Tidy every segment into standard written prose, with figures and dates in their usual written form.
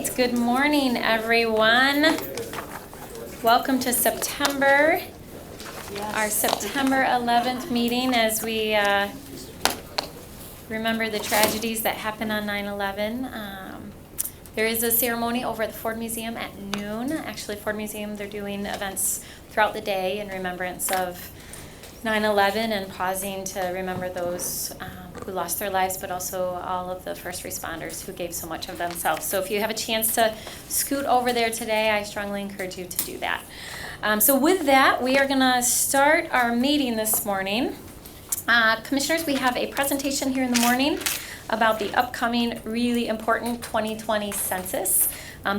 right, good morning, everyone. Welcome to September, our September 11th meeting as we remember the tragedies that happened on 9/11. There is a ceremony over at the Ford Museum at noon. Actually, Ford Museum, they're doing events throughout the day in remembrance of 9/11 and pausing to remember those who lost their lives, but also all of the first responders who gave so much of themselves. So if you have a chance to scoot over there today, I strongly encourage you to do that. So with that, we are going to start our meeting this morning. Commissioners, we have a presentation here in the morning about the upcoming really important 2020 census.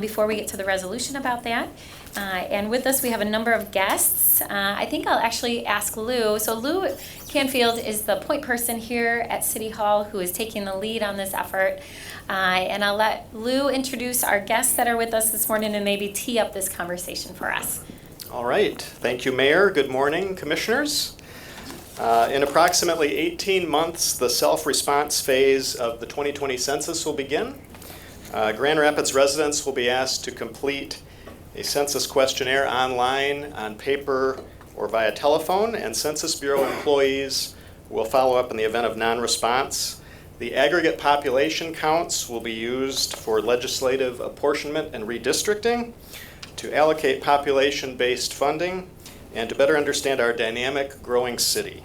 Before we get to the resolution about that. And with us we have a number of guests. I think I'll actually ask Lou. So Lou Canfield is the point person here at City Hall who is taking the lead on this effort. And I'll let Lou introduce our guests that are with us this morning and maybe tee up this conversation for us. All right. Thank you, Mayor. Good morning, Commissioners. In approximately 18 months, the self-response phase of the 2020 census will begin. Grand Rapids residents will be asked to complete a census questionnaire online, on paper, or via telephone, and Census Bureau employees will follow up in the event of non-response. The aggregate population counts will be used for legislative apportionment and redistricting, to allocate population-based funding, and to better understand our dynamic, growing city.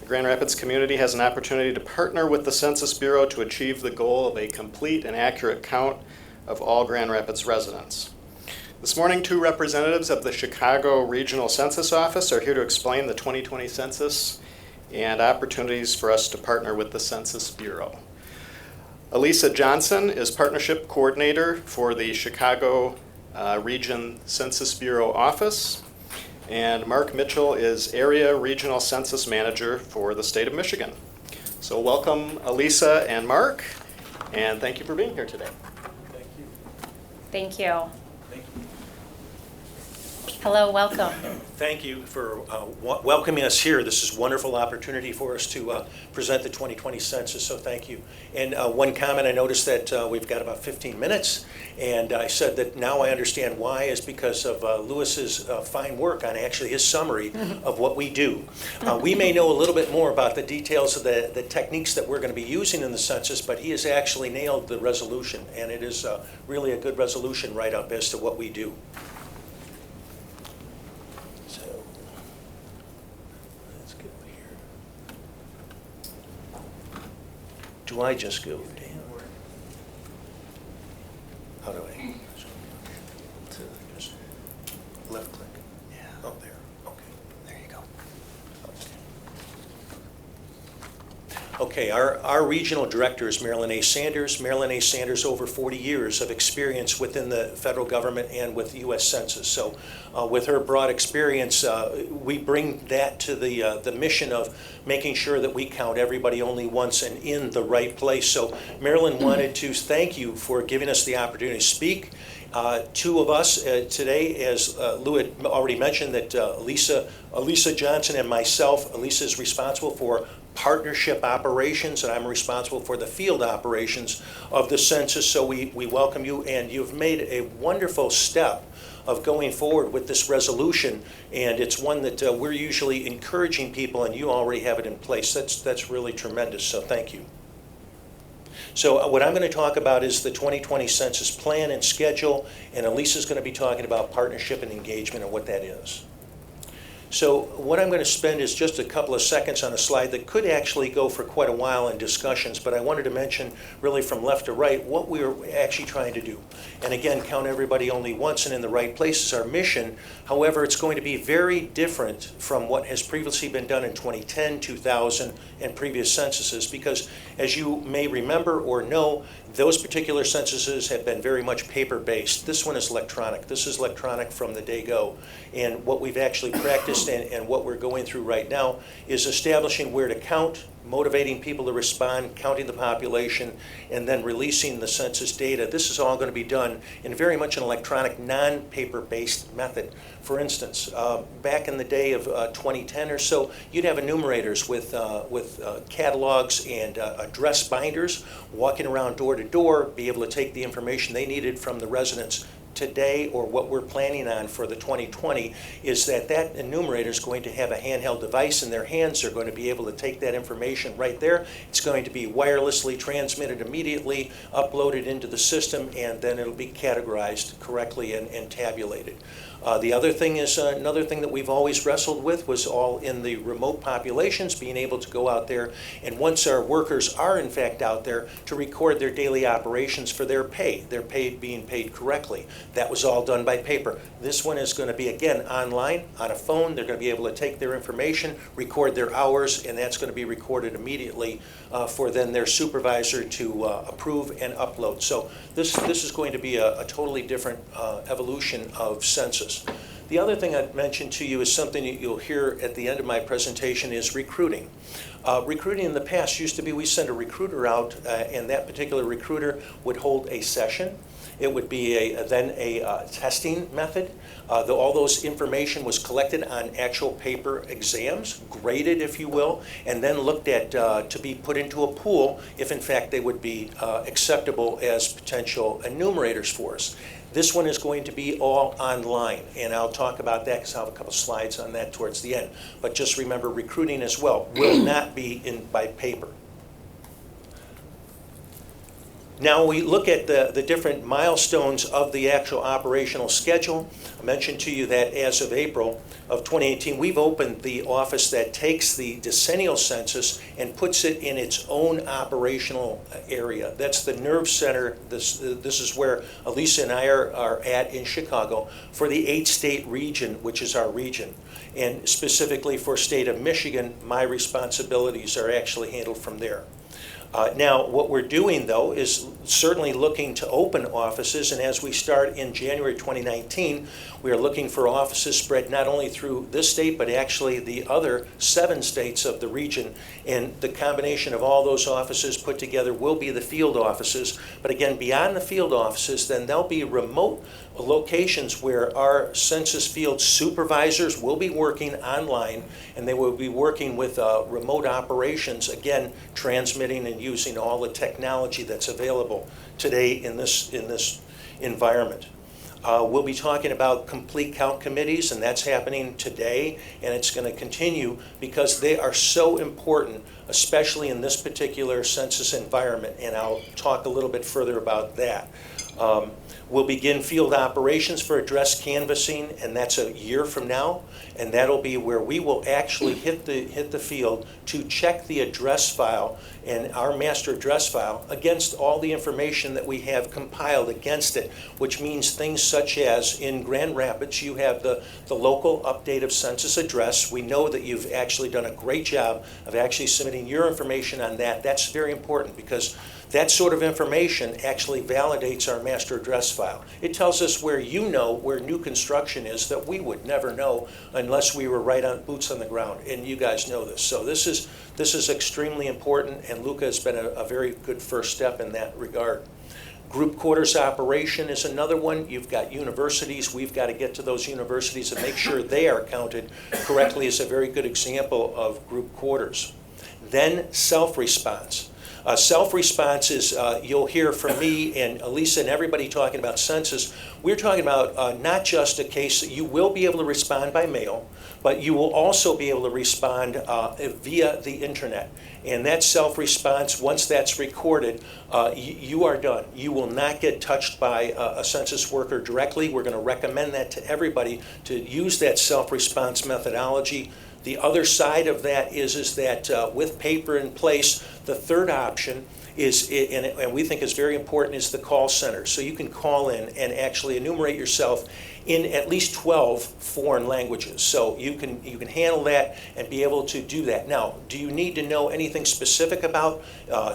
The Grand Rapids community has an opportunity to partner with the Census Bureau to achieve the goal of a complete and accurate count of all Grand Rapids residents. This morning, 2 representatives of the Chicago Regional Census Office are here to explain the 2020 census and opportunities for us to partner with the Census Bureau. Elisa Johnson is Partnership Coordinator for the Chicago Region Census Bureau Office. And Mark Mitchell is Area Regional Census Manager for the state of Michigan. So welcome, Elisa and Mark, and thank you for being here today. Thank you. Thank you. Thank you. Hello, welcome. Thank you for welcoming us here. This is a wonderful opportunity for us to present the 2020 census, so thank you. And one comment, I noticed that we've got about 15 minutes, and I said that now I understand why is because of Lewis's fine work on actually his summary of what we do. We may know a little bit more about the details of the techniques that we're going to be using in the census, but he has actually nailed the resolution, and it is really a good resolution right up as to what we do. Do I just go down? How do I? Just left click. Yeah. Oh, there. Okay. There you go. Okay, our regional director is Marilyn A. Sanders. Marilyn A. Sanders, over 40 years of experience within the federal government and with the U.S. Census. So with her broad experience, we bring that to the mission of making sure that we count everybody only once and in the right place. So Marilyn wanted to thank you for giving us the opportunity to speak. 2 of us today, as Lou had already mentioned, that Elisa Johnson and myself. Elisa is responsible for partnership operations, and I'm responsible for the field operations of the census. So we welcome you, and you've made a wonderful step of going forward with this resolution, and it's one that we're usually encouraging people, and you already have it in place. That's really tremendous, so thank you. So what I'm going to talk about is the 2020 census plan and schedule, and Elisa's going to be talking about partnership and engagement and what that is. So what I'm going to spend is just a couple of seconds on a slide that could actually go for quite a while in discussions, but I wanted to mention really from left to right what we're actually trying to do. And again, count everybody only once and in the right place is our mission. However, it's going to be very different from what has previously been done in 2010, 2000, and previous censuses, because as you may remember or know, those particular censuses have been very much paper-based. This one is electronic. This is electronic from the day go. And what we've actually practiced experienced and what we're going through right now is establishing where to count, motivating people to respond, counting the population, and then releasing the census data. This is all going to be done in very much an electronic, non-paper-based method. For instance, back in the day of 2010 or so, you'd have enumerators with catalogs and address binders walking around door to door, be able to take the information they needed from the residents. Today, or what we're planning on for the 2020, is that enumerator is going to have a handheld device in their hands. They're going to be able to take that information right there. It's going to be wirelessly transmitted immediately, uploaded into the system, and then it'll be categorized correctly and tabulated. The other thing is, another thing that we've always wrestled with was all in the remote populations, being able to go out there, and once our workers are in fact out there, to record their daily operations for their pay. They're being paid correctly. That was all done by paper. This one is going to be, again, online, on a phone. They're going to be able to take their information, record their hours, and that's going to be recorded immediately for then their supervisor to approve and upload. So this is going to be a totally different evolution of census. The other thing I'd mention to you is something that you'll hear at the end of my presentation is recruiting. Recruiting in the past used to be we send a recruiter out, and that particular recruiter would hold a session. It would be then a testing method. All those information was collected on actual paper exams, graded, if you will, and then looked at to be put into a pool if in fact they would be acceptable as potential enumerators for us. This one is going to be all online, and I'll talk about that because I'll have a couple slides on that towards the end. But just remember, recruiting as well will not be by paper. Now we look at the different milestones of the actual operational schedule. I mentioned to you that as of April of 2018, we've opened the office that takes the decennial census and puts it in its own operational area. That's the nerve center. This is where Elisa and I are at in Chicago for the 8-state region, which is our region. And specifically for state of Michigan, my responsibilities are actually handled from there. Now, what we're doing, though, is certainly looking to open offices, and as we start in January 2019, we are looking for offices spread not only through this state, but actually the other 7 states of the region, and the combination of all those offices put together will be the field offices. But again, beyond the field offices, then there'll be remote locations where our census field supervisors will be working online, and they will be working with remote operations, again, transmitting and using all the technology that's available today in this environment. We'll be talking about complete count committees, and that's happening today, and it's going to continue because they are so important, especially in this particular census environment, and I'll talk a little bit further about that. We'll begin field operations for address canvassing, and that's a year from now, and that'll be where we will actually hit the field to check the address file and our master address file against all the information that we have compiled against it, which means things such as in Grand Rapids, you have the local update of census address. We know that you've actually done a great job of actually submitting your information on that. That's very important because that sort of information actually validates our master address file. It tells us where where new construction is that we would never know unless we were right on boots on the ground, and you guys know this. So this is extremely important, and Luca has been a very good first step in that regard. Group quarters operation is another one. You've got universities. We've got to get to those universities and make sure they are counted correctly is a very good example of group quarters. Then self-response. Self-response is, you'll hear from me and Elisa and everybody talking about census. We're talking about not just a case that you will be able to respond by mail, but you will also be able to respond via the internet. And that self-response, once that's recorded, you are done. You will not get touched by a census worker directly. We're going to recommend that to everybody to use that self-response methodology. The other side of that is that with paper in place, the third option is, and we think is very important, is the call center. So you can call in and actually enumerate yourself in at least 12 foreign languages. So you can handle that and be able to do that. Now, do you need to know anything specific about,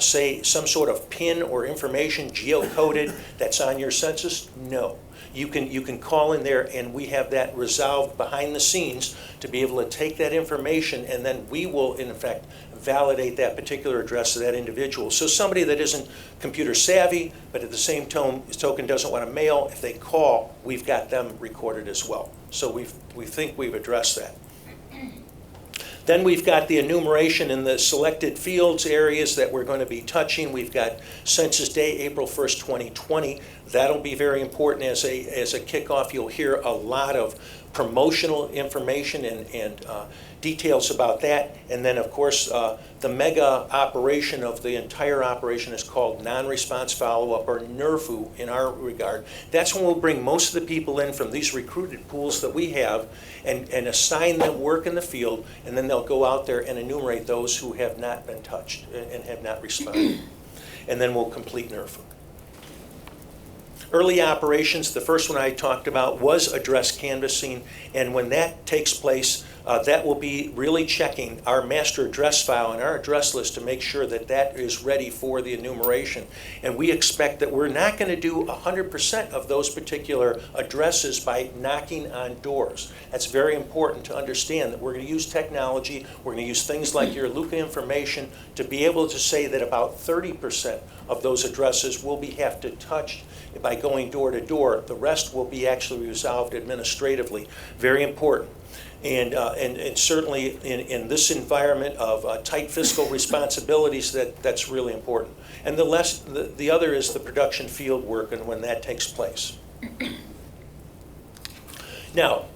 say, some sort of PIN or information geocoded that's on your census? No. you can call in there, and we have that resolved behind the scenes to be able to take that information, and then we will, in effect, validate that particular address of that individual. So somebody that isn't computer savvy, but at the same token doesn't want to mail, if they call, we've got them recorded as well. So we think we've addressed that. Then we've got the enumeration in the selected fields areas that we're going to be touching. We've got Census Day, April 1st, 2020. That'll be very important as a kickoff. You'll hear a lot of promotional information and details about that. And then, of course, the mega operation of the entire operation is called non-response follow-up, or NRFU in our regard. That's when we'll bring most of the people in from these recruited pools that we have and assign them work in the field, and then they'll go out there and enumerate those who have not been touched and have not responded. And then we'll complete NRFU. Early operations, the first one I talked about was address canvassing, and when that takes place, that will be really checking our master address file and our address list to make sure that that is ready for the enumeration. And we expect that we're not going to do 100% of those particular addresses by knocking on doors. That's very important to understand, that we're going to use technology, we're going to use things like your Luca information to be able to say that about 30% of those addresses will have to touch by going door to door. The rest will be actually resolved administratively. Very important. And certainly in this environment of tight fiscal responsibilities, that's really important. And the other is the production field work and when that takes place. Now,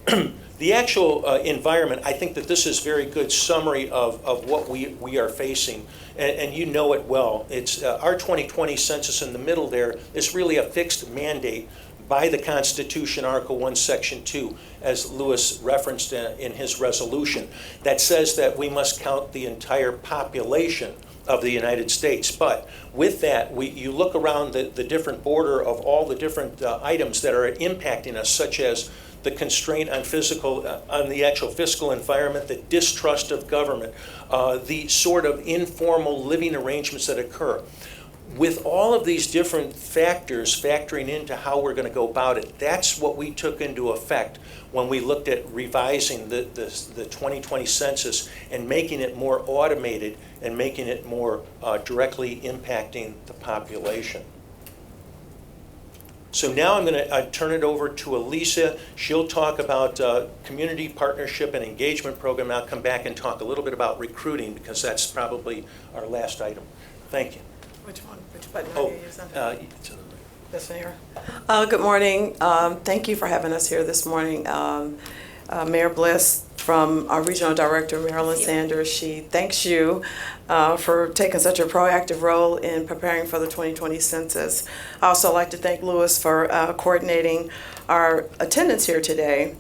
the actual environment, I think that this is a very good summary of what we are facing, and you know it well. It's our 2020 census in the middle there is really a fixed mandate by the Constitution, Article 1, Section 2, as Lewis referenced in his resolution, that says that we must count the entire population of the United States. But with that, you look around the different border of all the different items that are impacting us, such as the constraint on the actual fiscal environment, the distrust of government, the sort of informal living arrangements that occur. With all of these different factors factoring into how we're going to go about it, that's what we took into effect when we looked at revising the 2020 census and making it more automated and making it more directly impacting the population. So now I'm going to turn it over to Elisa. She'll talk about community partnership and engagement program. I'll come back and talk a little bit about recruiting, because that's probably our last item. Thank you. Which one? Which button are you using? This one here. Good morning. Thank you for having us here this morning. Mayor Bliss from our Regional Director, Marilyn Sanders, she thanks you for taking such a proactive role in preparing for the 2020 census. I also like to thank Lewis for coordinating our attendance here today.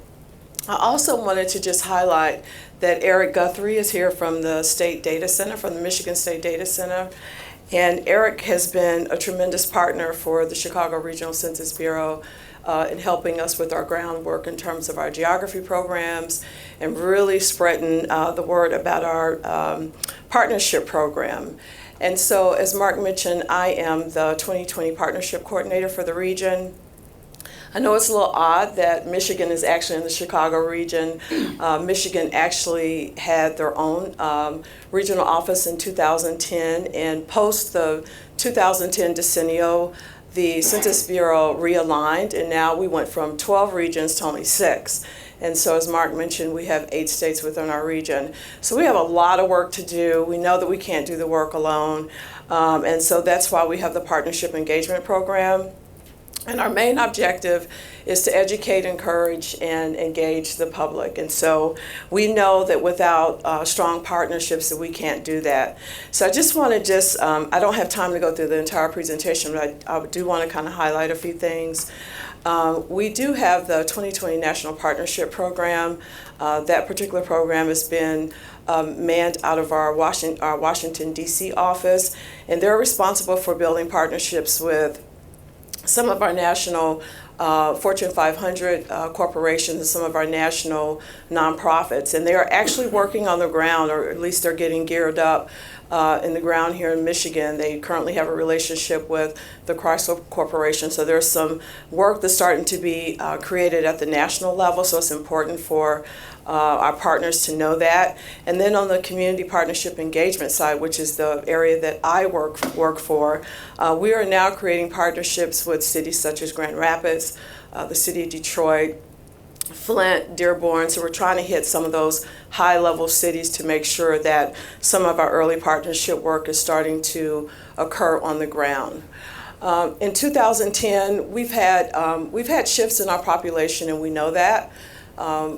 I also wanted to just highlight that Eric Guthrie is here from the State Data Center, from the Michigan State Data Center. And Eric has been a tremendous partner for the Chicago Regional Census Bureau in helping us with our groundwork in terms of our geography programs and really spreading the word about our partnership program. And so, as Mark mentioned, I am the 2020 Partnership Coordinator for the region. I know it's a little odd that Michigan is actually in the Chicago region. Michigan actually had their own regional office in 2010, and post the 2010 decennial, the Census Bureau realigned, and now we went from 12 regions to only 6. And so, as Mark mentioned, we have 8 states within our region. So we have a lot of work to do. We know that we can't do the work alone. And so that's why we have the Partnership Engagement Program. And our main objective is to educate, encourage, and engage the public. And so we know that without strong partnerships that we can't do that. So I just want to I don't have time to go through the entire presentation, but I do want to kind of highlight a few things. We do have the 2020 National Partnership Program. That particular program has been manned out of our Washington, D.C. office, and they're responsible for building partnerships with some of our national Fortune 500 corporations and some of our national nonprofits. And they are actually working on the ground, or at least they're getting geared up in the ground here in Michigan. They currently have a relationship with the Chrysler Corporation, so there's some work that's starting to be created at the national level, so it's important for our partners to know that. And then on the community partnership engagement side, which is the area that I work for, we are now creating partnerships with cities such as Grand Rapids, the city of Detroit, Flint, Dearborn. So we're trying to hit some of those high-level cities to make sure that some of our early partnership work is starting to occur on the ground. In 2010, we've had shifts in our population, and we know that.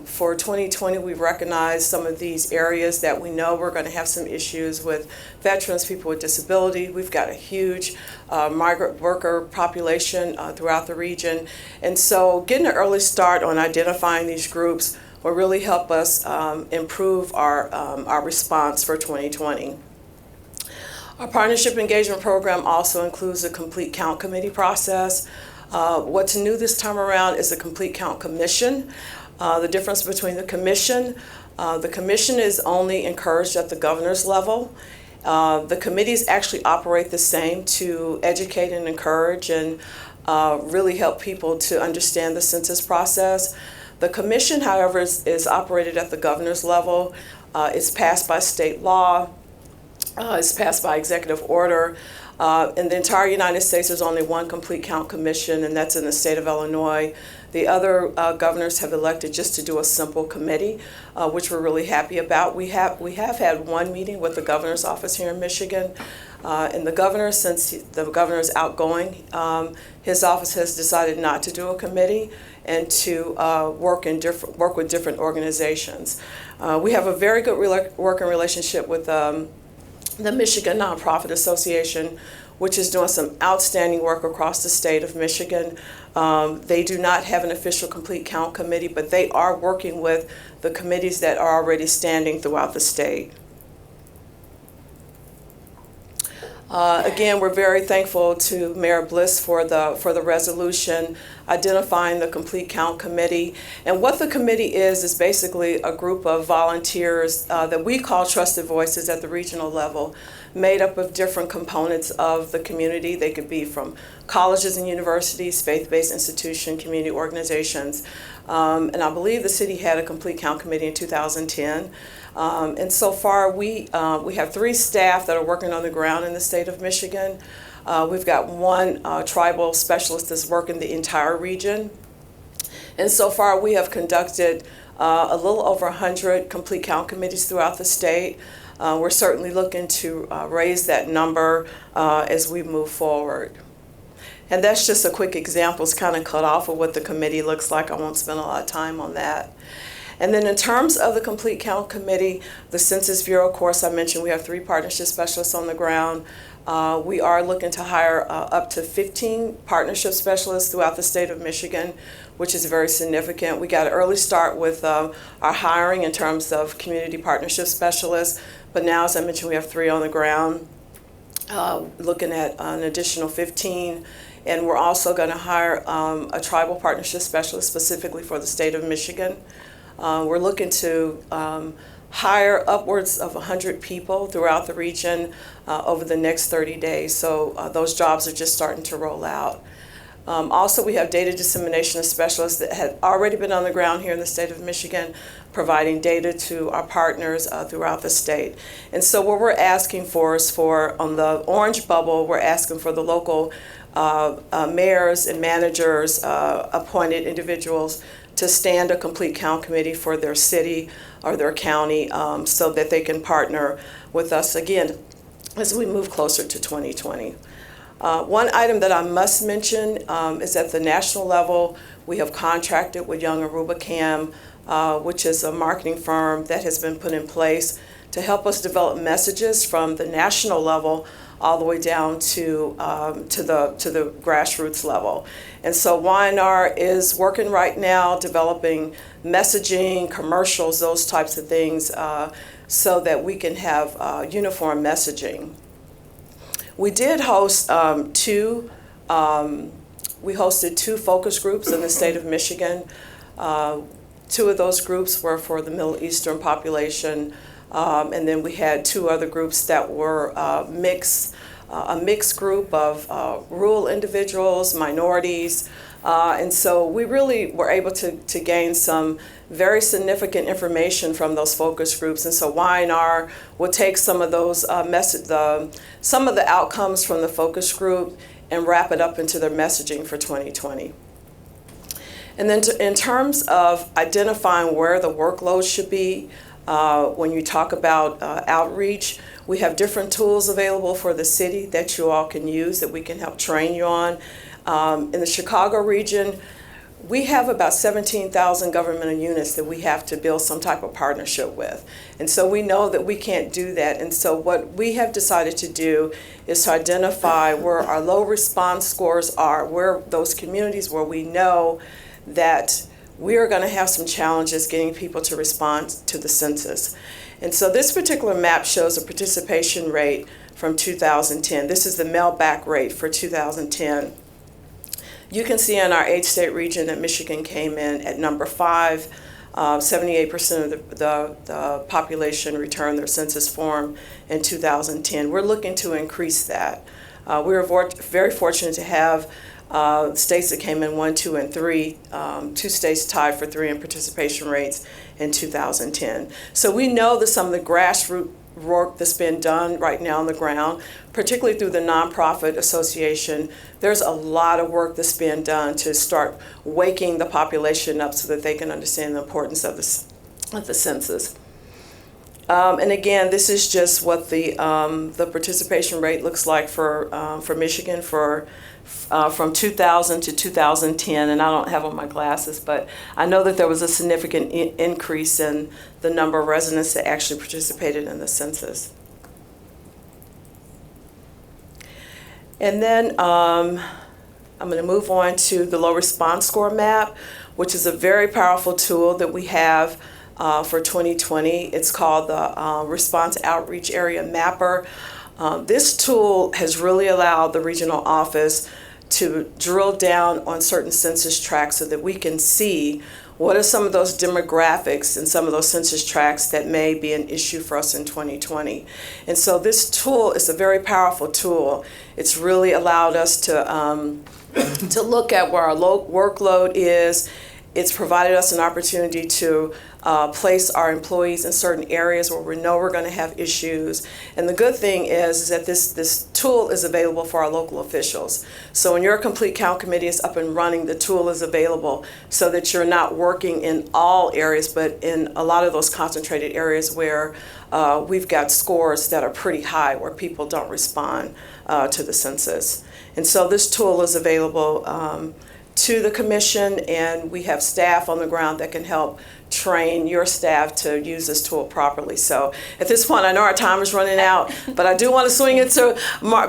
For 2020, we've recognized some of these areas that we know we're going to have some issues with veterans, people with disability. We've got a huge migrant worker population throughout the region. And so getting an early start on identifying these groups will really help us improve our response for 2020. Our partnership engagement program also includes a complete count committee process. What's new this time around is a complete count commission. The difference between the commission is only encouraged at the governor's level. The committees actually operate the same to educate and encourage and really help people to understand the census process. The commission, however, is operated at the governor's level. It's passed by state law. It's passed by executive order. In the entire United States, there's only one complete count commission, and that's in the state of Illinois. The other governors have elected just to do a simple committee, which we're really happy about. We have had one meeting with the governor's office here in Michigan, and the governor, since the governor is outgoing, his office has decided not to do a committee and to work with different organizations. We have a very good working relationship with the Michigan Nonprofit Association, which is doing some outstanding work across the state of Michigan. They do not have an official complete count committee, but they are working with the committees that are already standing throughout the state. Again, we're very thankful to Mayor Bliss for the resolution identifying the complete count committee. And what the committee is basically a group of volunteers that we call trusted voices at the regional level, made up of different components of the community. They could be from colleges and universities, faith-based institutions, community organizations. And I believe the city had a complete count committee in 2010. And so far, we have 3 staff that are working on the ground in the state of Michigan. We've got one tribal specialist that's working the entire region. And so far, we have conducted a little over 100 complete count committees throughout the state. We're certainly looking to raise that number as we move forward. And that's just a quick example. It's kind of cut off of what the committee looks like. I won't spend a lot of time on that. And then in terms of the Complete Count Committee, the Census Bureau, of course, I mentioned we have 3 partnership specialists on the ground. We are looking to hire up to 15 partnership specialists throughout the state of Michigan, which is very significant. We got an early start with our hiring in terms of community partnership specialists, but now, as I mentioned, we have 3 on the ground, looking at an additional 15. And we're also going to hire a tribal partnership specialist specifically for the state of Michigan. We're looking to hire upwards of 100 people throughout the region over the next 30 days. So those jobs are just starting to roll out. Also, we have data dissemination specialists that have already been on the ground here in the state of Michigan, providing data to our partners throughout the state. And so what we're asking for is on the orange bubble, we're asking for the local mayors and managers, appointed individuals, to stand a complete count committee for their city or their county so that they can partner with us again as we move closer to 2020. One item that I must mention is at the national level, we have contracted with Young and Rubicam, which is a marketing firm that has been put in place to help us develop messages from the national level all the way down to the grassroots level. And so Y&R is working right now developing messaging, commercials, those types of things, so that we can have uniform messaging. We did host we hosted 2 focus groups in the state of Michigan. 2 of those groups were for the Middle Eastern population. And then we had 2 other groups that were a mixed group of rural individuals, minorities. And so we really were able to gain some very significant information from those focus groups. And so Y&R will take some of those some of the outcomes from the focus group and wrap it up into their messaging for 2020. And then in terms of identifying where the workload should be, when you talk about outreach, we have different tools available for the city that you all can use that we can help train you on. In the Chicago region, we have about 17,000 governmental units that we have to build some type of partnership with. And so we know that we can't do that. And so what we have decided to do is to identify where our low response scores are, where those communities where we know that we are going to have some challenges getting people to respond to the census. And so this particular map shows a participation rate from 2010. This is the mail-back rate for 2010. You can see in our 8-state region that Michigan came in at number 5. 78% of the population returned their census form in 2010. We're looking to increase that. We were very fortunate to have states that came in 1, 2, and 3, 2 states tied for 3 in participation rates in 2010. So we know that some of the grassroots work that's been done right now on the ground, particularly through the nonprofit association, there's a lot of work that's being done to start waking the population up so that they can understand the importance of the census. And again, this is just what the participation rate looks like for Michigan from 2000 to 2010, and I don't have on my glasses, but I know that there was a significant increase in the number of residents that actually participated in the census. And then I'm going to move on to the low response score map, which is a very powerful tool that we have for 2020. It's called the Response Outreach Area Mapper. This tool has really allowed the regional office to drill down on certain census tracts so that we can see what are some of those demographics and some of those census tracts that may be an issue for us in 2020. And so this tool is a very powerful tool. It's really allowed us to look at where our low workload is. It's provided us an opportunity to place our employees in certain areas where we know we're going to have issues. And the good thing is that this tool is available for our local officials. So when your complete count committee is up and running, the tool is available so that you're not working in all areas, but in a lot of those concentrated areas where we've got scores that are pretty high, where people don't respond to the census. And so this tool is available to the commission, and we have staff on the ground that can help train your staff to use this tool properly. So at this point, I know our time is running out, but I do want to swing it to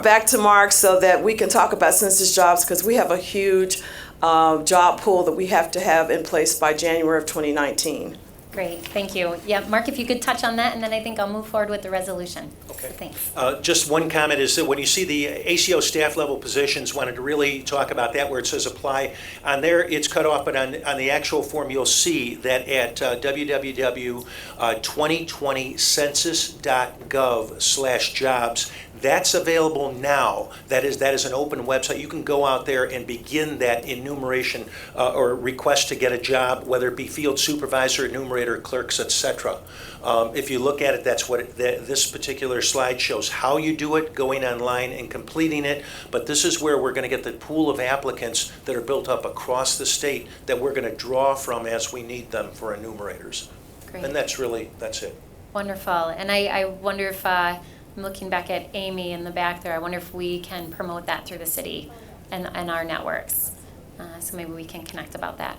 back to Mark so that we can talk about census jobs, because we have a huge job pool that we have to have in place by January of 2019. Great, thank you. Yeah, Mark, if you could touch on that, and then I think I'll move forward with the resolution. Okay. So thanks. Just one comment is that when you see the ACO staff level positions, wanted to really talk about that where it says apply. On there, it's cut off, but on the actual form, you'll see that at www.2020census.gov/jobs, that's available now. That is an open website. You can go out there and begin that enumeration or request to get a job, whether it be field supervisor, enumerator, clerks, etc. If you look at it, that's what this particular slide shows, how you do it, going online and completing it. But this is where we're going to get the pool of applicants that are built up across the state that we're going to draw from as we need them for enumerators. Great. And that's it. Wonderful. And I wonder if, I'm looking back at Amy in the back there, I wonder if we can promote that through the city and our networks. So maybe we can connect about that.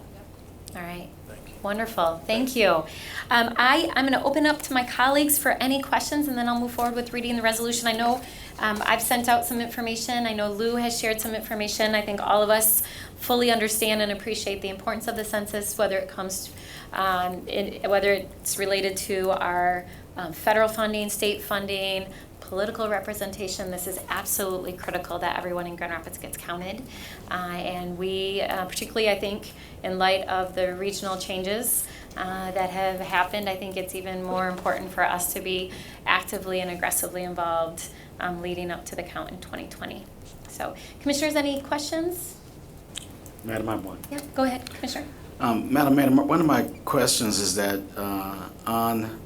All right. Thank you. Wonderful. Thank you. I'm going to open up to my colleagues for any questions, and then I'll move forward with reading the resolution. I know I've sent out some information. I know Lou has shared some information. I think all of us fully understand and appreciate the importance of the census, whether it comes whether it's related to our federal funding, state funding, political representation. This is absolutely critical that everyone in Grand Rapids gets counted. And we, particularly I think, in light of the regional changes that have happened. I think it's even more important for us to be actively and aggressively involved leading up to the count in 2020. So, Commissioners, any questions? Madam, I have one. Yeah, go ahead, Commissioner. Madam, one of my questions is that on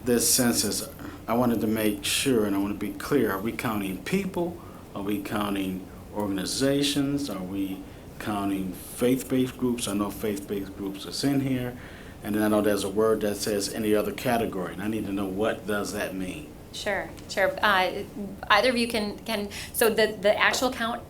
this census, I wanted to make sure, and I want to be clear, are we counting people? Are we counting organizations? Are we counting faith-based groups? I know faith-based groups is in here. And then I know there's a word that says any other category, and I need to know what does that mean? Sure. Either of you can. So the actual count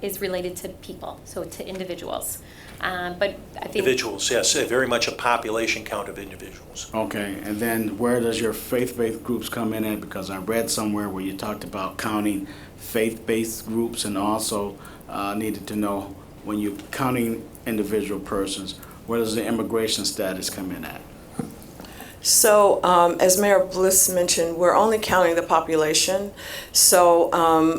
is related to people, so to individuals. But I think Individuals, yes, very much a population count of individuals. Okay, and then where does your faith-based groups come in at? Because I read somewhere where you talked about counting faith-based groups, and also needed to know when you're counting individual persons, where does the immigration status come in at? So, as Mayor Bliss mentioned, we're only counting the population. So,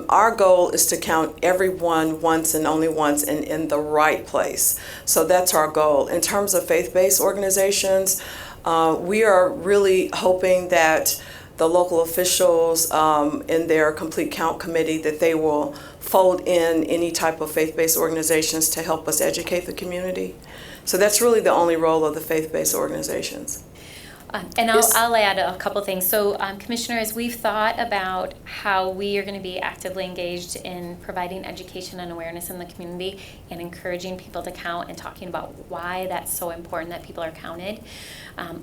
our goal is to count everyone once and only once and in the right place. So that's our goal. In terms of faith-based organizations, we are really hoping that the local officials in their complete count committee, that they will fold in any type of faith-based organizations to help us educate the community. So that's really the only role of the faith-based organizations. And I'll add a couple things. So, Commissioners, we've thought about how we are going to be actively engaged in providing education and awareness in the community and encouraging people to count and talking about why that's so important that people are counted.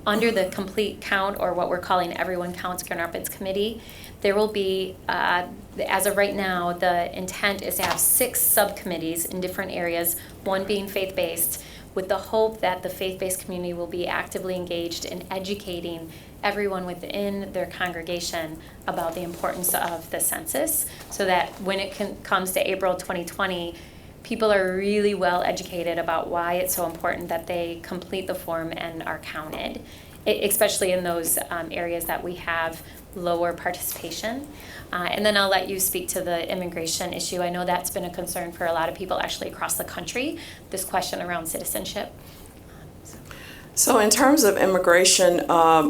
Under the complete count, or what we're calling Everyone Counts Grand Rapids Committee, there will be, as of right now, the intent is to have 6 subcommittees in different areas, one being faith-based, with the hope that the faith-based community will be actively engaged in educating everyone within their congregation about the importance of the census, so that when it comes to April 2020, people are really well educated about why it's so important that they complete the form and are counted, especially in those areas that we have lower participation. And then I'll let you speak to the immigration issue. I know that's been a concern for a lot of people actually across the country, this question around citizenship. So in terms of immigration,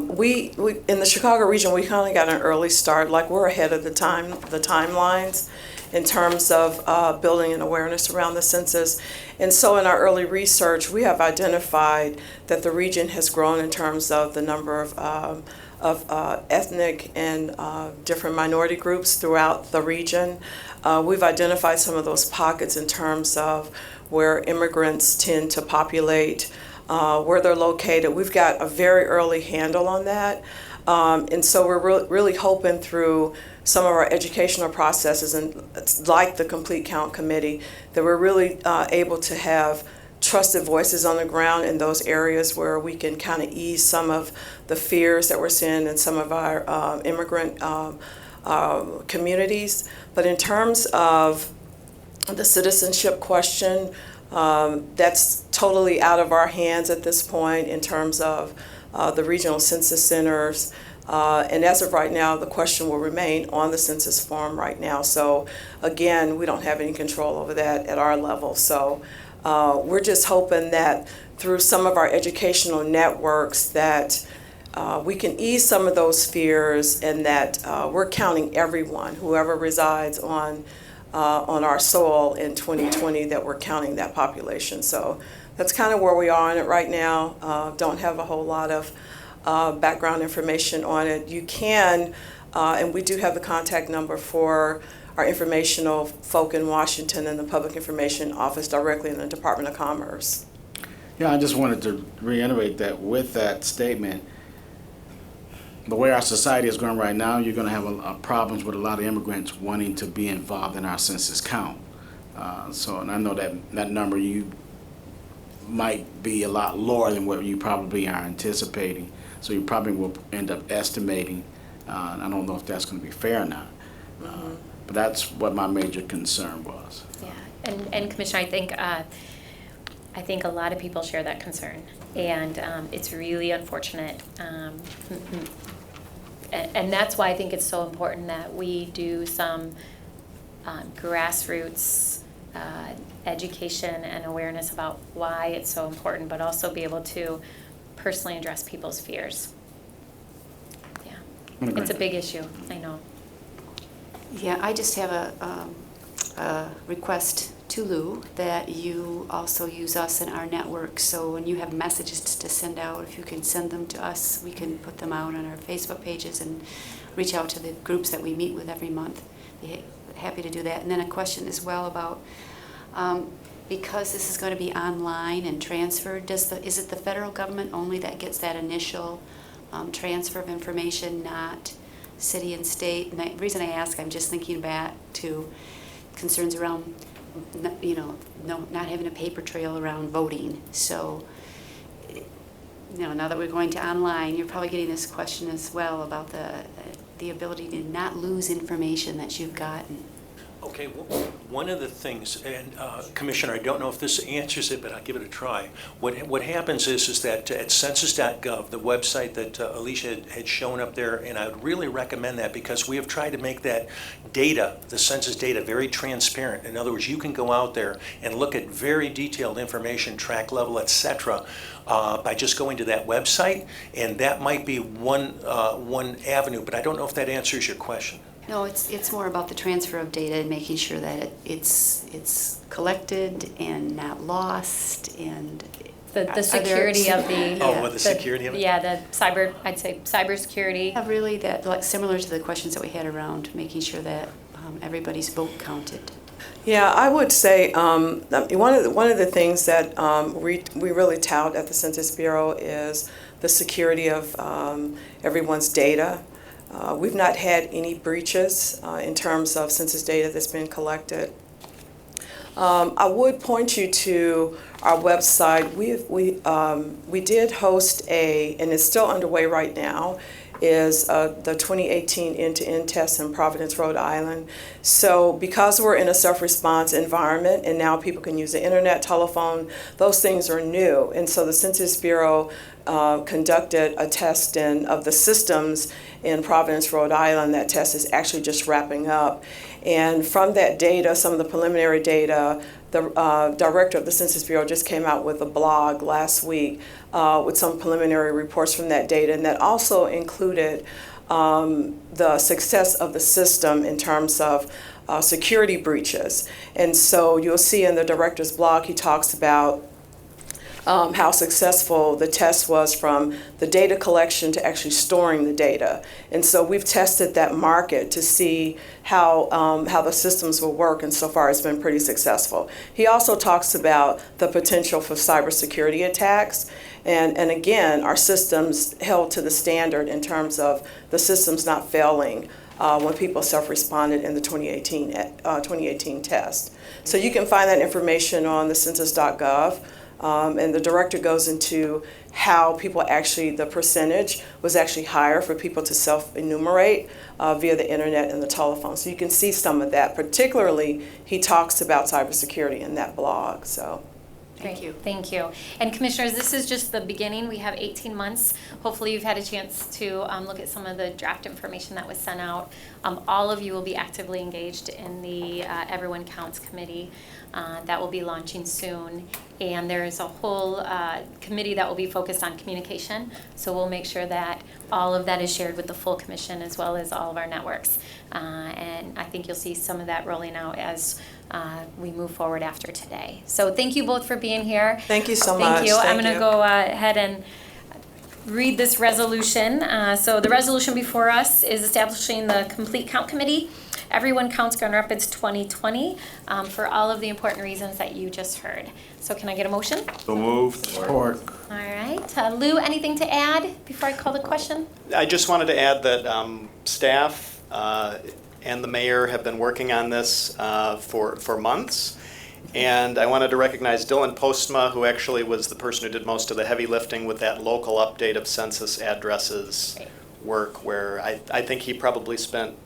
we in the Chicago region, we kind of got an early start. Like, we're ahead of the timelines in terms of building an awareness around the census. And so in our early research, we have identified that the region has grown in terms of the number of ethnic and different minority groups throughout the region. We've identified some of those pockets in terms of where immigrants tend to populate, where they're located. We've got a very early handle on that. And so we're really hoping through some of our educational processes, and like the Complete Count Committee, that we're really able to have trusted voices on the ground in those areas where we can kind of ease some of the fears that we're seeing in some of our immigrant communities. But in terms of the citizenship question, that's totally out of our hands at this point in terms of the regional census centers. And as of right now, the question will remain on the census form right now. So again, we don't have any control over that at our level. So we're just hoping that through some of our educational networks that we can ease some of those fears, and that we're counting everyone, whoever resides on our soil in 2020, that we're counting that population. So that's kind of where we are on it right now. Don't have a whole lot of background information on it. You can, and we do have the contact number for our informational folk in Washington and the Public Information Office directly in the Department of Commerce. Yeah, I just wanted to reiterate that with that statement, the way our society is going right now, you're going to have problems with a lot of immigrants wanting to be involved in our census count. And I know that number you might be a lot lower than what you probably are anticipating. So you probably will end up estimating. I don't know if that's going to be fair or not. But that's what my major concern was. Yeah, and Commissioner, I think a lot of people share that concern, and it's really unfortunate. And that's why I think it's so important that we do some grassroots education and awareness about why it's so important, but also be able to personally address people's fears. Yeah, I'm gonna it's a agree. big issue, I know. Yeah, I just have a request to Lou that you also use us in our network. So when you have messages to send out, if you can send them to us, we can put them out on our Facebook pages and reach out to the groups that we meet with every month. Be happy to do that. And then a question as well about, because this is going to be online and transferred, is it the federal government only that gets that initial transfer of information, not city and state? And the reason I ask, I'm just thinking back to concerns around, not having a paper trail around voting. So, now that we're going to online, you're probably getting this question as well about the ability to not lose information that you've gotten. Okay, well, one of the things, and Commissioner, I don't know if this answers it, but I'll give it a try. What happens is that at census.gov, the website that Alicia had shown up there, and I would really recommend that because we have tried to make that data, the census data, very transparent. In other words, you can go out there and look at very detailed information, track level, etc., by just going to that website, and that might be one avenue, but I don't know if that answers your question. No, it's more about the transfer of data and making sure that it's collected and not lost, and The security of the. Oh, with the security of it? Yeah, I'd say cybersecurity. have really that, like, similar to the questions that we had around making sure that everybody's vote counted. Yeah, I would say one of the things that we really tout at the Census Bureau is the security of everyone's data. We've not had any breaches in terms of census data that's been collected. I would point you to our website. We did host and it's still underway right now, is the 2018 end-to-end test in Providence, Rhode Island. So because we're in a self-response environment and now people can use the internet, telephone, those things are new. And so the Census Bureau conducted a test of the systems in Providence, Rhode Island. That test is actually just wrapping up. And from that data, some of the preliminary data, the director of the Census Bureau just came out with a blog last week with some preliminary reports from that data, and that also included the success of the system in terms of security breaches. And so you'll see in the director's blog, he talks about how successful the test was from the data collection to actually storing the data. And so we've tested that market to see how the systems will work, and so far it's been pretty successful. He also talks about the potential for cybersecurity attacks. And again, our systems held to the standard in terms of the systems not failing when people self-responded in the 2018 test. So you can find that information on the census.gov. And the director goes into how people the percentage was actually higher for people to self-enumerate via the internet and the telephone. So you can see some of that. Particularly, he talks about cybersecurity in that blog. So. Thank you. Thank you. And Commissioners, this is just the beginning. We have 18 months. Hopefully you've had a chance to look at some of the draft information that was sent out. All of you will be actively engaged in the Everyone Counts Committee that will be launching soon. And there is a whole committee that will be focused on communication. So we'll make sure that all of that is shared with the full commission as well as all of our networks. And I think you'll see some of that rolling out as we move forward after today. So thank you both for being here. Thank you so much. Thank you. I'm going to you. go ahead and read this resolution. So the resolution before us is establishing the Complete Count Committee. Everyone Counts Grand Rapids 2020 for all of the important reasons that you just heard. So can I get a motion? So moved. Support. All right. Lou, anything to add before I call the question? I just wanted to add that staff and the mayor have been working on this for months. And I wanted to recognize Dylan Postma, who actually was the person who did most of the heavy lifting with that local update of census addresses work, where I think he probably spent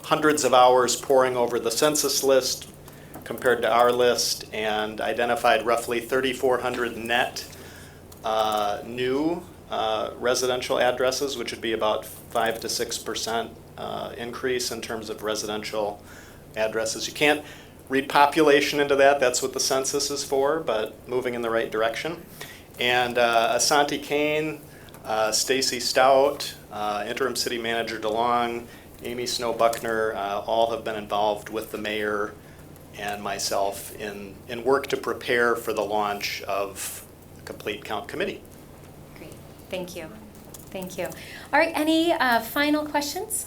hundreds of hours poring over the census list compared to our list and identified roughly 3,400 net new residential addresses, which would be about 5 to 6% increase in terms of residential addresses. You can't read population into that. That's what the census is for, but moving in the right direction. And Asante Kane, Stacy Stout, Interim City Manager DeLong, Amy Snow Buckner, all have been involved with the mayor and myself in work to prepare for the launch of a complete count committee. Great, thank you. Thank you. All right, any final questions?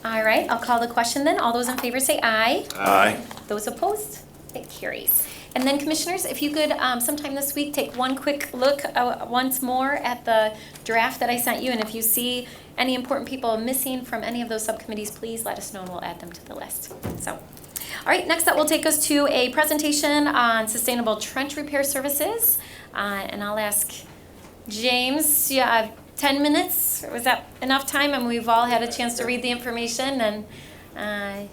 All right, I'll call the question then. All those in favor say aye. Aye. Those opposed? It carries. And then commissioners, if you could sometime this week take one quick look once more at the draft that I sent you, and if you see any important people missing from any of those subcommittees, please let us know and we'll add them to the list. So, all right, next up will take us to a presentation on sustainable trench repair services. And I'll ask James, you have 10 minutes? Was that enough time? And we've all had a chance to read the information and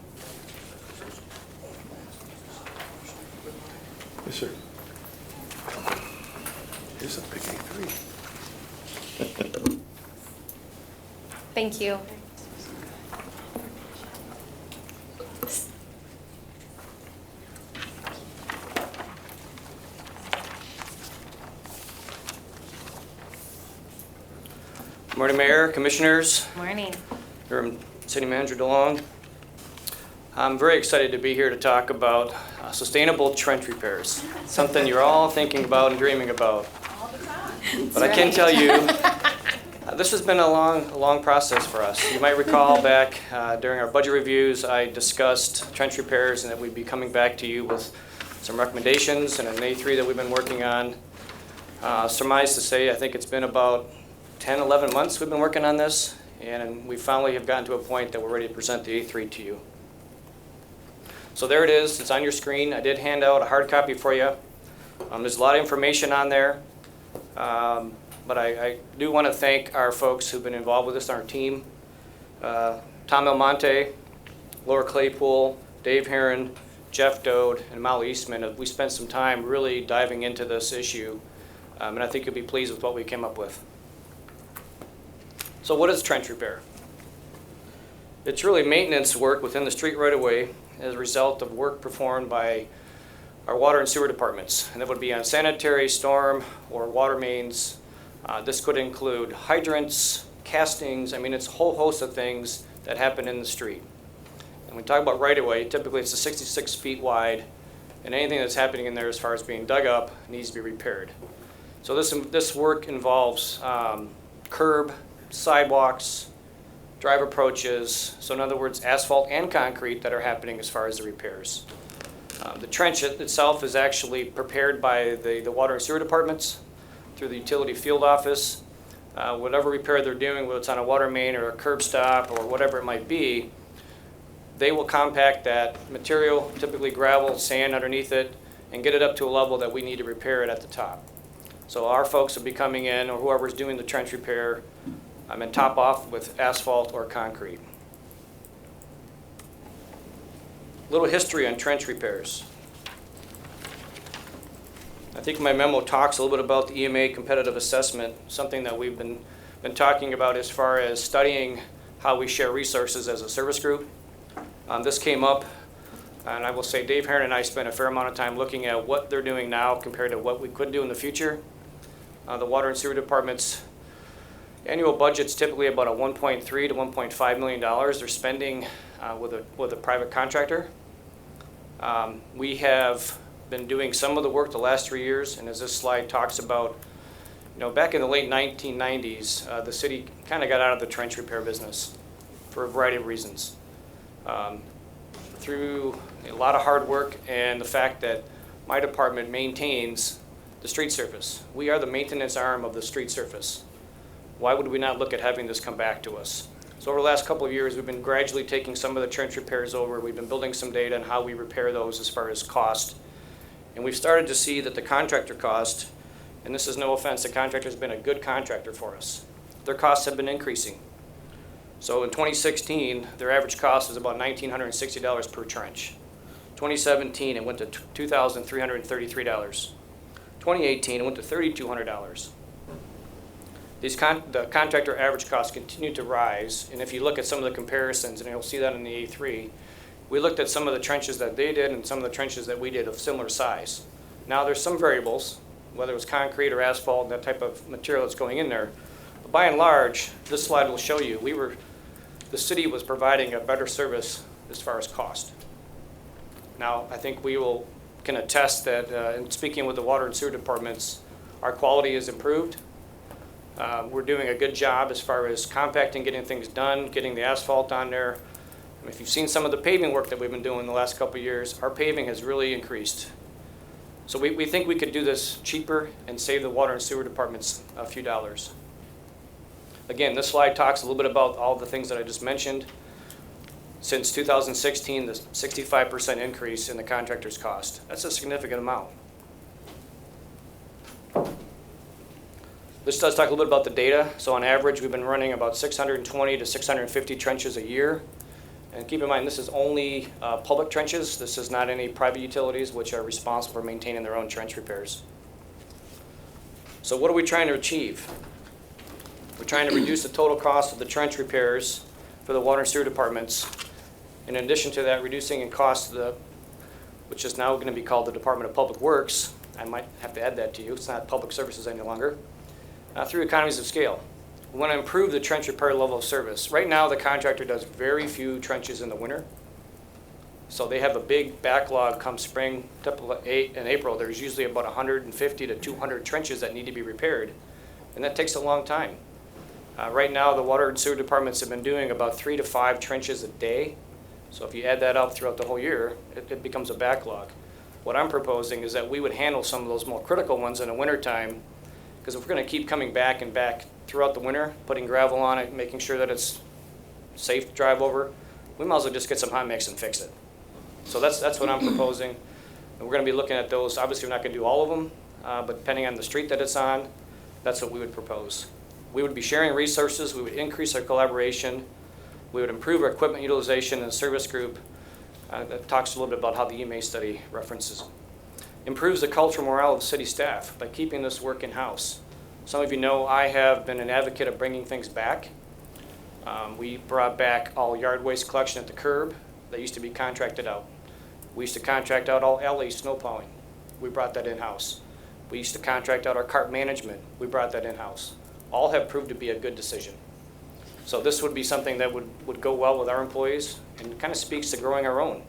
Yes, sir. Here's a big A3. thank you. Good morning, Mayor, Commissioners, Morning. City Manager DeLong. I'm very excited to be here to talk about sustainable trench repairs, something you're all thinking about and dreaming about. All the time. But I can tell you, this has been a long process for us. You might recall back during our budget reviews, I discussed trench repairs and that we'd be coming back to you with some recommendations and an A3 that we've been working on. Surmise to say, I think it's been about 10, 11 months we've been working on this, and we finally have gotten to a point that we're ready to present the A3 to you. So there it is, it's on your screen. I did hand out a hard copy for you. There's a lot of information on there, but I do want to thank our folks who've been involved with this on our team. Tom Almonte, Laura Claypool, Dave Herron, Jeff Dode, and Molly Eastman. We spent some time really diving into this issue, and I think you'll be pleased with what we came up with. So what is trench repair? It's really maintenance work within the street right-of-way as a result of work performed by our water and sewer departments. And that would be on sanitary, storm, or water mains. This could include hydrants, castings. I mean, it's a whole host of things that happen in the street. And when we talk about right-of-way, typically it's 66 feet wide, and anything that's happening in there as far as being dug up needs to be repaired. So this work involves curb, sidewalks, drive approaches, so in other words, asphalt and concrete that are happening as far as the repairs. The trench itself is actually prepared by the water and sewer departments through the utility field office. Whatever repair they're doing, whether it's on a water main or a curb stop or whatever it might be, they will compact that material, typically gravel, sand underneath it, and get it up to a level that we need to repair it at the top. So our folks will be coming in, or whoever's doing the trench repair, and top off with asphalt or concrete. Little history on trench repairs. I think my memo talks a little bit about the Ema Competitive Assessment, something that we've been talking about as far as studying how we share resources as a service group. This came up, and I will say Dave Herron and I spent a fair amount of time looking at what they're doing now compared to what we could do in the future. The water and sewer departments annual budget's typically about a $1.3 to $1.5 million they're spending with a private contractor. We have been doing some of the work the last 3 years, and as this slide talks about, back in the late 1990s, the city kind of got out of the trench repair business for a variety of reasons. Through a lot of hard work and the fact that my department maintains the street surface. We are the maintenance arm of the street surface. Why would we not look at having this come back to us? So over the last couple of years, we've been gradually taking some of the trench repairs over. We've been building some data on how we repair those as far as cost. And we've started to see that the contractor cost, and this is no offense, the contractor's been a good contractor for us. Their costs have been increasing. So in 2016, their average cost was about $1,960 per trench. 2017, it went to $2,333. 2018, it went to $3,200. The contractor average costs continue to rise, and if you look at some of the comparisons, and you'll see that in the A3, we looked at some of the trenches that they did and some of the trenches that we did of similar size. Now there's some variables. whether it was concrete or asphalt, and that type of material that's going in there. But by and large, this slide will show you, the city was providing a better service as far as cost. Now, I think can attest that in speaking with the water and sewer departments, our quality is improved. We're doing a good job as far as compacting, getting things done, getting the asphalt on there. If you've seen some of the paving work that we've been doing the last couple of years, our paving has really increased. So we think we could do this cheaper and save the water and sewer departments a few dollars. Again, this slide talks a little bit about all the things that I just mentioned. Since 2016, the 65% increase in the contractor's cost. That's a significant amount. This does talk a little bit about the data. So on average, we've been running about 620 to 650 trenches a year. And keep in mind, this is only public trenches. This is not any private utilities, which are responsible for maintaining their own trench repairs. So what are we trying to achieve? We're trying to reduce the total cost of the trench repairs for the water and sewer departments. In addition to that, reducing in cost which is now going to be called the Department of Public Works. I might have to add that to you. It's not public services any longer. Through economies of scale. We want to improve the trench repair level of service. Right now, the contractor does very few trenches in the winter. So they have a big backlog come spring. In April, there's usually about 150 to 200 trenches that need to be repaired. And that takes a long time. Right now, the water and sewer departments have been doing about 3 to 5 trenches a day. So if you add that up throughout the whole year, it becomes a backlog. What I'm proposing is that we would handle some of those more critical ones in the wintertime, because if we're going to keep coming back and back throughout the winter, putting gravel on it, making sure that it's safe to drive over, we might as well just get some hot mix and fix it. So that's what I'm proposing. And we're going to be looking at those. Obviously, we're not going to do all of them, but depending on the street that it's on, that's what we would propose. We would be sharing resources. We would increase our collaboration. We would improve our equipment utilization in the service group. That talks a little bit about how the EMA study references. Improves the cultural morale of city staff by keeping this work in-house. Some of you know I have been an advocate of bringing things back. We brought back all yard waste collection at the curb that used to be contracted out. We used to contract out all alley snow plowing. We brought that in-house. We used to contract out our cart management. We brought that in-house. All have proved to be a good decision. So this would be something that would go well with our employees and kind of speaks to growing our own.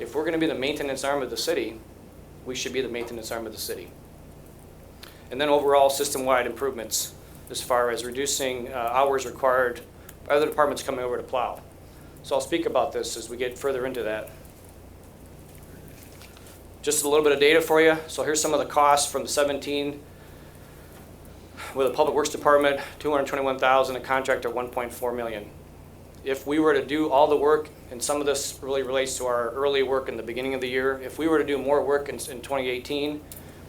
If we're going to be the maintenance arm of the city, we should be the maintenance arm of the city. And then overall system-wide improvements as far as reducing hours required by other departments coming over to plow. So I'll speak about this as we get further into that. Just a little bit of data for you. So here's some of the costs from the 17 with the Public Works Department, $221,000, a contractor $1.4 million. If we were to do all the work, and some of this really relates to our early work in the beginning of the year, if we were to do more work in 2018,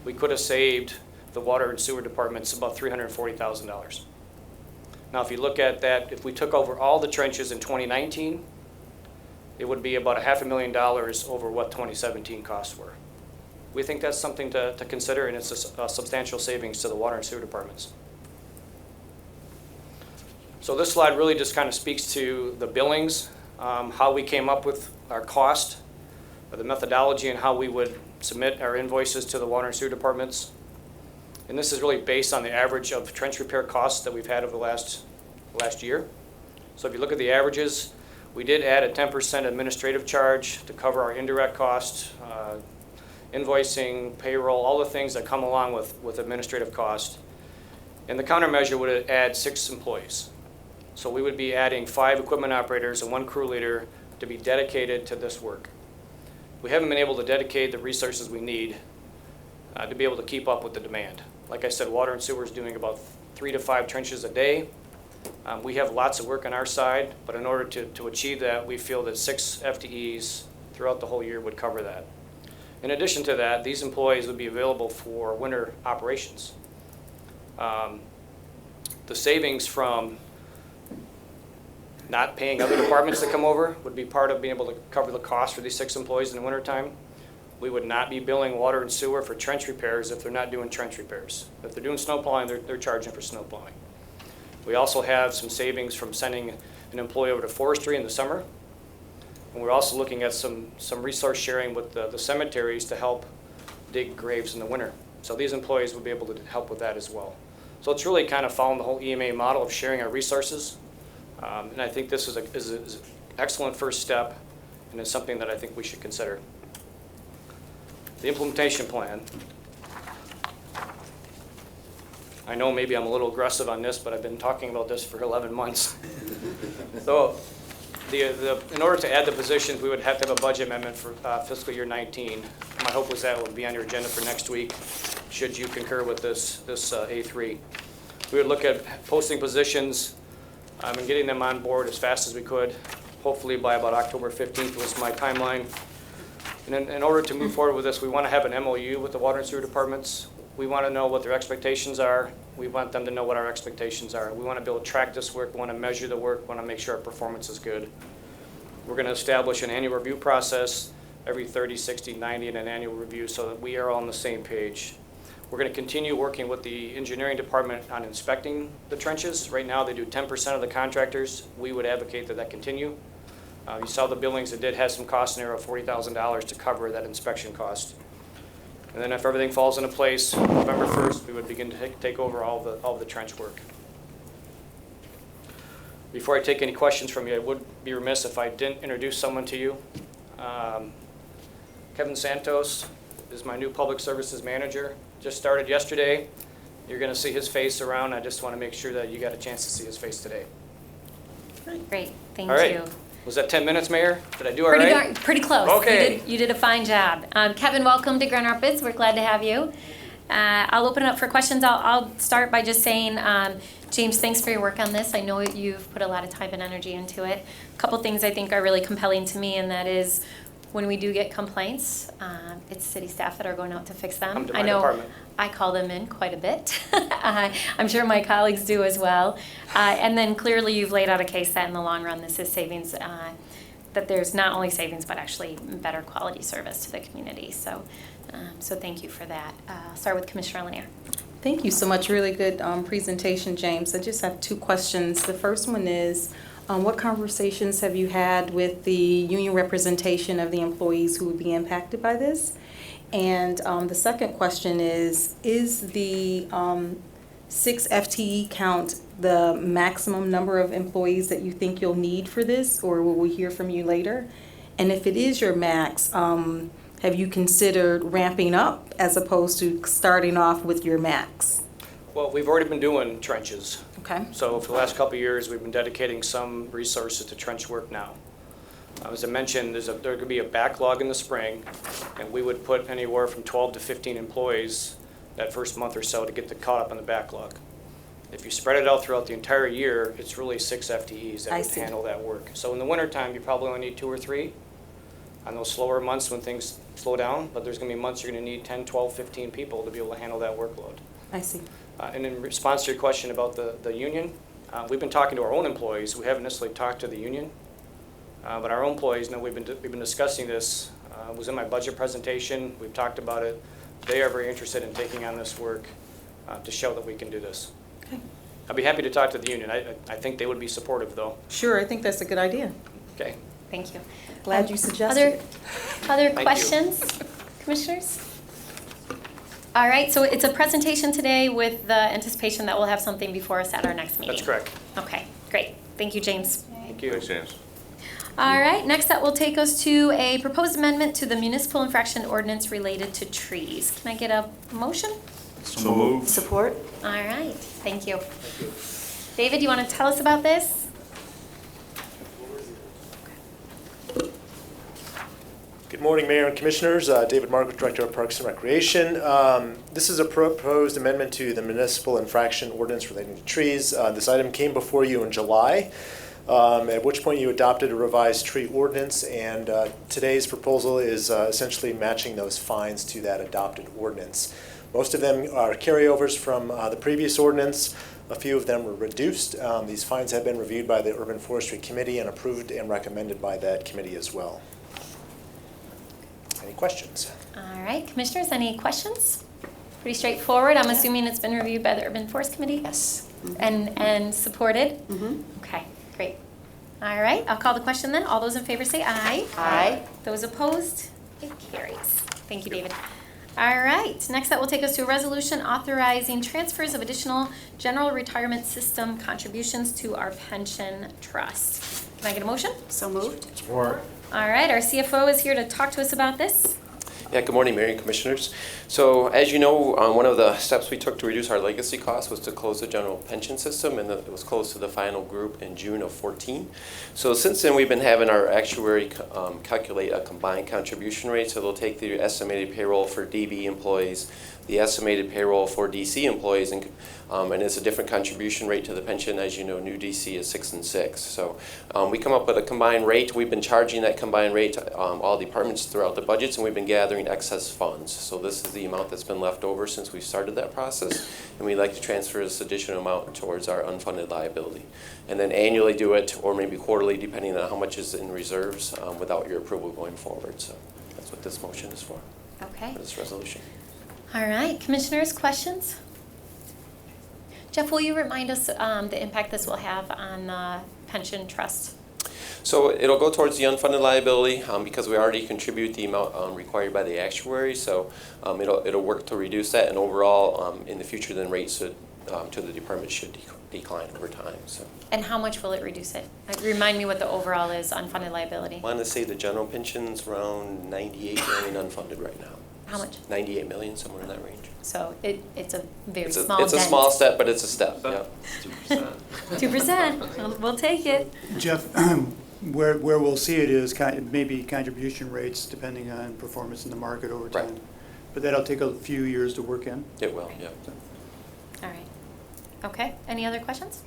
we could have saved the water and sewer departments about $340,000. Now, if you look at that, if we took over all the trenches in 2019, it would be about $500,000 over what 2017 costs were. We think that's something to consider, and it's a substantial savings to the water and sewer departments. So this slide really just kind of speaks to the billings, how we came up with our cost, the methodology, and how we would submit our invoices to the water and sewer departments. And this is really based on the average of trench repair costs that we've had over the last year. So if you look at the averages, we did add a 10% administrative charge to cover our indirect costs, invoicing, payroll, all the things that come along with administrative cost. And the countermeasure would add 6 employees. So we would be adding 5 equipment operators and 1 crew leader to be dedicated to this work. We haven't been able to dedicate the resources we need to be able to keep up with the demand. Like I said, water and sewer is doing about 3 to 5 trenches a day. We have lots of work on our side, but in order to achieve that, we feel that 6 FTEs throughout the whole year would cover that. In addition to that, these employees would be available for winter operations. The savings from not paying other departments to come over would be part of being able to cover the cost for these 6 employees in the wintertime. We would not be billing water and sewer for trench repairs if they're not doing trench repairs. If they're doing snow plowing, they're charging for snow plowing. We also have some savings from sending an employee over to forestry in the summer. And we're also looking at some resource sharing with the cemeteries to help dig graves in the winter. So these employees will be able to help with that as well. So it's really kind of following the whole EMA model of sharing our resources. And I think this is an excellent first step, and it's something that I think we should consider. The implementation plan. I know maybe I'm a little aggressive on this, but I've been talking about this for 11 months. So in order to add the positions, we would have to have a budget amendment for fiscal year 19. My hope was that would be on your agenda for next week, should you concur with this A3. We would look at posting positions and getting them on board as fast as we could, hopefully by about October 15th was my timeline. And in order to move forward with this, we want to have an MOU with the water and sewer departments. We want to know what their expectations are. We want them to know what our expectations are. We want to be able to track this work. We want to measure the work. We want to make sure our performance is good. We're going to establish an annual review process every 30, 60, 90, and an annual review so that we are all on the same page. We're going to continue working with the engineering department on inspecting the trenches. Right now, they do 10% of the contractors. We would advocate that that continue. You saw the buildings that did have some cost in there of $40,000 to cover that inspection cost. And then if everything falls into place, November 1st, we would begin to take over all the trench work. Before I take any questions from you, I would be remiss if I didn't introduce someone to you. Kevin Santos is my new public services manager. Just started yesterday. You're going to see his face around. I just want to make sure that you got a chance to see his face today. Great, thank All right. you. Was that 10 minutes, Mayor? Did I do all right? Pretty close. Okay. You did a fine job. Kevin, welcome to Grand Rapids. We're glad to have you. I'll open it up for questions. I'll start by just saying, James, thanks for your work on this. I know you've put a lot of time and energy into it. A couple things I think are really compelling to me, and that is when we do get complaints, it's city staff that are going out to fix them. Come to my I know department. I call them in quite a bit. I'm sure my colleagues do as well. And then clearly you've laid out a case that in the long run this is savings, that there's not only savings but actually better quality service to the community. So thank you for that. I'll start with Commissioner Lanier. Thank you so much. Really good presentation, James. I just have two questions. The first one is, what conversations have you had with the union representation of the employees who would be impacted by this? And the second question is the 6 FTE count the maximum number of employees that you think you'll need for this, or will we hear from you later? And if it is your max, have you considered ramping up as opposed to starting off with your max? Well, we've already been doing trenches. Okay. So for the last couple of years, we've been dedicating some resources to trench work now. As I mentioned, there could be a backlog in the spring, and we would put anywhere from 12 to 15 employees that first month or so to get caught up on the backlog. If you spread it out throughout the entire year, it's really 6 FTEs that would handle that work. So in the wintertime, you probably only need 2 or 3 on those slower months when things slow down, but there's going to be months you're going to need 10, 12, 15 people to be able to handle that workload. I see. And in response to your question about the union, we've been talking to our own employees. We haven't necessarily talked to the union, but our own employees know we've been discussing this. It was in my budget presentation. We've talked about it. They are very interested in taking on this work to show that we can do this. Okay. I'd be happy to talk to the union. I think they would be supportive, though. Sure, I think that's a good idea. Okay. Thank you. Glad you suggested it. Other Thank questions, commissioners? All right, so it's a presentation today with the anticipation that we'll have something before us at our next meeting. That's correct. Okay, great. Thank you, James. Thank you. Thanks, James. All right, next that will take us to a proposed amendment to the Municipal Infraction Ordinance related to trees. Can I get a motion? So moved. Support? All right, thank you. David, you want to tell us about this? Good morning, Mayor and Commissioners. David Margaret, Director of Parks and Recreation. This is a proposed amendment to the Municipal Infraction Ordinance relating to trees. This item came before you in July, at which point you adopted a revised tree ordinance, and today's proposal is essentially matching those fines to that adopted ordinance. Most of them are carryovers from the previous ordinance. A few of them were reduced. These fines have been reviewed by the Urban Forestry Committee and approved and recommended by that committee as well. Any questions? All right, commissioners, any questions? Pretty straightforward. I'm assuming it's been reviewed by the Urban Forest Committee? Yes. And supported? Mm-hmm. Okay, great. All right, I'll call the question then. All those in favor say aye. Aye. Those opposed? It carries. Thank you, David. All right, next that will take us to a resolution authorizing transfers of additional general retirement system contributions to our pension trust. Can I get a motion? So moved. Support. All right, our CFO is here to talk to us about this. Yeah, good morning, Mayor and Commissioners. So as you know, one of the steps we took to reduce our legacy costs was to close the general pension system, and it was closed to the final group in June of 14. So since then, we've been having our actuary calculate a combined contribution rate, so they'll take the estimated payroll for DB employees, the estimated payroll for DC employees, and it's a different contribution rate to the pension. As you know, new DC is 6 and 6. So we come up with a combined rate. We've been charging that combined rate to all departments throughout the budgets, and we've been gathering excess funds. So this is the amount that's been left over since we started that process, and we'd like to transfer this additional amount towards our unfunded liability. And then annually do it, or maybe quarterly, depending on how much is in reserves, without your approval going forward. So that's what this motion is for Okay. this resolution. All right, commissioners, questions? Jeff, will you remind us the impact this will have on the pension trust? So it'll go towards the unfunded liability because we already contribute the amount required by the actuary. So it'll work to reduce that, and overall in the future, then rates to the department should decline over time. So And how much will it reduce it? Remind me what the overall is unfunded liability. I want to say the general pension's around 98 million unfunded right now. How much? 98 million, somewhere in that range. So it's a very It's small a dent. small step, but it's a step. Yeah. 2%. We'll take it. Jeff, where we'll see it is maybe contribution rates depending on performance in the market over time. Right. But that'll take a few years to work in. It will, yeah. All right. Okay, any other questions?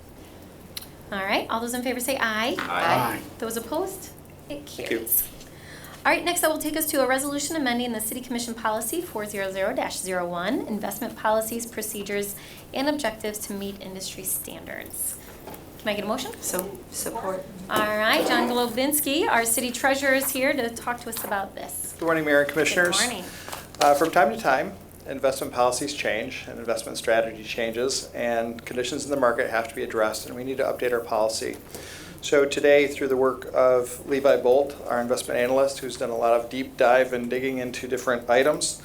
All right, all those in favor say aye. Aye. Those opposed? It Thank you. carries. All right, next that will take us to a resolution amending the City Commission Policy 400-01, investment policies, procedures, and objectives to meet industry standards. Can I get a motion? So support. All right, John Globinski, our city treasurer, is here to talk to us about this. Good morning, Mayor and Commissioners. Good morning. From time to time, investment policies change and investment strategy changes, and conditions in the market have to be addressed, and we need to update our policy. So today, through the work of Levi Bolt, our investment analyst, who's done a lot of deep dive and digging into different items,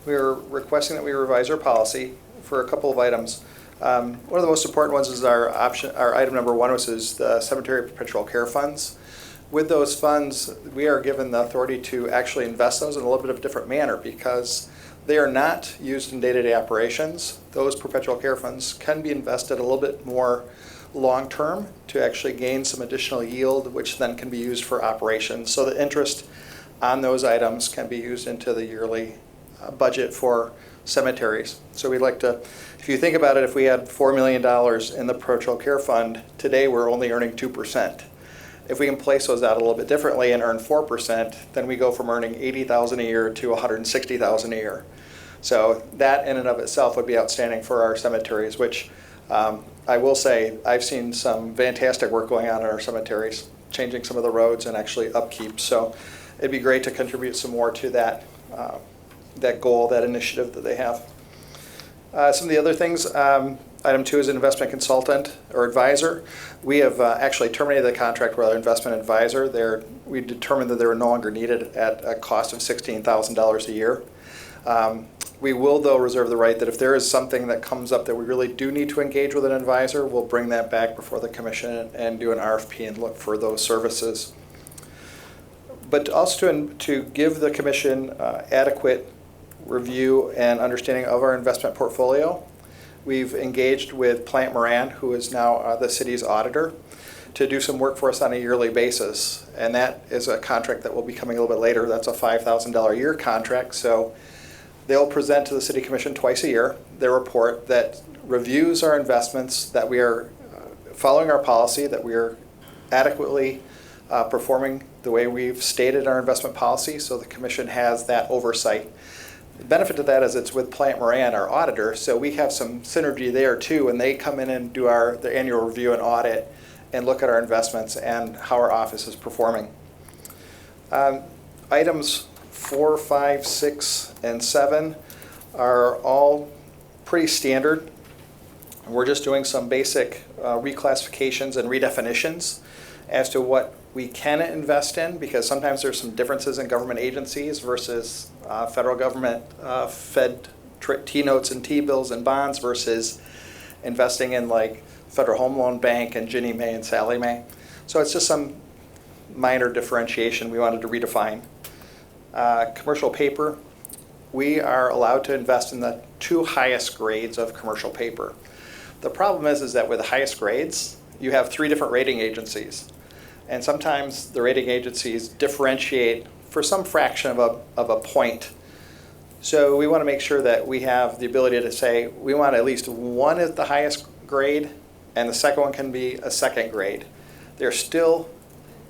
we are requesting that we revise our policy for a couple of items. One of the most important ones is our item number 1, which is the cemetery perpetual care funds. With those funds, we are given the authority to actually invest those in a little bit of a different manner because they are not used in day-to-day operations. Those perpetual care funds can be invested a little bit more long-term to actually gain some additional yield, which then can be used for operations. So the interest on those items can be used into the yearly budget for cemeteries. So we'd like to, if you think about it, if we had $4 million in the perpetual care fund, today we're only earning 2%. If we can place those out a little bit differently and earn 4%, then we go from earning $80,000 a year to $160,000 a year. So that in and of itself would be outstanding for our cemeteries, which I will say I've seen some fantastic work going on in our cemeteries, changing some of the roads and actually upkeep. So it'd be great to contribute some more to that that goal, that initiative that they have. Some of the other things, item 2 is an investment consultant or advisor. We have actually terminated the contract with our investment advisor. We determined that they were no longer needed at a cost of $16,000 a year. We will, though, reserve the right that if there is something that comes up that we really do need to engage with an advisor, we'll bring that back before the commission and do an RFP and look for those services. But also to give the commission adequate review and understanding of our investment portfolio, we've engaged with Plant Moran, who is now the city's auditor, to do some work for us on a yearly basis. And that is a contract that will be coming a little bit later. That's a $5,000 a year contract. So they'll present to the City Commission twice a year their report that reviews our investments, that we are following our policy, that we are adequately performing the way we've stated our investment policy, so the Commission has that oversight. The benefit of that is it's with Plant Moran, our auditor, so we have some synergy there too, and they come in and do their annual review and audit and look at our investments and how our office is performing. Items 4, 5, 6, and 7 are all pretty standard. We're just doing some basic reclassifications and redefinitions as to what we can invest in, because sometimes there's some differences in government agencies versus federal government Fed T-notes and T-bills and bonds versus investing in like Federal Home Loan Bank and Ginnie Mae and Sallie Mae. So it's just some minor differentiation we wanted to redefine. Commercial paper, we are allowed to invest in the 2 highest grades of commercial paper. The problem is that with the highest grades, you have 3 different rating agencies. And sometimes the rating agencies differentiate for some fraction of a point. So we want to make sure that we have the ability to say we want at least one at the highest grade and the second one can be a second grade. They're still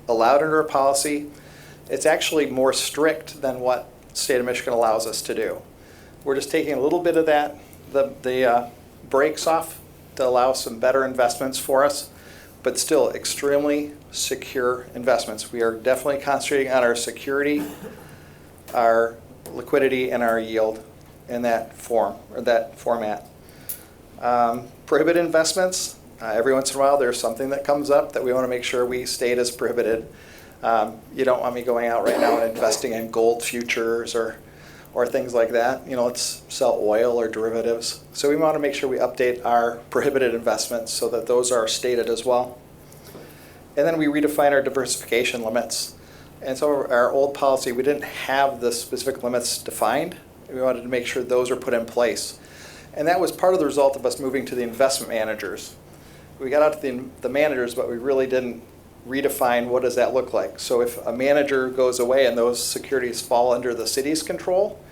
allowed under a policy. It's actually more strict than what state of Michigan allows us to do. We're just taking a little bit of that, the brakes off to allow some better investments for us, but still extremely secure investments. We are definitely concentrating on our security, our liquidity, and our yield in that form, or that format. Prohibited investments, every once in a while there's something that comes up that we want to make sure we state as prohibited. You don't want me going out right now and investing in gold futures or things like that. You know, let's sell oil or derivatives. So we want to make sure we update our prohibited investments so that those are stated as well. And then we redefine our diversification limits. And so our old policy, we didn't have the specific limits defined. We wanted to make sure those are put in place. And that was part of the result of us moving to the investment managers. We got out to the managers, but we really didn't redefine what does that look like. So if a manager goes away and those securities fall under the city's control,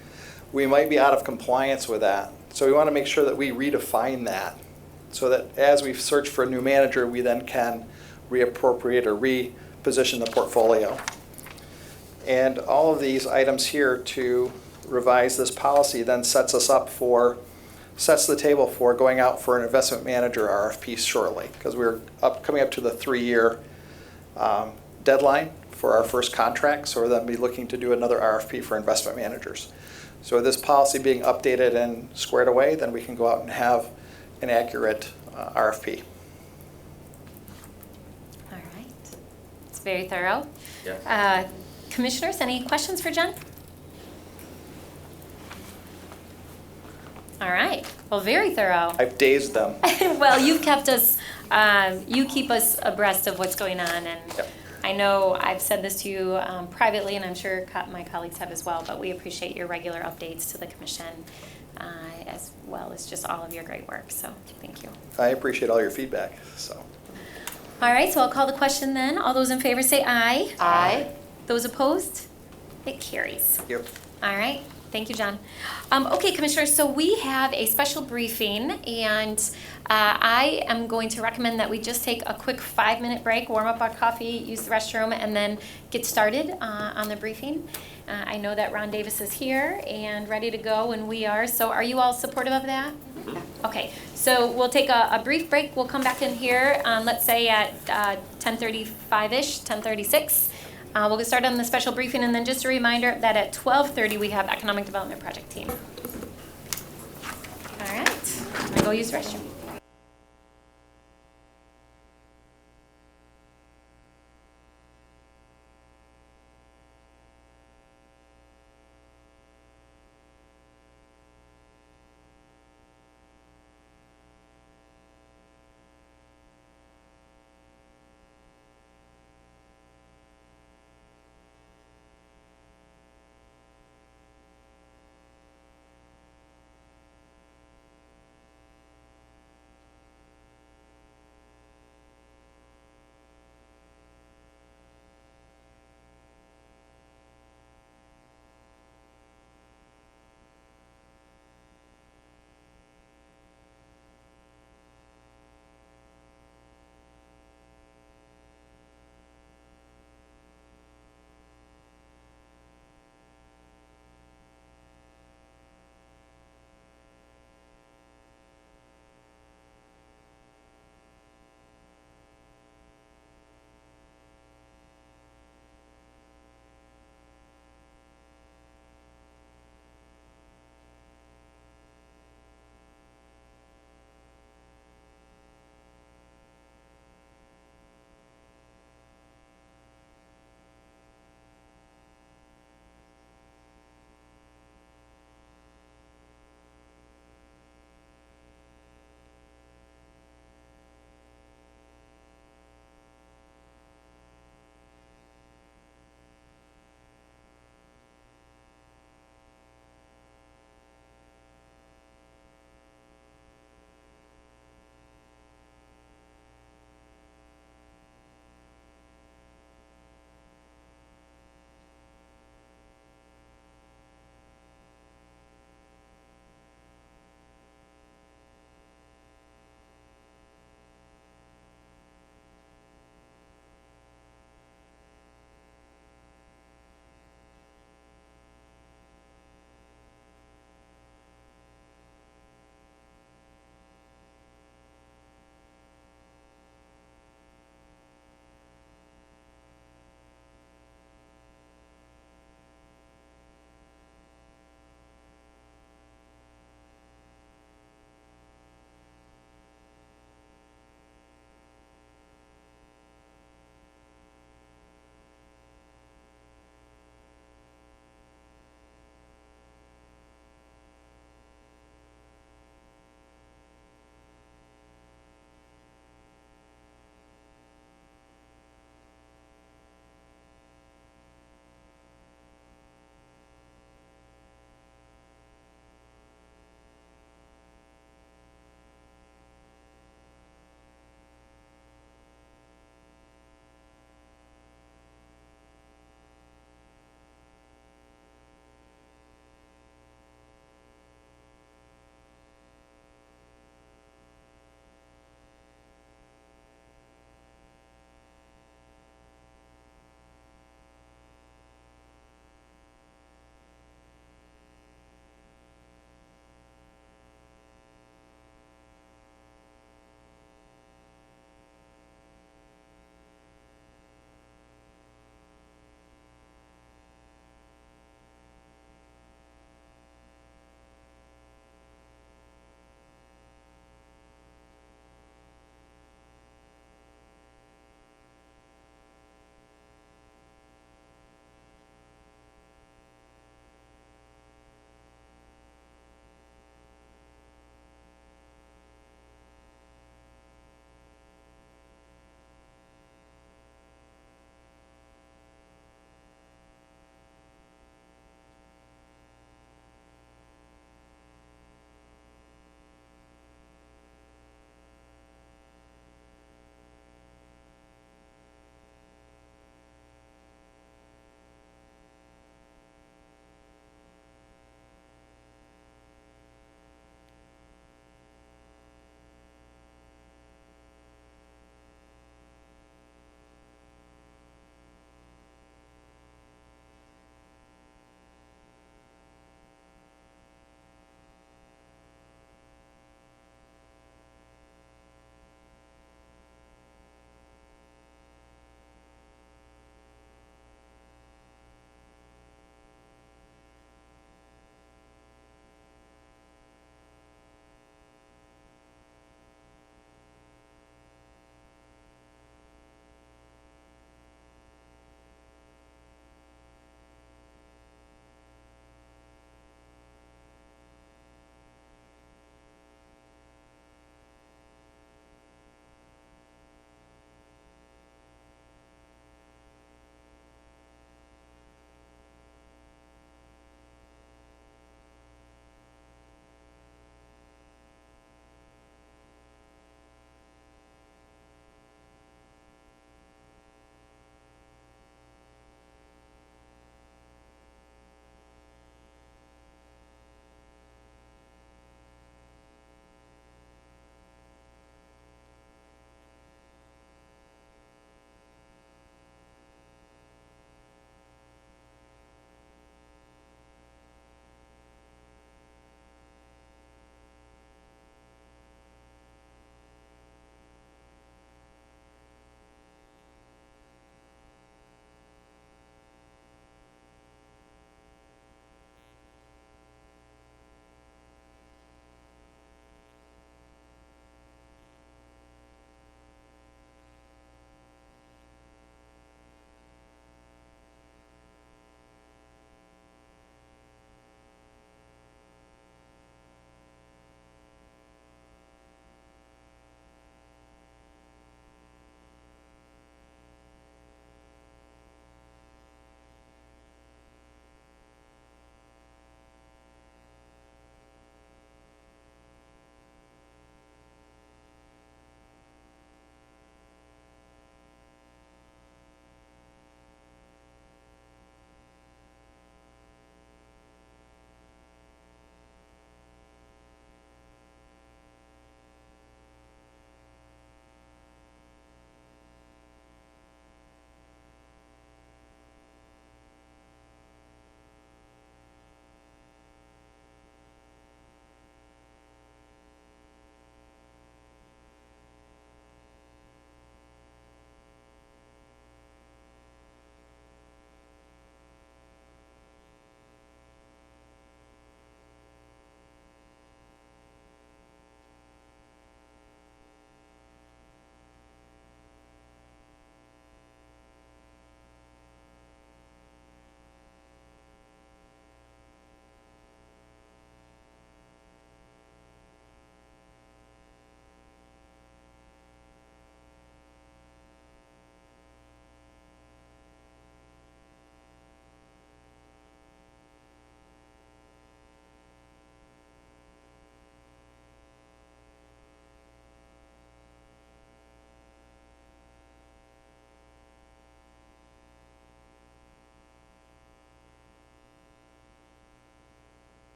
we might be out of compliance with that. So we want to make sure that we redefine that so that as we search for a new manager, we then can reappropriate or reposition the portfolio. And all of these items here to revise this policy then sets the table for going out for an investment manager RFP shortly, because we're coming up to the 3-year deadline for our first contract, so we'll then be looking to do another RFP for investment managers. So with this policy being updated and squared away, then we can go out and have an accurate RFP. All right. It's very thorough. Yeah. Commissioners, any questions for Jen? All right. Well, very thorough. I've dazed them. Well, you've kept us, you keep us abreast of what's going on, and Yep. I know I've said this to you privately, and I'm sure my colleagues have as well, but we appreciate your regular updates to the commission, as well as just all of your great work, so thank you. I appreciate all your feedback. So. All right, so I'll call the question then. All those in favor say aye. Aye. Those opposed? It carries. Yep. All right. Thank you, John. Okay, Commissioners, so we have a special briefing, and I am going to recommend that we just take a quick 5-minute break, warm up our coffee, use the restroom, and then get started on the briefing. I know that Ron Davis is here and ready to go, and we are. So are you all supportive of that? Mm-hmm. Okay, so we'll take a brief break. We'll come back in here, let's say at 10:35-ish, 10:36. We'll get started on the special briefing, and then just a reminder that at 12:30 we have Economic Development Project Team. All right, I'm gonna go use the restroom.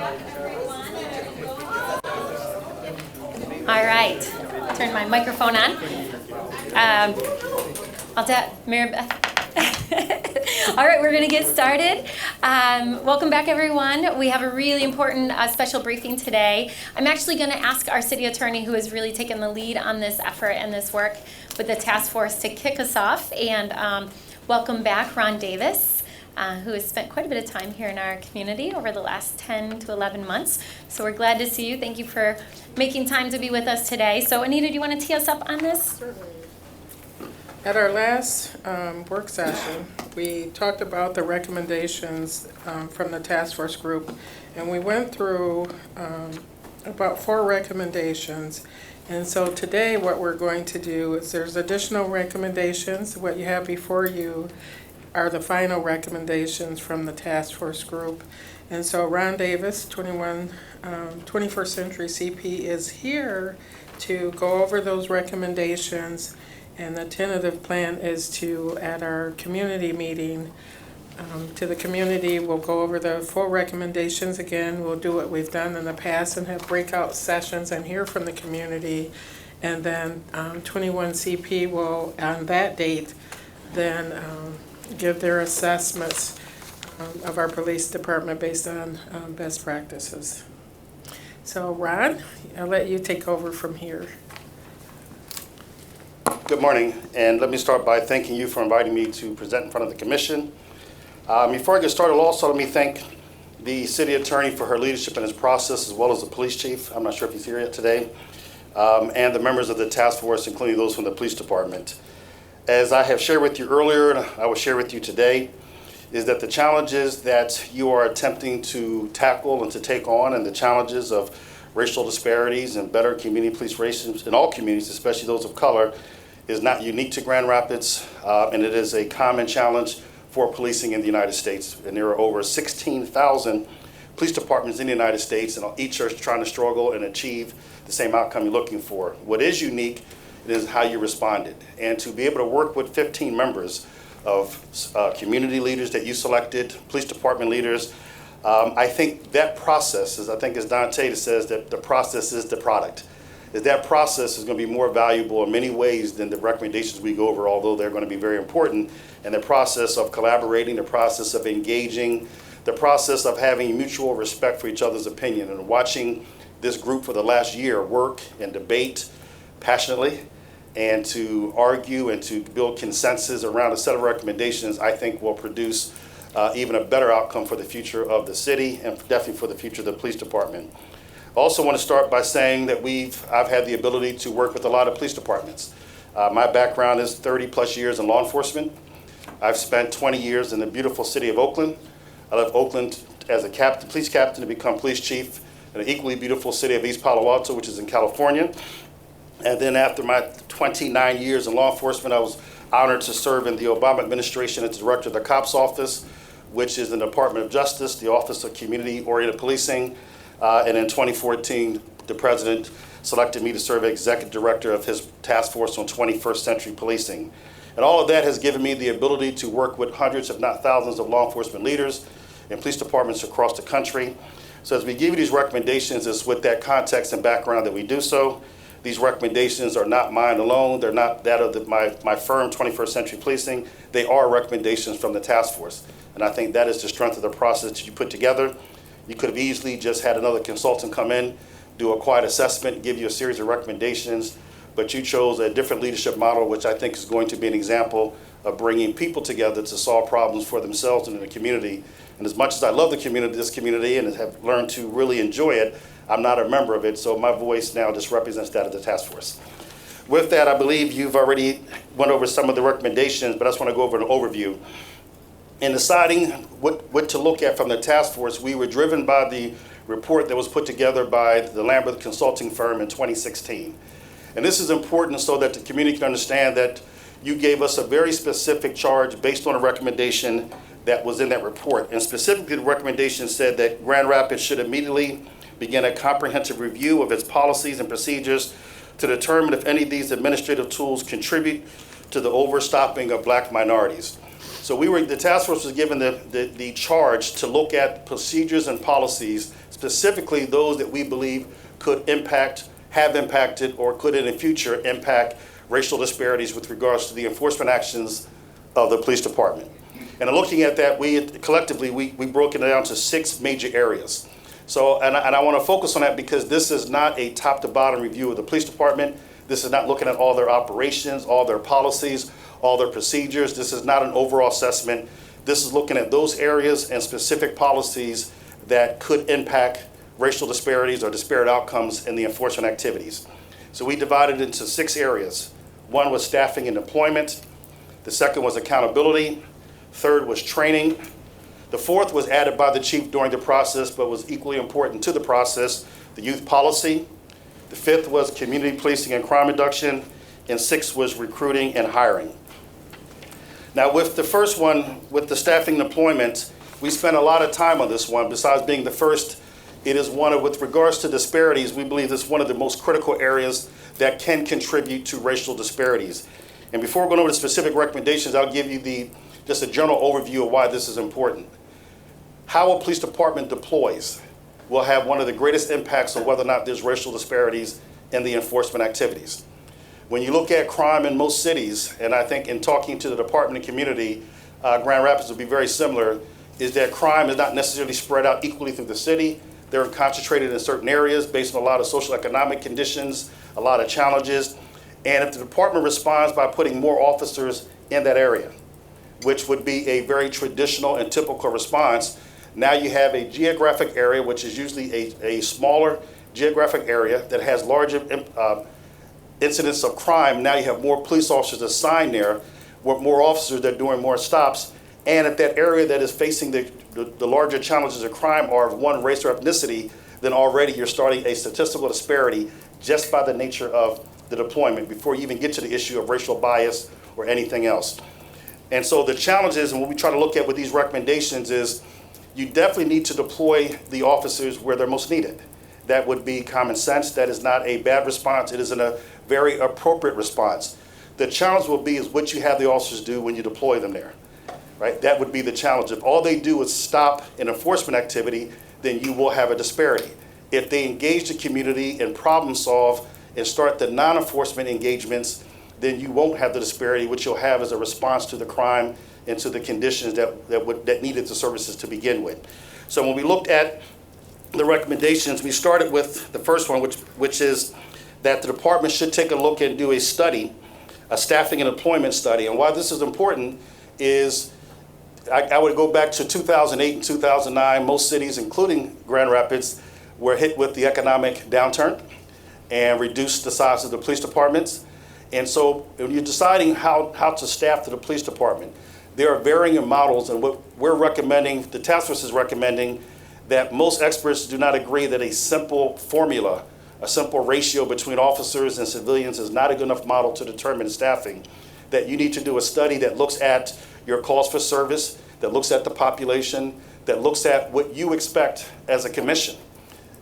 All right, turn my microphone on. Mary Beth. All right, we're going to get started. Welcome back, everyone. We have a really important special briefing today. I'm actually going to ask our city attorney, who has really taken the lead on this effort and this work with the task force, to kick us off and welcome back Ron Davis, who has spent quite a bit of time here in our community over the last 10 to 11 months. So we're glad to see you. Thank you for making time to be with us today. So Anita, do you want to tee us up on this? Certainly. At our last work session, we talked about the recommendations from the task force group, and we went through about 4 recommendations. And so today what we're going to do is there's additional recommendations. What you have before you are the final recommendations from the task force group. And so Ron Davis, 21st Century CP, is here to go over those recommendations. And the tentative plan is to, at our community meeting, to the community, we'll go over the full recommendations again. We'll do what we've done in the past and have breakout sessions and hear from the community. And then 21CP will, on that date, then give their assessments of our police department based on best practices. So Ron, I'll let you take over from here. Good morning, and let me start by thanking you for inviting me to present in front of the commission. Before I get started, also let me thank the city attorney for her leadership in this process, as well as the police chief. I'm not sure if he's here yet today, and the members of the task force, including those from the police department. As I have shared with you earlier, and I will share with you today, is that the challenges that you are attempting to tackle and to take on, and the challenges of racial disparities and better community police relations in all communities, especially those of color, is not unique to Grand Rapids, and it is a common challenge for policing in the United States. And there are over 16,000 police departments in the United States, and each are trying to struggle and achieve the same outcome you're looking for. What is unique is how you responded. And to be able to work with 15 members of community leaders that you selected, police department leaders, I think that process, as Dante says, that the process is the product. That process is going to be more valuable in many ways than the recommendations we go over, although they're going to be very important. And the process of collaborating, the process of engaging, the process of having mutual respect for each other's opinion, and watching this group for the last year work and debate passionately and to argue and to build consensus around a set of recommendations, I think will produce even a better outcome for the future of the city and definitely for the future of the police department. I also want to start by saying that I've had the ability to work with a lot of police departments. My background is 30 plus years in law enforcement. I've spent 20 years in the beautiful city of Oakland. I left Oakland as a police captain to become police chief in the equally beautiful city of East Palo Alto, which is in California. And then after my 29 years in law enforcement, I was honored to serve in the Obama administration as director of the COPS office, which is the Department of Justice, the Office of Community-Oriented Policing. And in 2014, the president selected me to serve as executive director of his task force on 21st century policing. And all of that has given me the ability to work with hundreds, if not thousands, of law enforcement leaders and police departments across the country. So as we give you these recommendations, it's with that context and background that we do so. These recommendations are not mine alone. They're not that of my firm, 21st Century Policing. They are recommendations from the task force. And I think that is the strength of the process that you put together. You could have easily just had another consultant come in, do a quiet assessment, give you a series of recommendations, but you chose a different leadership model, which I think is going to be an example of bringing people together to solve problems for themselves and in the community. And as much as I love this community, and have learned to really enjoy it, I'm not a member of it, so my voice now just represents that of the task force. With that, I believe you've already went over some of the recommendations, but I just want to go over an overview. In deciding what to look at from the task force, we were driven by the report that was put together by the Lambert Consulting Firm in 2016. And this is important so that the community can understand that you gave us a very specific charge based on a recommendation that was in that report. And specifically, the recommendation said that Grand Rapids should immediately begin a comprehensive review of its policies and procedures to determine if any of these administrative tools contribute to the overstopping of black minorities. So the task force was given the charge to look at procedures and policies, specifically those that we believe could impact, have impacted, or could in the future impact racial disparities with regards to the enforcement actions of the police department. And in looking at that, we collectively broke it down to 6 major areas. So, and I want to focus on that because this is not a top to bottom review of the police department. This is not looking at all their operations, all their policies, all their procedures. This is not an overall assessment. This is looking at those areas and specific policies that could impact racial disparities or disparate outcomes in the enforcement activities. So we divided it into 6 areas. One was staffing and deployment. The second was accountability. Third was training. The fourth was added by the chief during the process, but was equally important to the process, the youth policy. The fifth was community policing and crime reduction. And 6th was recruiting and hiring. Now with the first one, with the staffing and deployment, we spent a lot of time on this one. Besides being the first, it is one of, with regards to disparities, we believe it's one of the most critical areas that can contribute to racial disparities. And before going over the specific recommendations, I'll give you just a general overview of why this is important. How a police department deploys will have one of the greatest impacts on whether or not there's racial disparities in the enforcement activities. When you look at crime in most cities, and I think in talking to the department and community, Grand Rapids will be very similar, is that crime is not necessarily spread out equally through the city. They're concentrated in certain areas based on a lot of social economic conditions, a lot of challenges. And if the department responds by putting more officers in that area, which would be a very traditional and typical response, now you have a geographic area, which is usually a smaller geographic area that has larger incidents of crime. Now you have more police officers assigned there, with more officers that are doing more stops. And if that area that is facing the larger challenges of crime are of one race or ethnicity, then already you're starting a statistical disparity just by the nature of the deployment before you even get to the issue of racial bias or anything else. And so the challenges, and what we try to look at with these recommendations is you definitely need to deploy the officers where they're most needed. That would be common sense. That is not a bad response. It is a very appropriate response. The challenge will be is what you have the officers do when you deploy them there, right? That would be the challenge. If all they do is stop an enforcement activity, then you will have a disparity. If they engage the community and problem solve and start the non-enforcement engagements, then you won't have the disparity. What you'll have is a response to the crime and to the conditions that needed the services to begin with. So when we looked at the recommendations, we started with the first one, which is that the department should take a look and do a study, a staffing and employment study. And why this is important is I would go back to 2008 and 2009. Most cities, including Grand Rapids, were hit with the economic downturn and reduced the size of the police departments. And so when you're deciding how to staff the police department, there are varying models, and what we're recommending, the task force is recommending, that most experts do not agree that a simple formula, a simple ratio between officers and civilians is not a good enough model to determine staffing, that you need to do a study that looks at your calls for service, that looks at the population, that looks at what you expect as a commission.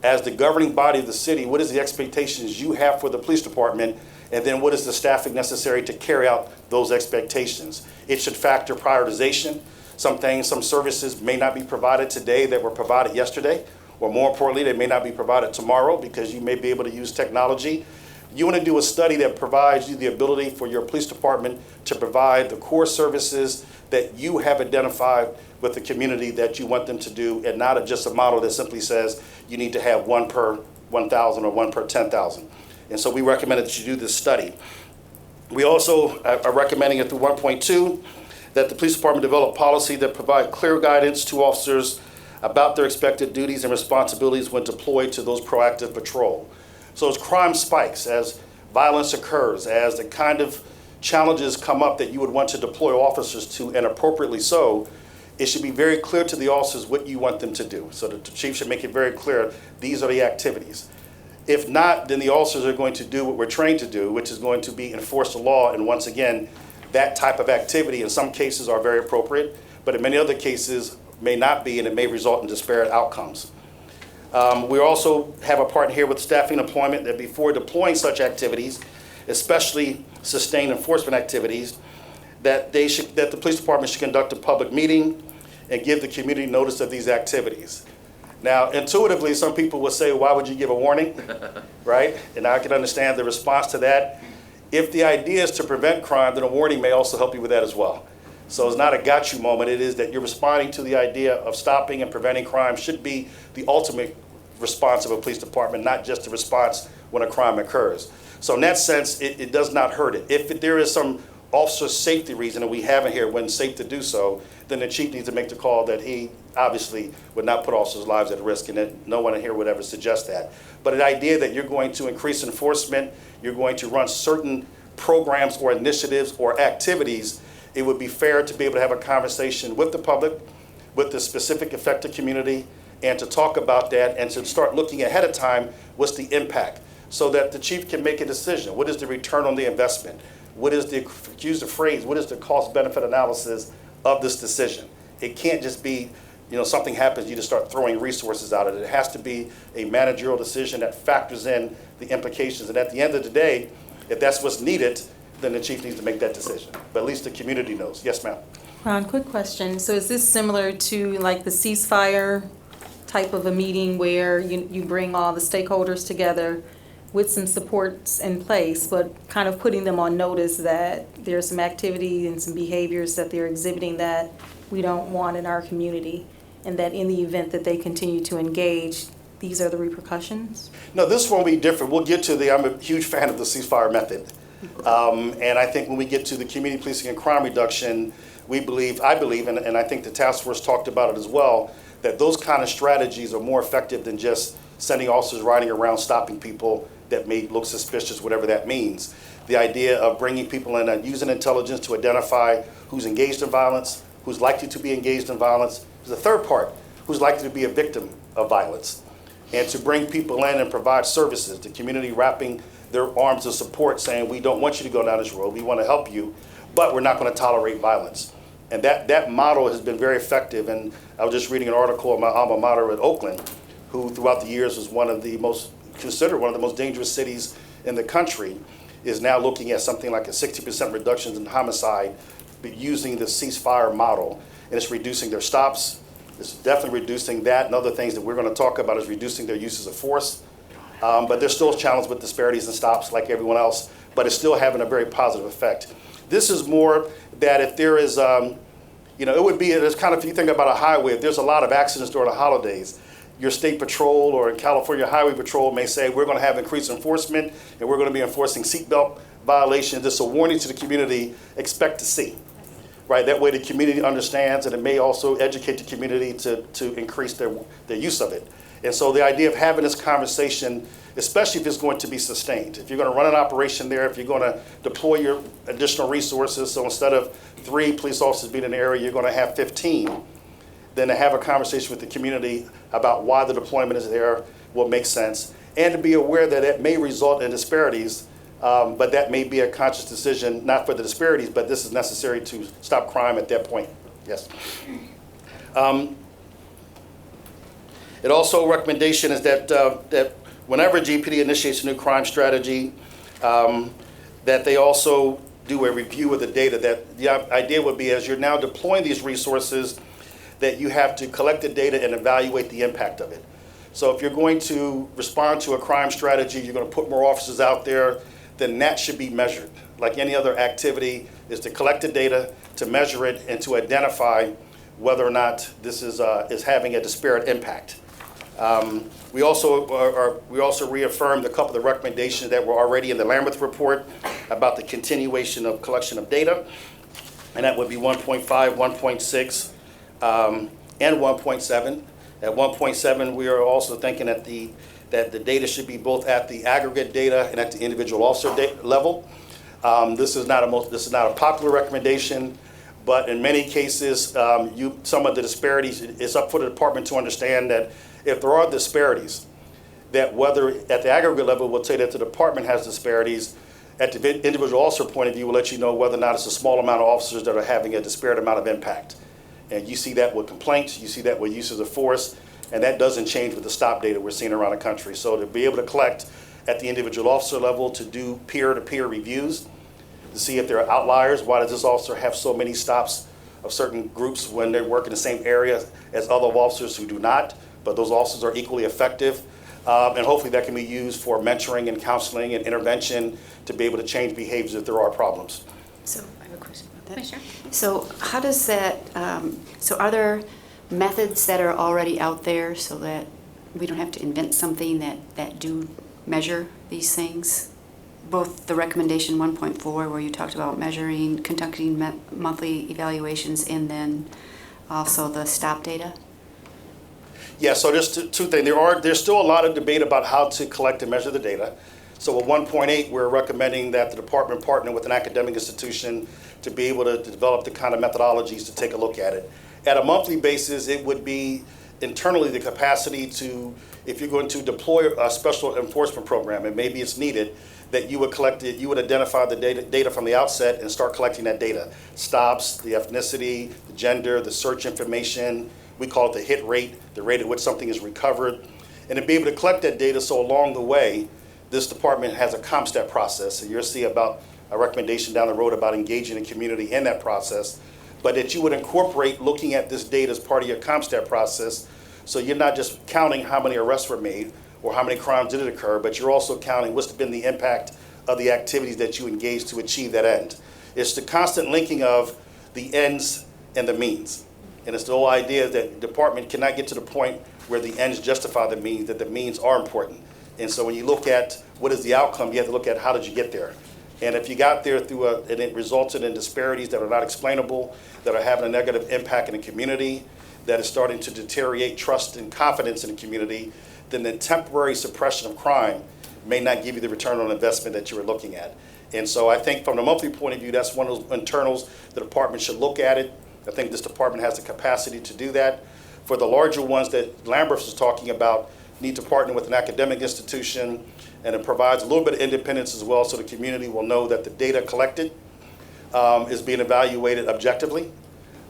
As the governing body of the city, what is the expectations you have for the police department, and then what is the staffing necessary to carry out those expectations? It should factor prioritization. Some services may not be provided today that were provided yesterday, or more importantly, they may not be provided tomorrow because you may be able to use technology. You want to do a study that provides you the ability for your police department to provide the core services that you have identified with the community that you want them to do, and not just a model that simply says you need to have 1 per 1,000 or 1 per 10,000. And so we recommend that you do this study. We also are recommending it through 1.2 that the police department develop policy that provide clear guidance to officers about their expected duties and responsibilities when deployed to those proactive patrol. So as crime spikes, as violence occurs, as the kind of challenges come up that you would want to deploy officers to, and appropriately so, it should be very clear to the officers what you want them to do. So the chief should make it very clear, these are the activities. If not, then the officers are going to do what we're trained to do, which is going to be enforce the law. And once again, that type of activity in some cases are very appropriate, but in many other cases may not be, and it may result in disparate outcomes. We also have a part here with staffing and employment that before deploying such activities, especially sustained enforcement activities, that the police department should conduct a public meeting and give the community notice of these activities. Now, intuitively, some people will say, why would you give a warning, right? And I can understand the response to that. If the idea is to prevent crime, then a warning may also help you with that as well. So it's not a got you moment. It is that you're responding to the idea of stopping and preventing crime should be the ultimate response of a police department, not just a response when a crime occurs. So in that sense, it does not hurt it. If there is some officer safety reason, and we have it here when safe to do so, then the chief needs to make the call that he obviously would not put officers' lives at risk, and that no one here would ever suggest that. But the idea that you're going to increase enforcement, you're going to run certain programs or initiatives or activities, it would be fair to be able to have a conversation with the public, with the specific affected community, and to talk about that and to start looking ahead of time, what's the impact, so that the chief can make a decision. What is the return on the investment? What is the, use the phrase, what is the cost-benefit analysis of this decision? It can't just be, something happens, you just start throwing resources out at it. It has to be a managerial decision that factors in the implications. And at the end of the day, if that's what's needed, then the chief needs to make that decision. But at least the community knows. Yes, ma'am. Ron, quick question. So is this similar to like the ceasefire type of a meeting where you bring all the stakeholders together with some supports in place, but kind of putting them on notice that there's some activity and some behaviors that they're exhibiting that we don't want in our community, and that in the event that they continue to engage, these are the repercussions? No, this won't be different. We'll get to I'm a huge fan of the ceasefire method. And I think when we get to the community policing and crime reduction, I believe, and I think the task force talked about it as well, that those kind of strategies are more effective than just sending officers riding around stopping people that may look suspicious, whatever that means. The idea of bringing people in and using intelligence to identify who's engaged in violence, who's likely to be engaged in violence. There's a third part, who's likely to be a victim of violence. And to bring people in and provide services, the community wrapping their arms of support saying, we don't want you to go down this road, we want to help you, but we're not going to tolerate violence. And that model has been very effective. And I was just reading an article of my alma mater at Oakland, who throughout the years was considered one of the most dangerous cities in the country, is now looking at something like a 60% reduction in homicide using the ceasefire model. And it's reducing their stops. It's definitely reducing that, and other things that we're going to talk about is reducing their uses of force. But there's still a challenge with disparities and stops like everyone else, but it's still having a very positive effect. This is more that if there is, it would be, it's kind of, if you think about a highway, if there's a lot of accidents during the holidays, your state patrol or in California Highway Patrol may say, we're going to have increased enforcement and we're going to be enforcing seatbelt violations. This is a warning to the community, expect to see. Right, that way the community understands, and it may also educate the community to increase their use of it. And so the idea of having this conversation, especially if it's going to be sustained, if you're going to run an operation there, if you're going to deploy your additional resources, so instead of 3 police officers being in the area, you're going to have 15, then to have a conversation with the community about why the deployment is there will make sense, and to be aware that it may result in disparities. But that may be a conscious decision, not for the disparities, but this is necessary to stop crime at that point. Yes. It also, recommendation is that whenever GPD initiates a new crime strategy, that they also do a review of the data. That the idea would be, as you're now deploying these resources, that you have to collect the data and evaluate the impact of it. So if you're going to respond to a crime strategy, you're going to put more officers out there, then that should be measured. Like any other activity, is to collect the data, to measure it, and to identify whether or not this is having a disparate impact. We also reaffirmed a couple of the recommendations that were already in the Lambeth report about the continuation of collection of data, and that would be 1.5, 1.6, and 1.7. At 1.7, we are also thinking that the data should be both at the aggregate data and at the individual officer level. This is not a popular recommendation, but in many cases, some of the disparities, it's up for the department to understand that if there are disparities, that whether at the aggregate level, we'll say that the department has disparities, at the individual officer point of view, we'll let you know whether or not it's a small amount of officers that are having a disparate amount of impact. And you see that with complaints, you see that with uses of force, and that doesn't change with the stop data we're seeing around the country. So to be able to collect at the individual officer level, to do peer-to-peer reviews, to see if there are outliers. Why does this officer have so many stops of certain groups when they work in the same area as other officers who do not, but those officers are equally effective? And hopefully that can be used for mentoring and counseling and intervention to be able to change behaviors if there are problems. So I have a question about that. Commissioner? So how does that, so are there methods that are already out there so that we don't have to invent something that do measure these things? Both the recommendation 1.4 where you talked about measuring, conducting monthly evaluations, and then also the stop data? Yeah, so there's two things. There's still a lot of debate about how to collect and measure the data. So with 1.8, we're recommending that the department partner with an academic institution to be able to develop the kind of methodologies to take a look at it. At a monthly basis, it would be internally the capacity to, if you're going to deploy a special enforcement program, and maybe it's needed, that you would collect it, you would identify the data from the outset and start collecting that data. Stops, the ethnicity, the gender, the search information, we call it the hit rate, the rate at which something is recovered, and to be able to collect that data so along the way, this department has a CompStat process, and you'll see about a recommendation down the road about engaging the community in that process, but that you would incorporate looking at this data as part of your CompStat process, so you're not just counting how many arrests were made or how many crimes did it occur, but you're also counting what's been the impact of the activities that you engaged to achieve that end. It's the constant linking of the ends and the means. And it's the whole idea that the department cannot get to the point where the ends justify the means, that the means are important. And so when you look at what is the outcome, you have to look at how did you get there. And if you got there through and it resulted in disparities that are not explainable, that are having a negative impact in the community, that is starting to deteriorate trust and confidence in the community, then the temporary suppression of crime may not give you the return on investment that you were looking at. And so I think from the monthly point of view, that's one of those internals the department should look at it. I think this department has the capacity to do that. For the larger ones that Lambert was talking about, need to partner with an academic institution, and it provides a little bit of independence as well so the community will know that the data collected is being evaluated objectively.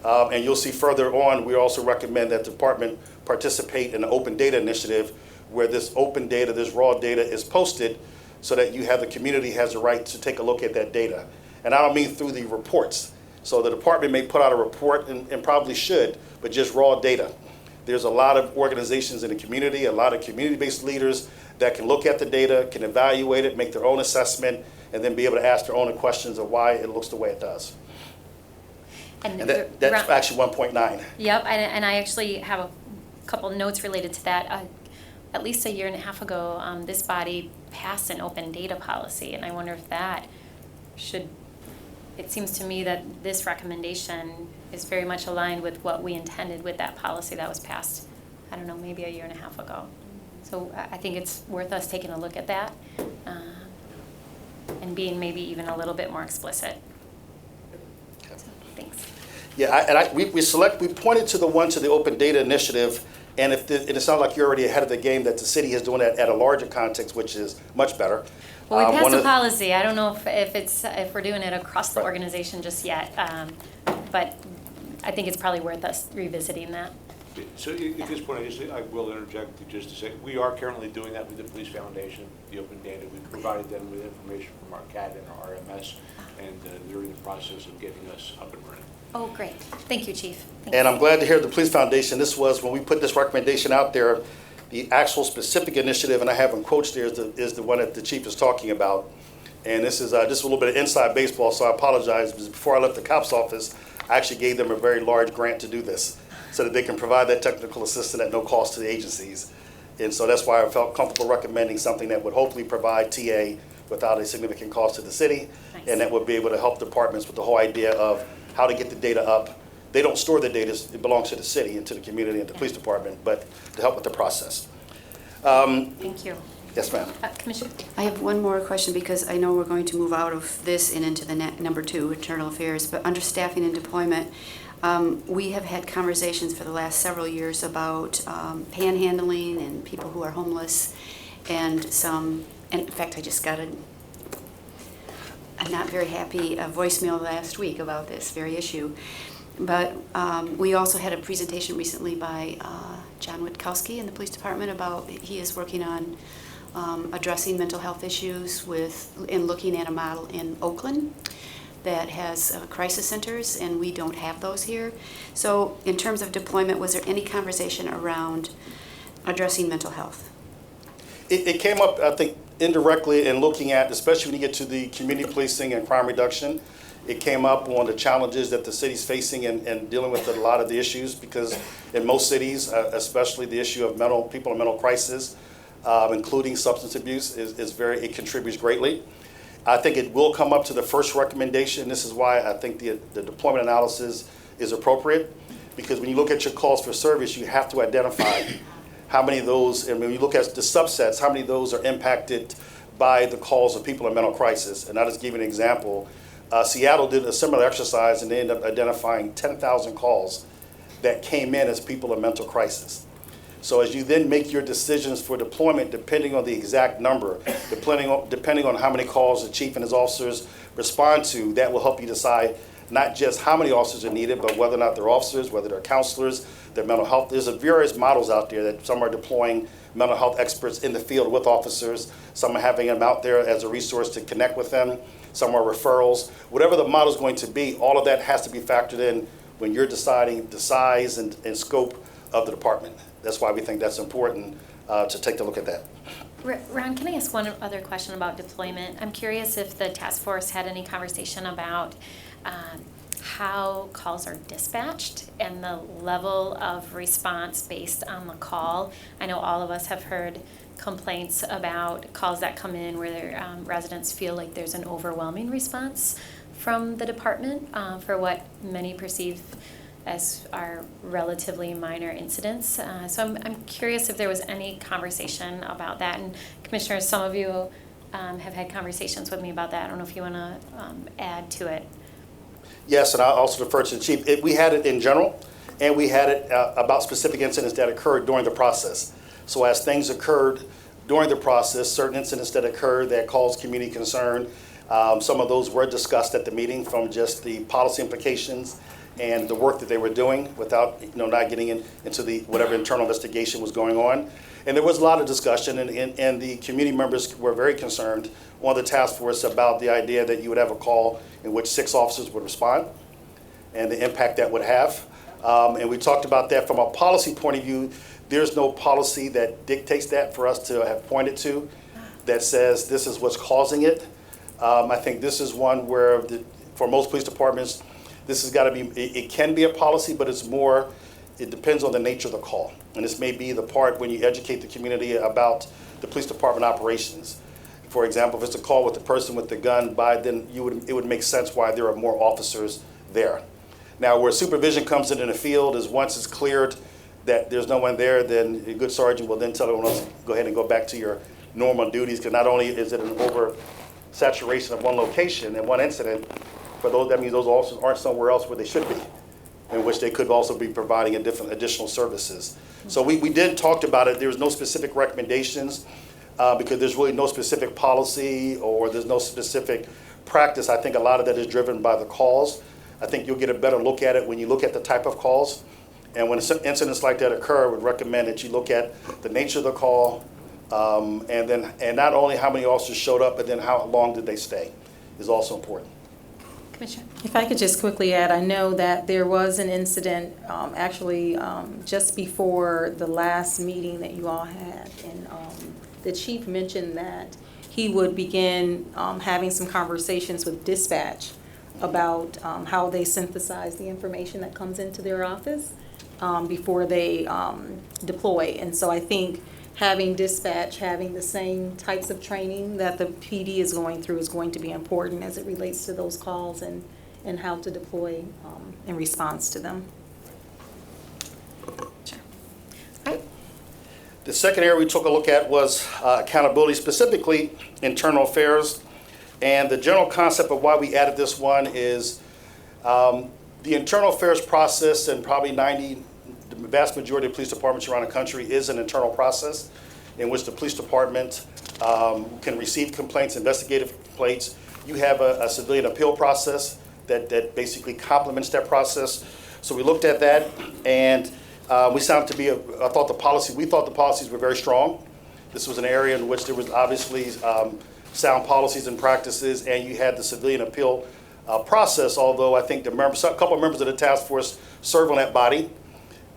And you'll see further on, we also recommend that the department participate in an open data initiative where this open data, this raw data is posted so that you have the community has the right to take a look at that data. And I don't mean through the reports. So the department may put out a report and probably should, but just raw data. There's a lot of organizations in the community, a lot of community-based leaders that can look at the data, can evaluate it, make their own assessment, and then be able to ask their own questions of why it looks the way it does. And that's actually 1.9. Yep, and I actually have a couple notes related to that. At least a year and a half ago, this body passed an open data policy, and I wonder if that should, it seems to me that this recommendation is very much aligned with what we intended with that policy that was passed, I don't know, maybe a year and a half ago. So I think it's worth us taking a look at that and being maybe even a little bit more explicit. So, thanks. Yeah, we pointed to the open data initiative, and it sounds like you're already ahead of the game that the city is doing that at a larger context, which is much better. Well, we passed a policy. I don't know if we're doing it across the organization just yet, but I think it's probably worth us revisiting that. So at this point, I will interject just to say, we are currently doing that with the Police Foundation, the open data. We provided them with information from our CAD and our RMS, and they're in the process of getting us up and running. Oh, great. Thank you, Chief. Thanks. And I'm glad to hear the Police Foundation, this was, when we put this recommendation out there, the actual specific initiative, and I have in quotes there, is the one that the Chief is talking about. And this is just a little bit of inside baseball, so I apologize, because before I left the COPS office, I actually gave them a very large grant to do this, so that they can provide that technical assistance at no cost to the agencies. And so that's why I felt comfortable recommending something that would hopefully provide TA without a significant cost to the city. Nice. And that would be able to help departments with the whole idea of how to get the data up. They don't store the data, it belongs to the city and to the community and the police department, but to help with the process. Thank you. Yes, ma'am. Commissioner? I have one more question because I know we're going to move out of this and into the number 2, internal affairs, but under staffing and deployment, we have had conversations for the last several years about panhandling and people who are homeless, and in fact, I just got a not very happy voicemail last week about this very issue. But we also had a presentation recently by John Witkowski in the police department about, he is working on addressing mental health issues and looking at a model in Oakland that has crisis centers, and we don't have those here. So in terms of deployment, was there any conversation around addressing mental health? It came up, I think, indirectly in looking at, especially when you get to the community policing and crime reduction, it came up on the challenges that the city's facing and dealing with a lot of the issues, because in most cities, especially the issue of people in mental crisis, including substance abuse, it contributes greatly. I think it will come up to the first recommendation. This is why I think the deployment analysis is appropriate, because when you look at your calls for service, you have to identify how many of those, and when you look at the subsets, how many of those are impacted by the calls of people in mental crisis. And I'll just give you an example. Seattle did a similar exercise, and they ended up identifying 10,000 calls that came in as people in mental crisis. So as you then make your decisions for deployment, depending on the exact number, depending on how many calls the chief and his officers respond to, that will help you decide not just how many officers are needed, but whether or not they're officers, whether they're counselors, their mental health. There's various models out there that some are deploying mental health experts in the field with officers. Some are having them out there as a resource to connect with them. Some are referrals. Whatever the model is going to be, all of that has to be factored in when you're deciding the size and scope of the department. That's why we think that's important to take a look at that. Ron, can I ask one other question about deployment? I'm curious if the task force had any conversation about how calls are dispatched and the level of response based on the call. I know all of us have heard complaints about calls that come in where residents feel like there's an overwhelming response from the department for what many perceive as are relatively minor incidents. So I'm curious if there was any conversation about that. And Commissioners, some of you have had conversations with me about that. I don't know if you want to add to it. Yes, and I also defer to the chief. We had it in general, and we had it about specific incidents that occurred during the process. So as things occurred during the process, certain incidents that occurred that caused community concern, some of those were discussed at the meeting, from just the policy implications and the work that they were doing without not getting into the whatever internal investigation was going on. And there was a lot of discussion, and the community members were very concerned on the task force about the idea that you would have a call in which 6 officers would respond and the impact that would have. And we talked about that from a policy point of view. There's no policy that dictates that for us to have pointed to that says this is what's causing it. I think this is one where for most police departments, this has got to be, it can be a policy, but it depends on the nature of the call. And this may be the part when you educate the community about the police department operations. For example, if it's a call with the person with the gun, then it would make sense why there are more officers there. Now, where supervision comes in the field is once it's cleared that there's no one there, then a good sergeant will then tell everyone else, go ahead and go back to your normal duties, because not only is it an oversaturation of one location and one incident, but that means those officers aren't somewhere else where they should be, in which they could also be providing additional services. So we did talk about it. There was no specific recommendations because there's really no specific policy or there's no specific practice. I think a lot of that is driven by the calls. I think you'll get a better look at it when you look at the type of calls. And when incidents like that occur, I would recommend that you look at the nature of the call and not only how many officers showed up, but then how long did they stay is also important. If I could just quickly add, I know that there was an incident actually just before the last meeting that you all had, and the chief mentioned that he would begin having some conversations with dispatch about how they synthesize the information that comes into their office before they deploy. And so I think having dispatch, having the same types of training that the PD is going through is going to be important as it relates to those calls and how to deploy in response to them. Sure. All right. The second area we took a look at was accountability, specifically internal affairs. And the general concept of why we added this one is the internal affairs process, and probably the vast majority of police departments around the country is an internal process in which the police department can receive complaints, investigative complaints. You have a civilian appeal process that basically complements that process. So we looked at that, and we found to be we thought the policies were very strong. This was an area in which there was obviously sound policies and practices, and you had the civilian appeal process, although I think a couple of members of the task force serve on that body,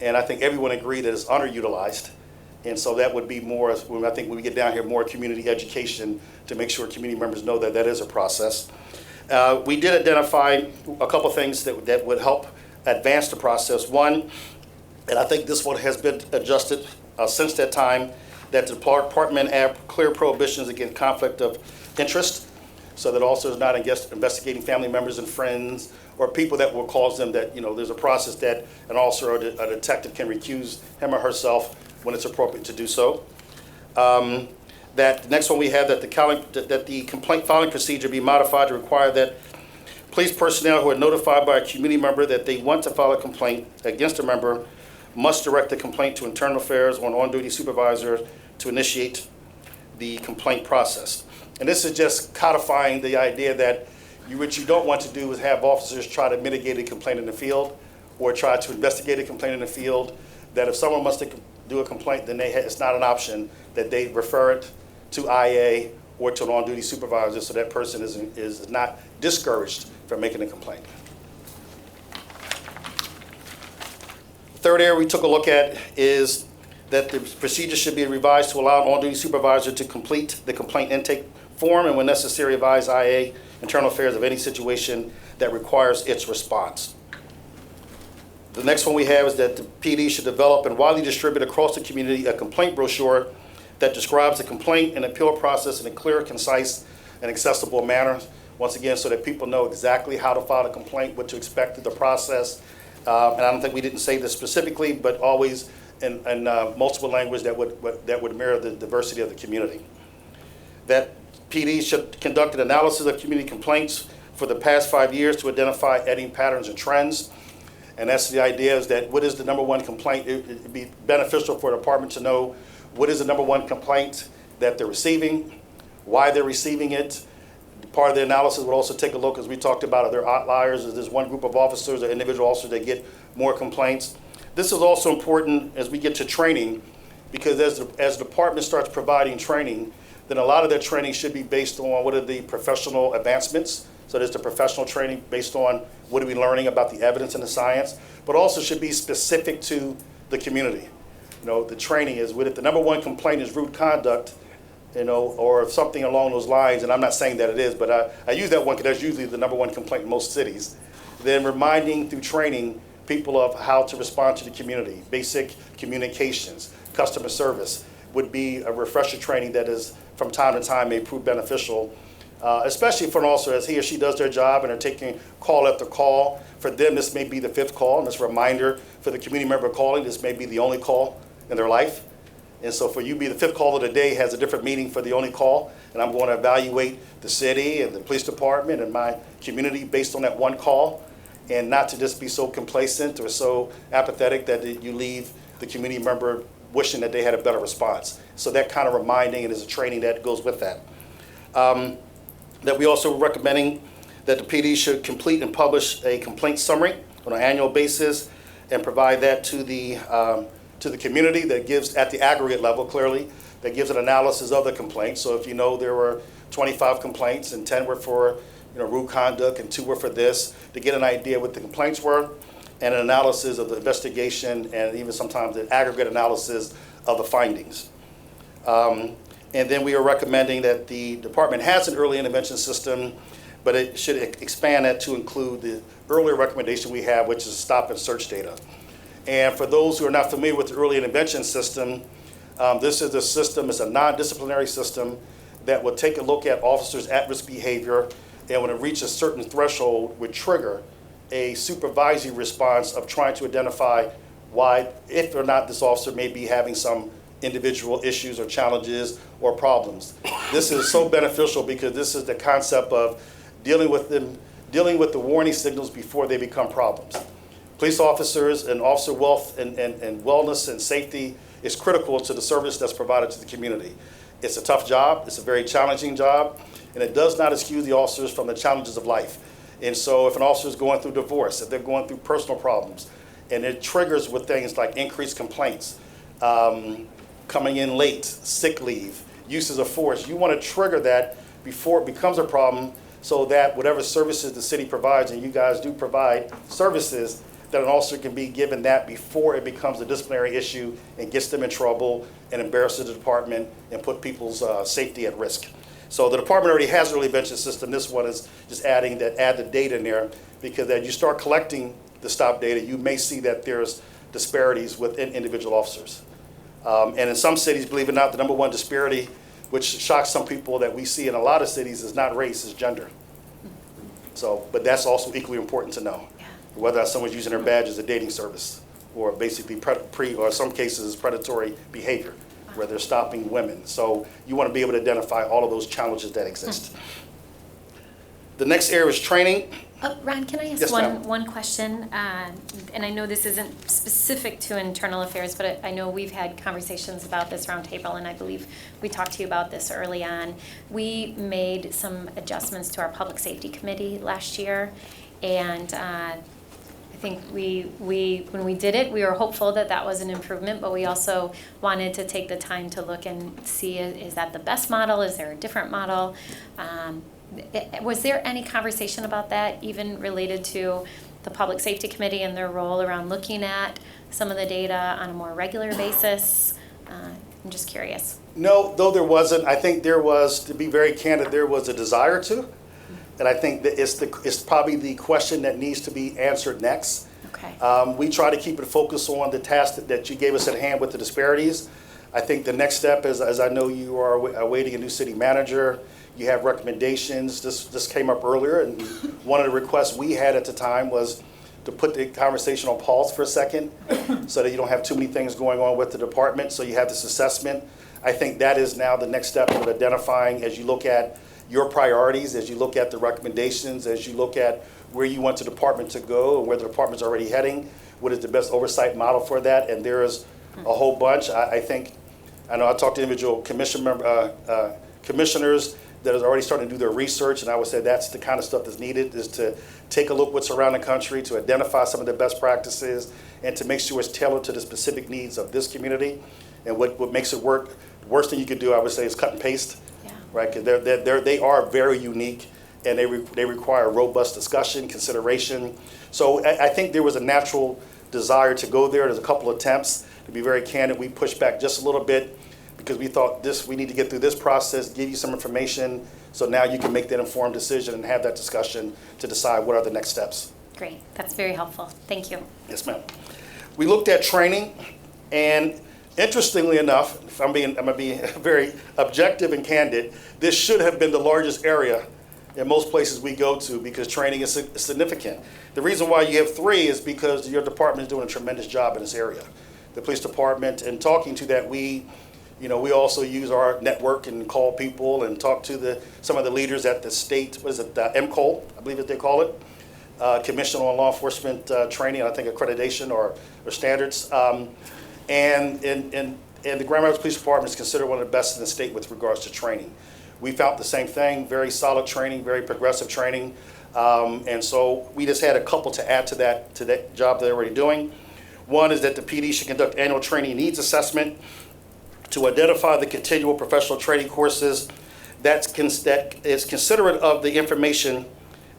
and I think everyone agreed that it's underutilized. And so that would be more, I think when we get down here, more community education to make sure community members know that that is a process. We did identify a couple things that would help advance the process. One, and I think this one has been adjusted since that time, that the department have clear prohibitions against conflict of interest, so that officers not investigating family members and friends or people that will cause them that, there's a process that an officer or a detective can recuse him or herself when it's appropriate to do so. That the next one we have that the complaint filing procedure be modified to require that police personnel who are notified by a community member that they want to file a complaint against a member must direct the complaint to internal affairs or an on-duty supervisor to initiate the complaint process. And this is just codifying the idea that what you don't want to do is have officers try to mitigate a complaint in the field or try to investigate a complaint in the field, that if someone wants to do a complaint, then it's not an option, that they refer it to IA or to an on-duty supervisor, so that person is not discouraged from making a complaint. The third area we took a look at is that the procedure should be revised to allow an on-duty supervisor to complete the complaint intake form and when necessary advise IA Internal Affairs of any situation that requires its response. The next one we have is that the PD should develop and widely distribute across the community a complaint brochure that describes the complaint and appeal process in a clear, concise, and accessible manner. Once again, so that people know exactly how to file a complaint, what to expect of the process. And I don't think we didn't say this specifically, but always in multiple language that would mirror the diversity of the community. That PD should conduct an analysis of community complaints for the past 5 years to identify editing patterns and trends. And that's the idea, is that what is the number one complaint? It'd be beneficial for the department to know what is the number one complaint that they're receiving, why they're receiving it. Part of the analysis would also take a look, as we talked about, are there outliers? Is there one group of officers or individual officers that get more complaints? This is also important as we get to training, because as the department starts providing training, then a lot of that training should be based on what are the professional advancements. So there's the professional training based on what are we learning about the evidence and the science, but also should be specific to the community. The training is, if the number one complaint is rude conduct, or something along those lines, and I'm not saying that it is, but I use that one because that's usually the number one complaint in most cities, then reminding through training people of how to respond to the community, basic communications, customer service would be a refresher training that is from time to time may prove beneficial, especially for an officer as he or she does their job and are taking call after call. For them, this may be the 5th call, and this reminder for the community member calling, this may be the only call in their life. And so for you to be the 5th call of the day has a different meaning for the only call, and I'm going to evaluate the city and the police department and my community based on that one call, and not to just be so complacent or so apathetic that you leave the community member wishing that they had a better response. So that kind of reminding, and there's a training that goes with that. That we also recommending that the PD should complete and publish a complaint summary on an annual basis and provide that to the community, that gives, at the aggregate level clearly, that gives an analysis of the complaint. So if there were 25 complaints and 10 were for rude conduct and 2 were for this, to get an idea what the complaints were, and an analysis of the investigation, and even sometimes an aggregate analysis of the findings. And then we are recommending that the department has an early intervention system, but it should expand that to include the earlier recommendation we have, which is stop and search data. And for those who are not familiar with the early intervention system, this is a system, it's a non-disciplinary system that will take a look at officers' at-risk behavior, and when it reaches a certain threshold, would trigger a supervisory response of trying to identify why, if or not this officer may be having some individual issues or challenges or problems. This is so beneficial because this is the concept of dealing with the warning signals before they become problems. Police officers and officer wealth and wellness and safety is critical to the service that's provided to the community. It's a tough job, it's a very challenging job, and it does not excuse the officers from the challenges of life. And so if an officer is going through divorce, if they're going through personal problems, and it triggers with things like increased complaints, coming in late, sick leave, uses of force. You want to trigger that before it becomes a problem so that whatever services the city provides, and you guys do provide services, that an officer can be given that before it becomes a disciplinary issue and gets them in trouble and embarrasses the department and put people's safety at risk. So the department already has a early intervention system. This one is just add the data in there, because as you start collecting the stop data, you may see that there's disparities within individual officers. And in some cities, believe it or not, the number one disparity, which shocks some people, that we see in a lot of cities is not race, it's gender. So, but that's also equally important to know. Whether someone's using their badge as a dating service, or basically or in some cases predatory behavior, where they're stopping women. So you want to be able to identify all of those challenges that exist. The next area is training. Ron, can I ask Yes, ma'am. one question? And I know this isn't specific to internal affairs, but I know we've had conversations about this roundtable, and I believe we talked to you about this early on. We made some adjustments to our public safety committee last year, and I think when we did it, we were hopeful that that was an improvement, but we also wanted to take the time to look and see, is that the best model? Is there a different model? Was there any conversation about that, even related to the Public Safety Committee and their role around looking at some of the data on a more regular basis? I'm just curious. No, though there wasn't. I think there was, to be very candid, there was a desire to. And I think that it's probably the question that needs to be answered next. Okay. We try to keep it focused on the task that you gave us at hand with the disparities. I think the next step is, as I know you are awaiting a new city manager, you have recommendations. This came up earlier, and one of the requests we had at the time was to put the conversation on pause for a second so that you don't have too many things going on with the department, so you have this assessment. I think that is now the next step of identifying, as you look at your priorities, as you look at the recommendations, as you look at where you want the department to go and where the department's already heading, what is the best oversight model for that? And there is a whole bunch. I know I talked to individual commissioners that is already starting to do their research, and I would say that's the kind of stuff that's needed, is to take a look what's around the country, to identify some of the best practices, and to make sure it's tailored to the specific needs of this community. And what makes it work, the worst thing you could do, I would say, is cut and paste. Right, because they are very unique, and they require robust discussion, consideration. So I think there was a natural desire to go there. There's a couple of attempts. To be very candid, we pushed back just a little bit because we thought we need to get through this process, give you some information, so now you can make that informed decision and have that discussion to decide what are the next steps. Great, that's very helpful. Thank you. Yes, ma'am. We looked at training, and interestingly enough, if I'm going to be very objective and candid, this should have been the largest area in most places we go to, because training is significant. The reason why you have 3 is because your department is doing a tremendous job in this area. The police department, and talking to that, we also use our network and call people and talk to some of the leaders at the state, MCOL, I believe that they call it, Commission on Law Enforcement Training, I think accreditation or standards. And the Grand Rapids Police Department is considered one of the best in the state with regards to training. We found the same thing, very solid training, very progressive training. And so we just had a couple to add to that job they're already doing. One is that the PD should conduct annual training needs assessment to identify the continual professional training courses that is considerate of the information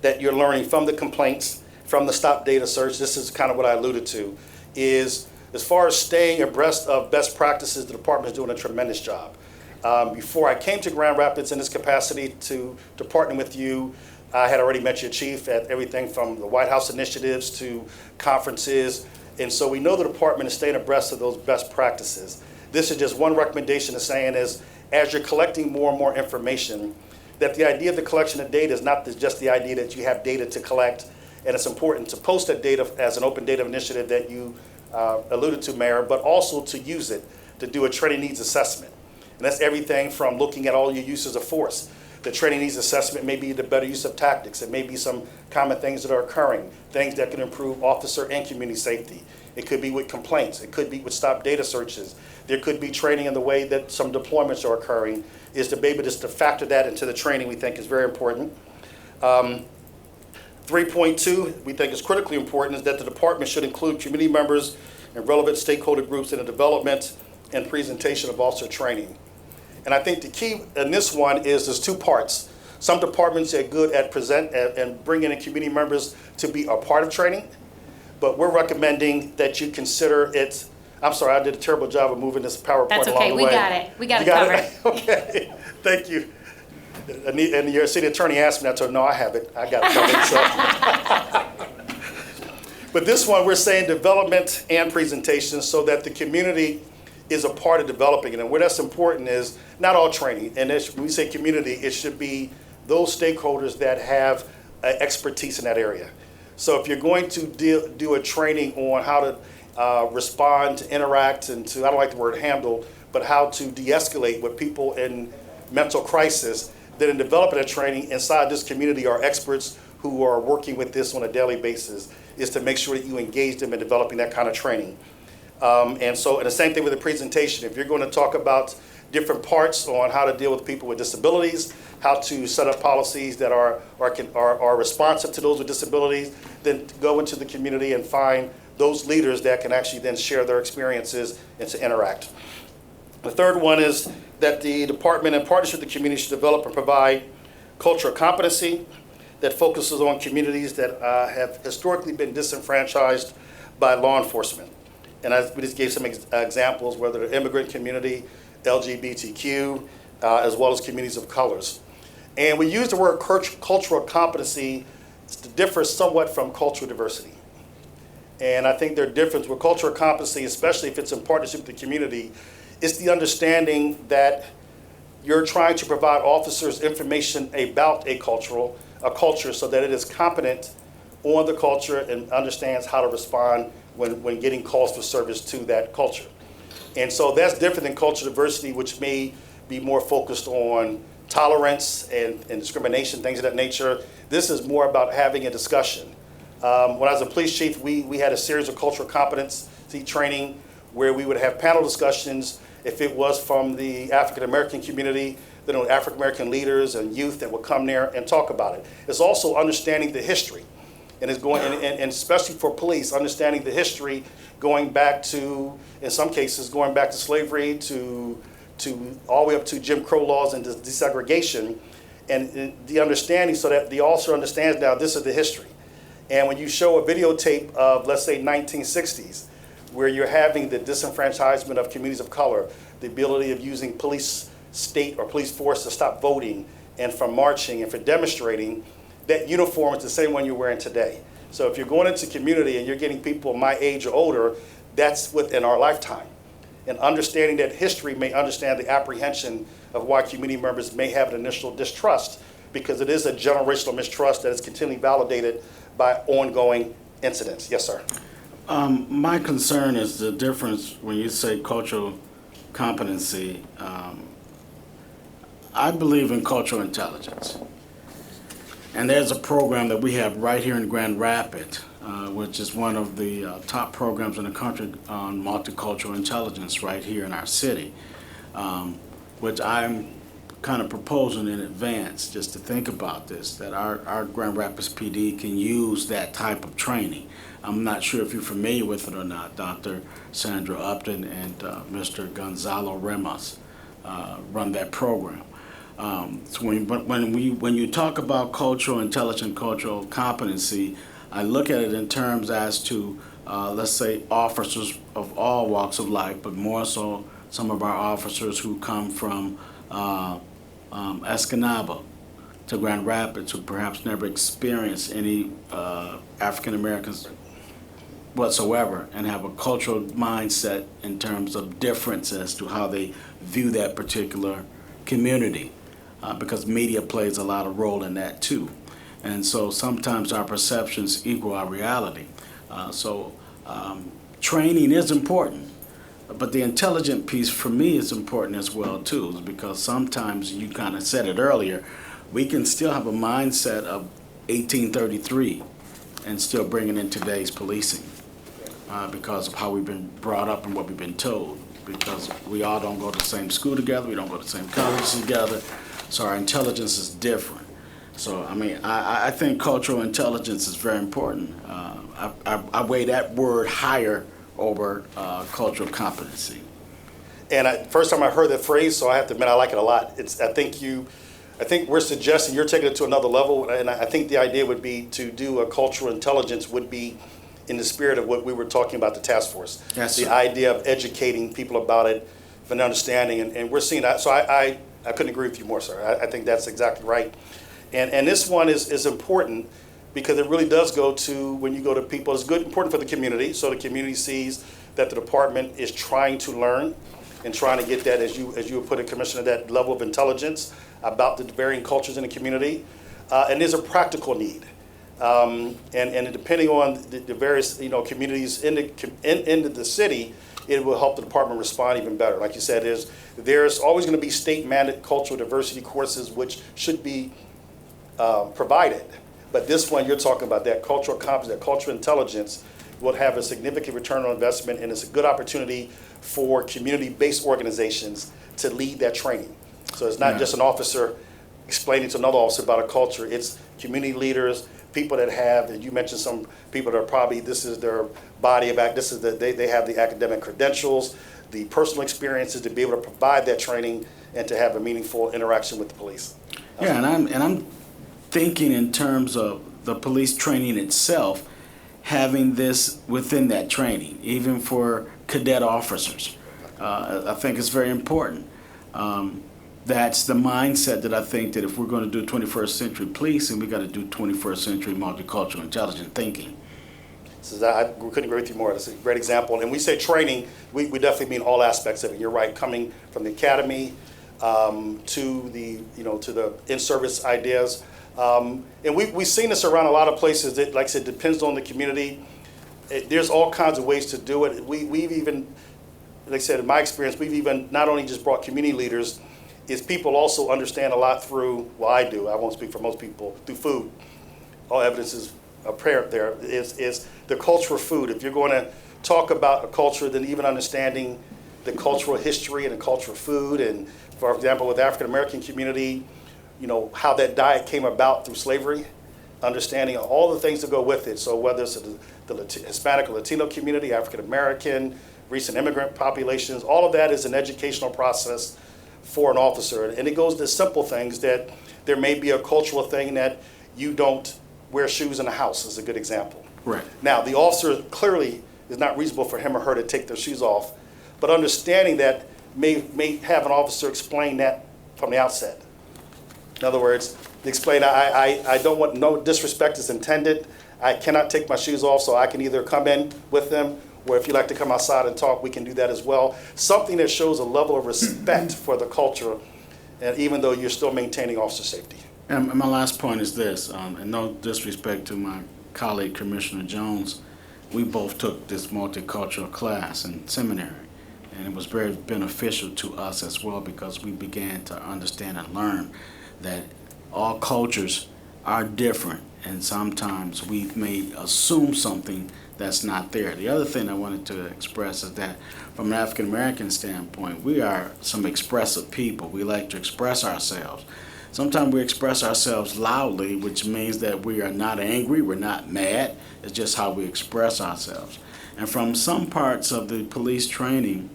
that you're learning from the complaints, from the stop data search. This is kind of what I alluded to, is as far as staying abreast of best practices, the department is doing a tremendous job. Before I came to Grand Rapids in this capacity to partner with you, I had already met your chief at everything from the White House initiatives to conferences. And so we know the department is staying abreast of those best practices. This is just one recommendation is saying is, as you're collecting more and more information, that the idea of the collection of data is not just the idea that you have data to collect, and it's important to post that data as an open data initiative that you alluded to, Mayor, but also to use it to do a training needs assessment. And that's everything from looking at all your uses of force. The training needs assessment may be the better use of tactics. It may be some common things that are occurring, things that can improve officer and community safety. It could be with complaints. It could be with stop data searches. There could be training in the way that some deployments are occurring. Is to be able just to factor that into the training, we think is very important. 3.2, we think is critically important, is that the department should include community members and relevant stakeholder groups in the development and presentation of officer training. And I think the key in this one is there's two parts. Some departments are good at present and bringing in community members to be a part of training, but we're recommending that you consider it. I'm sorry, I did a terrible job of moving this PowerPoint That's along okay, the we way. got it. We got You it covered. Okay, thank you. And your city attorney asked me, I told her, no, I have it. I got it covered. So. But this one, we're saying development and presentation so that the community is a part of developing it. And where that's important is not all training. And when we say community, it should be those stakeholders that have expertise in that area. So if you're going to do a training on how to respond, to interact, and to, I don't like the word handle, but how to de-escalate with people in mental crisis, then in developing a training inside this community are experts who are working with this on a daily basis, is to make sure that you engage them in developing that kind of training. And the same thing with the presentation. If you're going to talk about different parts on how to deal with people with disabilities, how to set up policies that are responsive to those with disabilities, then go into the community and find those leaders that can actually then share their experiences and to interact. The third one is that the department, in partnership with the community, should develop and provide cultural competency that focuses on communities that have historically been disenfranchised by law enforcement. And we just gave some examples, whether the immigrant community, LGBTQ, as well as communities of colors. And we use the word cultural competency to differ somewhat from cultural diversity. And I think there are differences with cultural competency, especially if it's in partnership with the community. It's the understanding that you're trying to provide officers information about a culture so that it is competent on the culture and understands how to respond when getting calls for service to that culture. And so that's different than cultural diversity, which may be more focused on tolerance and discrimination, things of that nature. This is more about having a discussion. When I was a police chief, we had a series of cultural competency training where we would have panel discussions. If it was from the African-American community, then African-American leaders and youth that would come there and talk about it. It's also understanding the history. And it's going, and especially for police, understanding the history going back to, in some cases, going back to slavery to all the way up to Jim Crow laws and desegregation, and the understanding so that the officer understands now this is the history. And when you show a videotape of, let's say, 1960s, where you're having the disenfranchisement of communities of color, the ability of using police state or police force to stop voting and from marching and for demonstrating, that uniform is the same one you're wearing today. So if you're going into community and you're getting people my age or older, that's within our lifetime. And understanding that history may understand the apprehension of why community members may have an initial distrust, because it is a generational mistrust that is continually validated by ongoing incidents. Yes, sir. My concern is the difference when you say cultural competency. I believe in cultural intelligence. And there's a program that we have right here in Grand Rapids, which is one of the top programs in the country on multicultural intelligence right here in our city, which I'm kind of proposing in advance just to think about this, that our Grand Rapids PD can use that type of training. I'm not sure if you're familiar with it or not. Dr. Sandra Upton and Mr. Gonzalo Remas run that program. So when you talk about cultural intelligence, cultural competency, I look at it in terms as to, let's say, officers of all walks of life, but more so some of our officers who come from Escanaba to Grand Rapids, who perhaps never experienced any African Americans whatsoever, and have a cultural mindset in terms of difference as to how they view that particular community. Because media plays a lot of role in that too. And so sometimes our perceptions equal our reality. Training is important, but the intelligent piece for me is important as well too, because sometimes, you kind of said it earlier, we can still have a mindset of 1833 and still bring it in today's policing because of how we've been brought up and what we've been told, because we all don't go to the same school together, we don't go to the same colleges together. So our intelligence is different. So, I mean, I think cultural intelligence is very important. I weigh that word higher over cultural competency. And first time I heard that phrase, so I have to admit I like it a lot. I think we're suggesting you're taking it to another level, and I think the idea would be to do a cultural intelligence would be in the spirit of what we were talking about the task force. Yes, the sir. idea of educating people about it, for an understanding, and we're seeing that. So I couldn't agree with you more, sir. I think that's exactly right. And this one is important because it really does go to, when you go to people, it's important for the community, so the community sees that the department is trying to learn and trying to get that, as you would put it, Commissioner, that level of intelligence about the varying cultures in the community. And there's a practical need. And depending on the various communities in the city, it will help the department respond even better. Like you said, there's always going to be state-mandated cultural diversity courses which should be provided. But this one, you're talking about that cultural competence, that cultural intelligence will have a significant return on investment, and it's a good opportunity for community-based organizations to lead that training. So it's not just an officer explaining to another officer about a culture. It's community leaders, people that have, and you mentioned some people that are probably, this is their body of act, they have the academic credentials, the personal experiences to be able to provide that training and to have a meaningful interaction with the police. Yeah, and I'm thinking in terms of the police training itself, having this within that training, even for cadet officers. I think it's very important. That's the mindset that I think that if we're going to do 21st century policing, we got to do 21st century multicultural intelligent thinking. So we couldn't agree with you more. That's a great example. And we say training, we definitely mean all aspects of it. You're right, coming from the academy to the in-service ideas. And we've seen this around a lot of places. That, like I said, depends on the community. There's all kinds of ways to do it. We've even, like I said, in my experience, we've even not only just brought community leaders, is people also understand a lot through, well, I do, I won't speak for most people, through food. All evidence is apparent there, is the culture of food. If you're going to talk about a culture, then even understanding the cultural history and the culture of food, and for example, with the African American community, how that diet came about through slavery, understanding all the things that go with it. So whether it's the Hispanic or Latino community, African American, recent immigrant populations, all of that is an educational process for an officer. And it goes to simple things that there may be a cultural thing that you don't wear shoes in the house, is a good example. Right. Now, the officer clearly is not reasonable for him or her to take their shoes off, but understanding that may have an officer explain that from the outset. In other words, explain, I don't want, no disrespect is intended. I cannot take my shoes off, so I can either come in with them, or if you like to come outside and talk, we can do that as well. Something that shows a level of respect for the culture, and even though you're still maintaining officer safety. And my last point is this, and no disrespect to my colleague Commissioner Jones, we both took this multicultural class in seminary, and it was very beneficial to us as well because we began to understand and learn that all cultures are different, and sometimes we may assume something that's not there. The other thing I wanted to express is that from an African American standpoint, we are some expressive people. We like to express ourselves. Sometimes we express ourselves loudly, which means that we are not angry, we're not mad. It's just how we express ourselves. And from some parts of the police training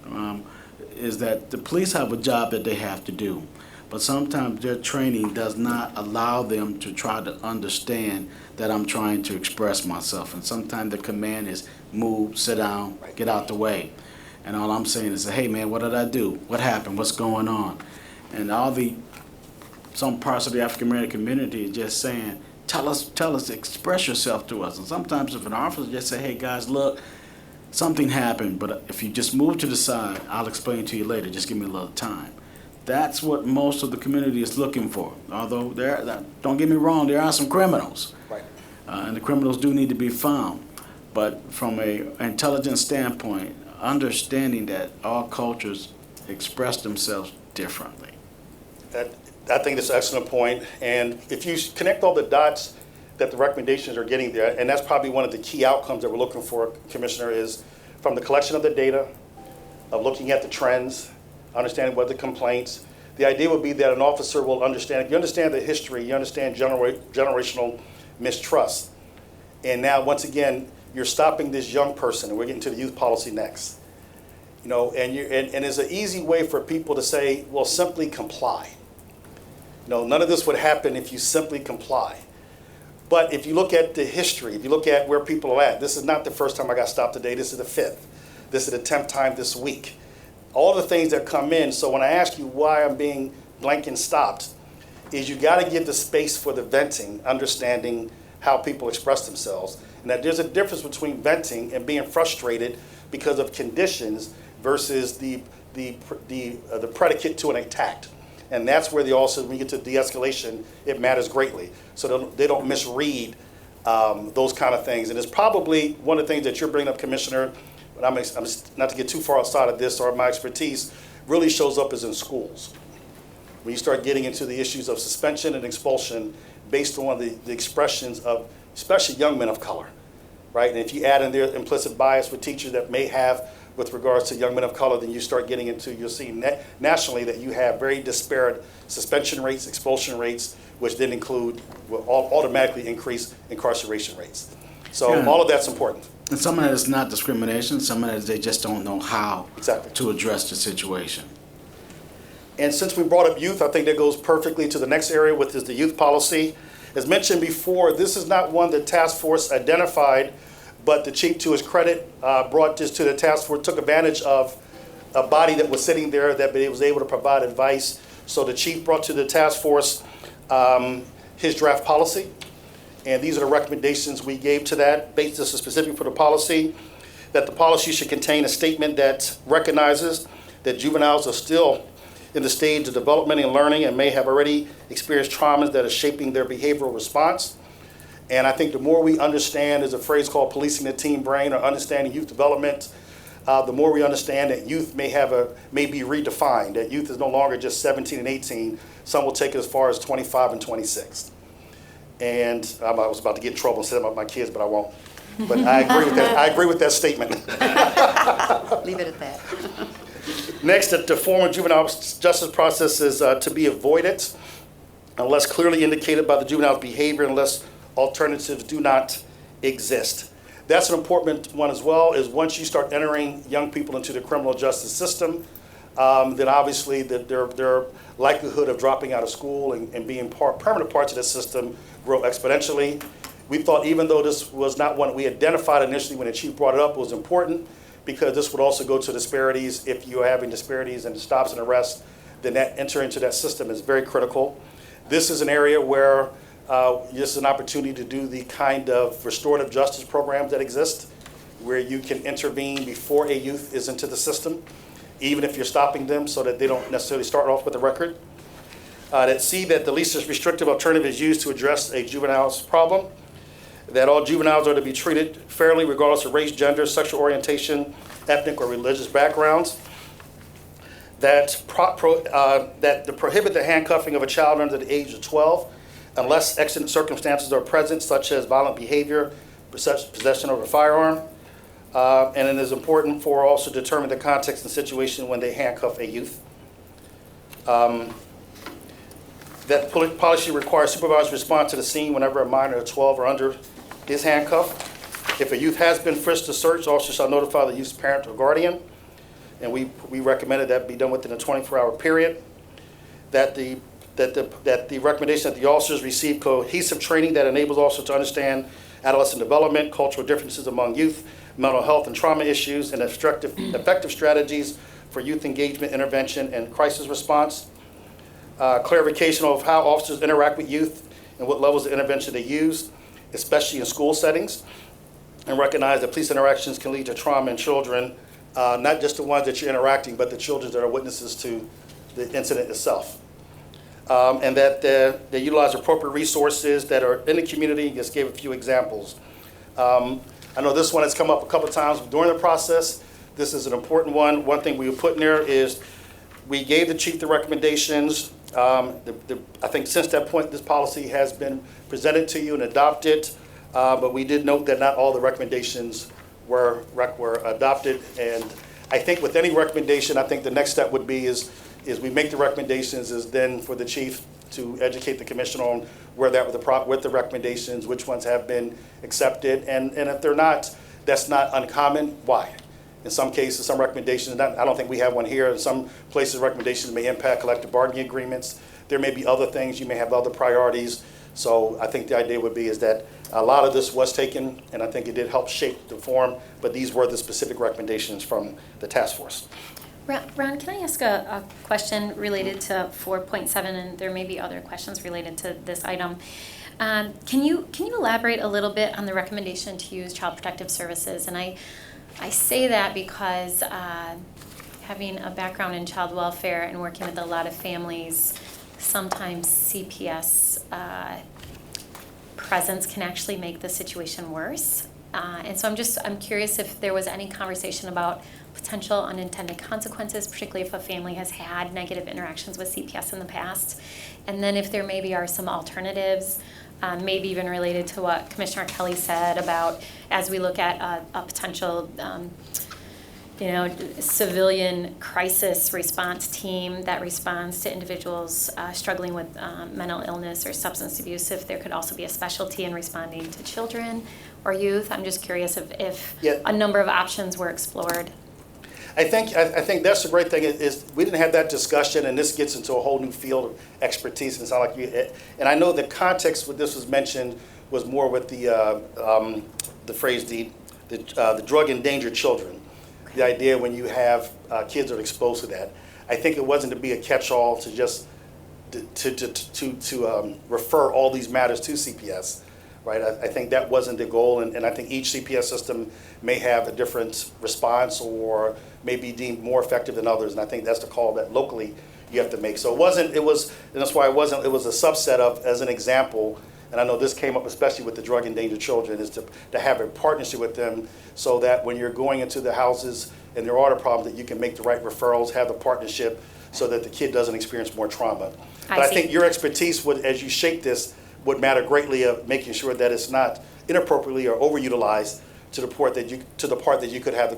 is that the police have a job that they have to do. But sometimes their training does not allow them to try to understand that I'm trying to express myself. And sometimes the command is move, sit down, get out the way. And all I'm saying is, hey man, what did I do? What happened? What's going on? And some parts of the African American community is just saying, tell us, express yourself to us. And sometimes if an officer just say, hey guys, look, something happened, but if you just move to the side, I'll explain to you later, just give me a little time. That's what most of the community is looking for. Although, don't get me wrong, there are some criminals. Right. And the criminals do need to be found. But from an intelligence standpoint, understanding that all cultures express themselves differently. I think that's an excellent point. And if you connect all the dots that the recommendations are getting there, and that's probably one of the key outcomes that we're looking for, Commissioner, is from the collection of the data, of looking at the trends, understanding what the complaints. The idea would be that an officer will understand, if you understand the history, you understand generational mistrust. And now, once again, you're stopping this young person, and we're getting to the youth policy next. You know, and it's an easy way for people to say, well, simply comply. No, none of this would happen if you simply comply. But if you look at the history, if you look at where people are at, this is not the first time I got stopped today. This is the 5th. This is the 10th time this week. All the things that come in. So when I ask you why I'm being blanket stopped, is you got to give the space for the venting, understanding how people express themselves. And that there's a difference between venting and being frustrated because of conditions versus the predicate to an attack. And that's where when you get to de-escalation, it matters greatly. So they don't misread those kind of things. And it's probably one of the things that you're bringing up, Commissioner, but I'm not to get too far outside of this or my expertise, really shows up is in schools. When you start getting into the issues of suspension and expulsion based on the expressions of especially young men of color, right? And if you add in their implicit bias with teachers that may have with regards to young men of color, then you start getting into, you'll see nationally that you have very disparate suspension rates, expulsion rates, which then will automatically increase incarceration rates. So all of that's important. And some of that is not discrimination, some of that is they just don't know how to address the situation. And since we brought up youth, I think that goes perfectly to the next area, which is the youth policy. As mentioned before, this is not one the task force identified, but the chief, to his credit, brought this to the task force, took advantage of a body that was sitting there that was able to provide advice. So the chief brought to the task force his draft policy. And these are the recommendations we gave to that. This is specific for the policy, that the policy should contain a statement that recognizes that juveniles are still in the stage of development and learning and may have already experienced traumas that are shaping their behavioral response. And I think the more we understand, there's a phrase called policing the teen brain or understanding youth development, the more we understand that youth may be redefined, that youth is no longer just 17 and 18. Some will take it as far as 25 and 26. And I was about to get in trouble and say about my kids, but I won't. But I agree with that. I agree with that statement. Leave it at that. Next, that the form of juvenile justice process is to be avoided unless clearly indicated by the juvenile's behavior, unless alternatives do not exist. That's an important one as well, is once you start entering young people into the criminal justice system, then obviously their likelihood of dropping out of school and being permanent parts of the system grow exponentially. We thought, even though this was not one we identified initially when the chief brought it up, it was important because this would also go to disparities. If you're having disparities and stops and arrests, then that enter into that system is very critical. This is an area where this is an opportunity to do the kind of restorative justice programs that exist, where you can intervene before a youth is into the system, even if you're stopping them so that they don't necessarily start off with a record. That see that the least restrictive alternative is used to address a juvenile's problem, that all juveniles are to be treated fairly regardless of race, gender, sexual orientation, ethnic or religious backgrounds, that prohibit the handcuffing of a child under the age of 12 unless exigent circumstances are present, such as violent behavior, possession of a firearm, and it is important for also to determine the context and situation when they handcuff a youth. That policy requires supervised response to the scene whenever a minor of 12 or under is handcuffed. If a youth has been frisked or searched, officers shall notify the youth's parent or guardian, and we recommended that be done within a 24-hour period. That the recommendation that the officers receive cohesive training that enables officers to understand adolescent development, cultural differences among youth, mental health and trauma issues, and effective strategies for youth engagement, intervention, and crisis response. Clarification of how officers interact with youth and what levels of intervention they use, especially in school settings, and recognize that police interactions can lead to trauma in children, not just the ones that you're interacting, but the children that are witnesses to the incident itself. And that they utilize appropriate resources that are in the community. Just gave a few examples. I know this one has come up a couple of times during the process. This is an important one. One thing we put in there is we gave the chief the recommendations. I think since that point, this policy has been presented to you and adopted, but we did note that not all the recommendations were adopted. And I think with any recommendation, I think the next step would be is we make the recommendations, is then for the chief to educate the commission on where that with the recommendations, which ones have been accepted, and if they're not, that's not uncommon. Why? In some cases, some recommendations, I don't think we have one here, in some places recommendations may impact collective bargaining agreements. There may be other things, you may have other priorities. So I think the idea would be is that a lot of this was taken, and I think it did help shape the form, but these were the specific recommendations from the task force. Ron, can I ask a question related to 4.7, and there may be other questions related to this item. Can you elaborate a little bit on the recommendation to use Child Protective Services? And I say that because having a background in child welfare and working with a lot of families, sometimes CPS presence can actually make the situation worse. And so I'm curious if there was any conversation about potential unintended consequences, particularly if a family has had negative interactions with CPS in the past. And then if there maybe are some alternatives, maybe even related to what Commissioner Kelly said about as we look at a potential civilian crisis response team that responds to individuals struggling with mental illness or substance abuse, if there could also be a specialty in responding to children or youth. I'm just curious if a number of options were explored. I think that's the great thing is we didn't have that discussion, and this gets into a whole new field of expertise. And it's not like and I know the context where this was mentioned was more with the phrase the drug endangered children. The idea when you have kids that are exposed to that. I think it wasn't to be a catch-all to just to refer all these matters to CPS. Right, I think that wasn't the goal, and I think each CPS system may have a different response or may be deemed more effective than others, and I think that's the call that locally you have to make. So it was, and that's why it was a subset of, as an example, and I know this came up especially with the drug endangered children, is to have a partnership with them so that when you're going into the houses and there are the problems that you can make the right referrals, have the partnership so that the kid doesn't experience more trauma. But I think your expertise would, as you shape this, would matter greatly of making sure that it's not inappropriately or overutilized to the part that you could have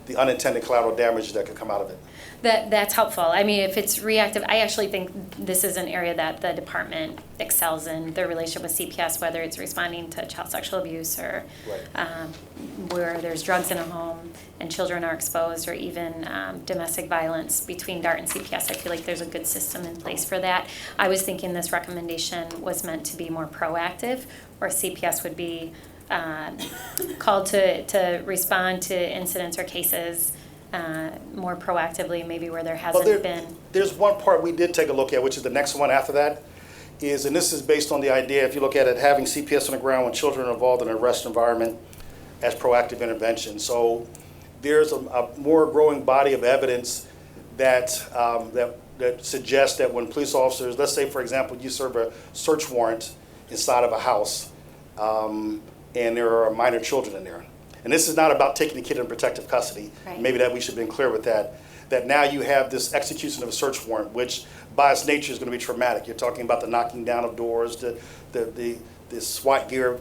the unintended collateral damage that could come out of it. That's helpful. I mean, if it's reactive, I actually think this is an area that the department excels in, their relationship with CPS, whether it's responding to child sexual abuse or where there's drugs in a home and children are exposed, or even domestic violence between DART and CPS. I feel like there's a good system in place for that. I was thinking this recommendation was meant to be more proactive, where CPS would be called to respond to incidents or cases more proactively, maybe where there hasn't been. There's one part we did take a look at, which is the next one after that, and this is based on the idea, if you look at it, having CPS on the ground when children are involved in an arrest environment as proactive intervention. So there's a more growing body of evidence that suggests that when police officers, let's say for example, you serve a search warrant inside of a house, and there are minor children in there. And this is not about taking the kid in protective custody. Right. Maybe that we should have been clear with that now you have this execution of a search warrant, which by its nature is going to be traumatic. You're talking about the knocking down of doors, the SWAT gear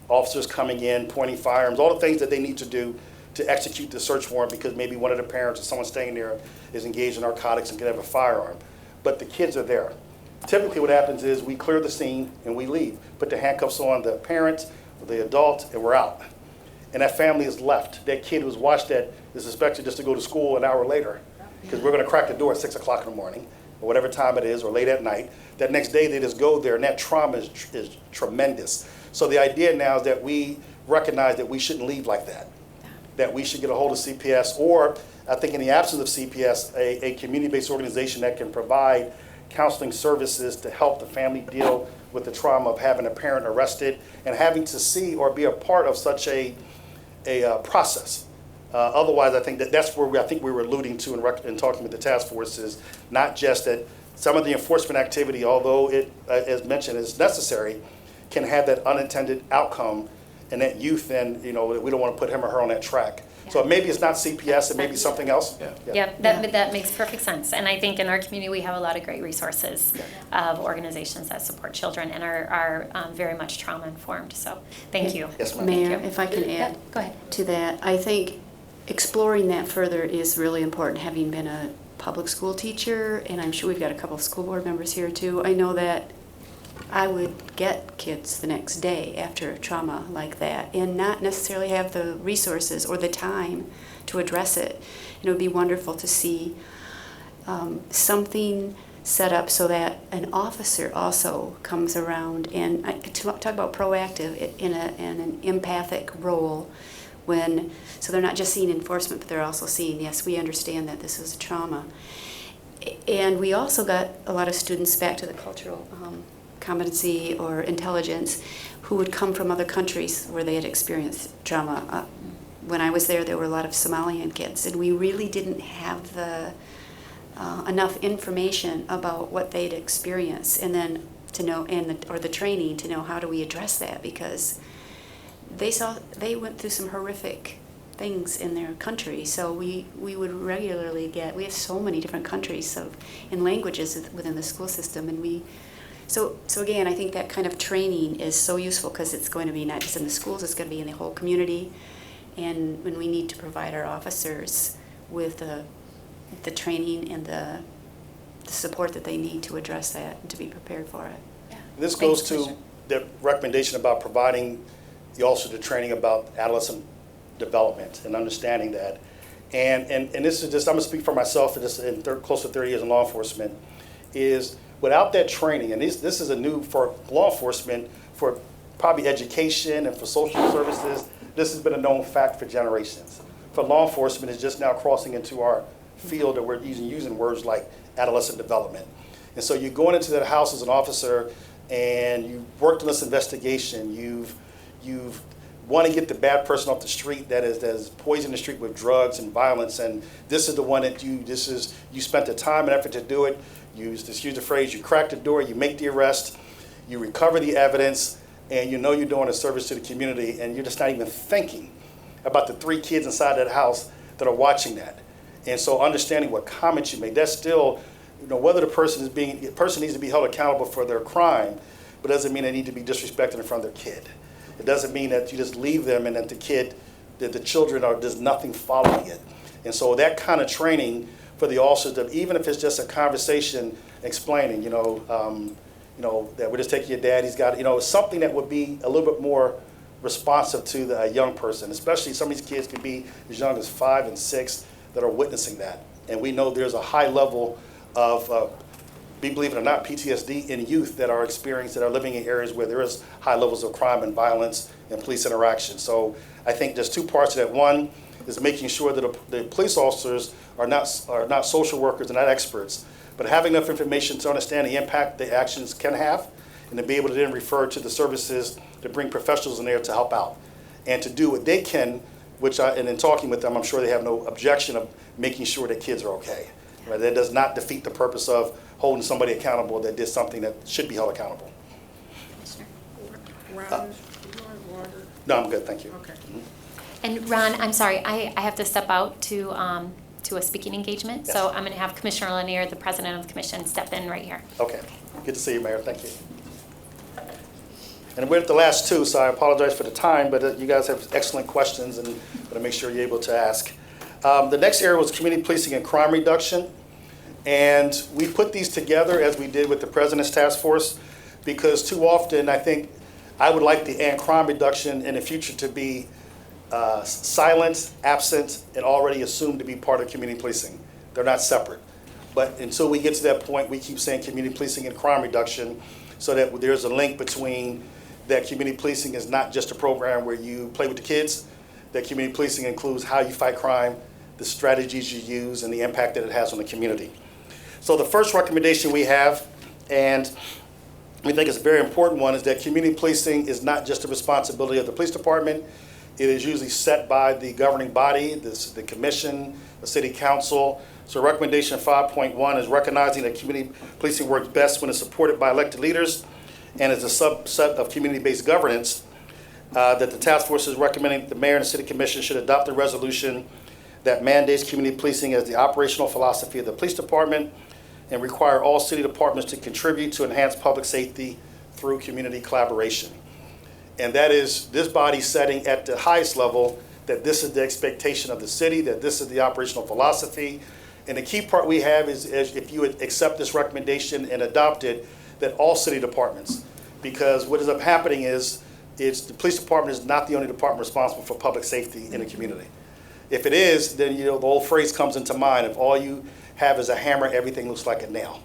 officers coming in, pointing firearms, all the things that they need to do to execute the search warrant because maybe one of the parents or someone staying there is engaged in narcotics and could have a firearm. But the kids are there. Typically what happens is we clear the scene and we leave, put the handcuffs on the parent or the adult, and we're out. And that family is left. That kid who's watched that is expected just to go to school an hour later because we're going to crack the door at 6 o'clock in the morning or whatever time it is, or late at night. That next day they just go there, and that trauma is tremendous. So the idea now is that we recognize that we shouldn't leave like that, that we should get a hold of CPS, or I think in the absence of CPS, a community-based organization that can provide counseling services to help the family deal with the trauma of having a parent arrested and having to see or be a part of such a process. Otherwise, I think that's where we were alluding to in talking with the task force, is not just that some of the enforcement activity, although it, as mentioned, is necessary, can have that unintended outcome, and that youth then, we don't want to put him or her on that track. Yeah. So maybe it's not CPS, it may be something else. That makes perfect sense. And I think in our community we have a lot of great resources of organizations that support children and are very much trauma informed. So thank you. Yes, ma'am. Mayor, if I can add go ahead. to that, I think exploring that further is really important, having been a public school teacher, and I'm sure we've got a couple of school board members here too. I know that I would get kids the next day after a trauma like that and not necessarily have the resources or the time to to address it. And it would be wonderful to see something set up so that an officer also comes around and to talk about proactive in an empathic role so they're not just seeing enforcement, but they're also seeing, yes, we understand that this is a trauma. And we also got a lot of students back to the cultural competency or intelligence who would come from other countries where they had experienced trauma. When I was there were a lot of Somalian kids, and we really didn't have enough information about what they'd experienced, and then to know, or the training to know how do we address that, because they went through some horrific things in their country. So we would regularly we have so many different countries and languages within the school system, and so again, I think that kind of training is so useful because it's going to be not just in the schools, it's going to be in the whole community, and when we need to provide our officers with the training and the support that they need to address that and to be prepared for it. Yeah. This goes to the recommendation about providing also the training about adolescent development and understanding that. And this is just, I'm going to speak for myself, in close to 30 years in law enforcement, is without that training, and this is a new for law enforcement, for probably education and for social services, this has been a known fact for generations. For law enforcement, it's just now crossing into our field that we're using words like adolescent development. And so you're going into that house as an officer, and you've worked on this investigation, you've want to get the bad person off the street that is poisoning the street with drugs and violence, and this is the one that you spent the time and effort to do it. Use the phrase, you crack the door, you make the arrest, you recover the evidence, and you know you're doing a service to the community, and you're just not even thinking about the 3 kids inside that house that are watching that. And so understanding what comments you make, that's still, whether the person needs to be held accountable for their crime, but doesn't mean they need to be disrespected in front of their kid. It doesn't mean that you just leave them and that the children are, there's nothing following it. And so that kind of training for the officers, even if it's just a conversation explaining, that we're just taking your dad, he's got, something that would be a little bit more responsive to the young person, especially some of these kids could be as young as 5 and 6 that are witnessing that. And we know there's a high level of, believe it or not, PTSD in youth that are living in areas where there is high levels of crime and violence and police interaction. So I think there's 2 parts to that. One is making sure that the police officers are not social workers and not experts, but having enough information to understand the impact the actions can have, and to be able to then refer to the services to bring professionals in there to help out and to do what they can, and in talking with them, I'm sure they have no objection of making sure that kids are okay. Right? That does not defeat the purpose of holding somebody accountable that did something that should be held accountable. Ron, do you want water? No, I'm good, thank you. Okay. And Ron, I'm sorry, I have to step out to a speaking engagement, so I'm going to have Commissioner Lanier, the president of the commission, step in right here. Okay, good to see you, Mayor, thank you. And we're at the last 2, so I apologize for the time, but you guys have excellent questions, and I'm going to make sure you're able to ask. The next area was community policing and crime reduction. And we put these together as we did with the President's Task Force, because too often I think I would like the crime reduction in the future to be silent, absent, and already assumed to be part of community policing. They're not separate. But until we get to that point, we keep saying community policing and crime reduction, so that there's a link between that community policing is not just a program where you play with the kids, that community policing includes how you fight crime, the strategies you use, and the impact that it has on the community. So the first recommendation we have, and we think it's a very important one, is that community policing is not just the responsibility of the police department. It is usually set by the governing body, the commission, the city council. So recommendation 5.1 is recognizing that community policing works best when it's supported by elected leaders and is a subset of community-based governance, that the task force is recommending that the mayor and the city commission should adopt a resolution that mandates community policing as the operational philosophy of the police department and require all city departments to contribute to enhance public safety through community collaboration. And that is this body setting at the highest level that this is the expectation of the city, that this is the operational philosophy. And the key part we have is if you would accept this recommendation and adopt it, that all city departments, because what ends up happening is the police department is not the only department responsible for public safety in the community. If it is, then the old phrase comes into mind: if all you have is a hammer, everything looks like a nail.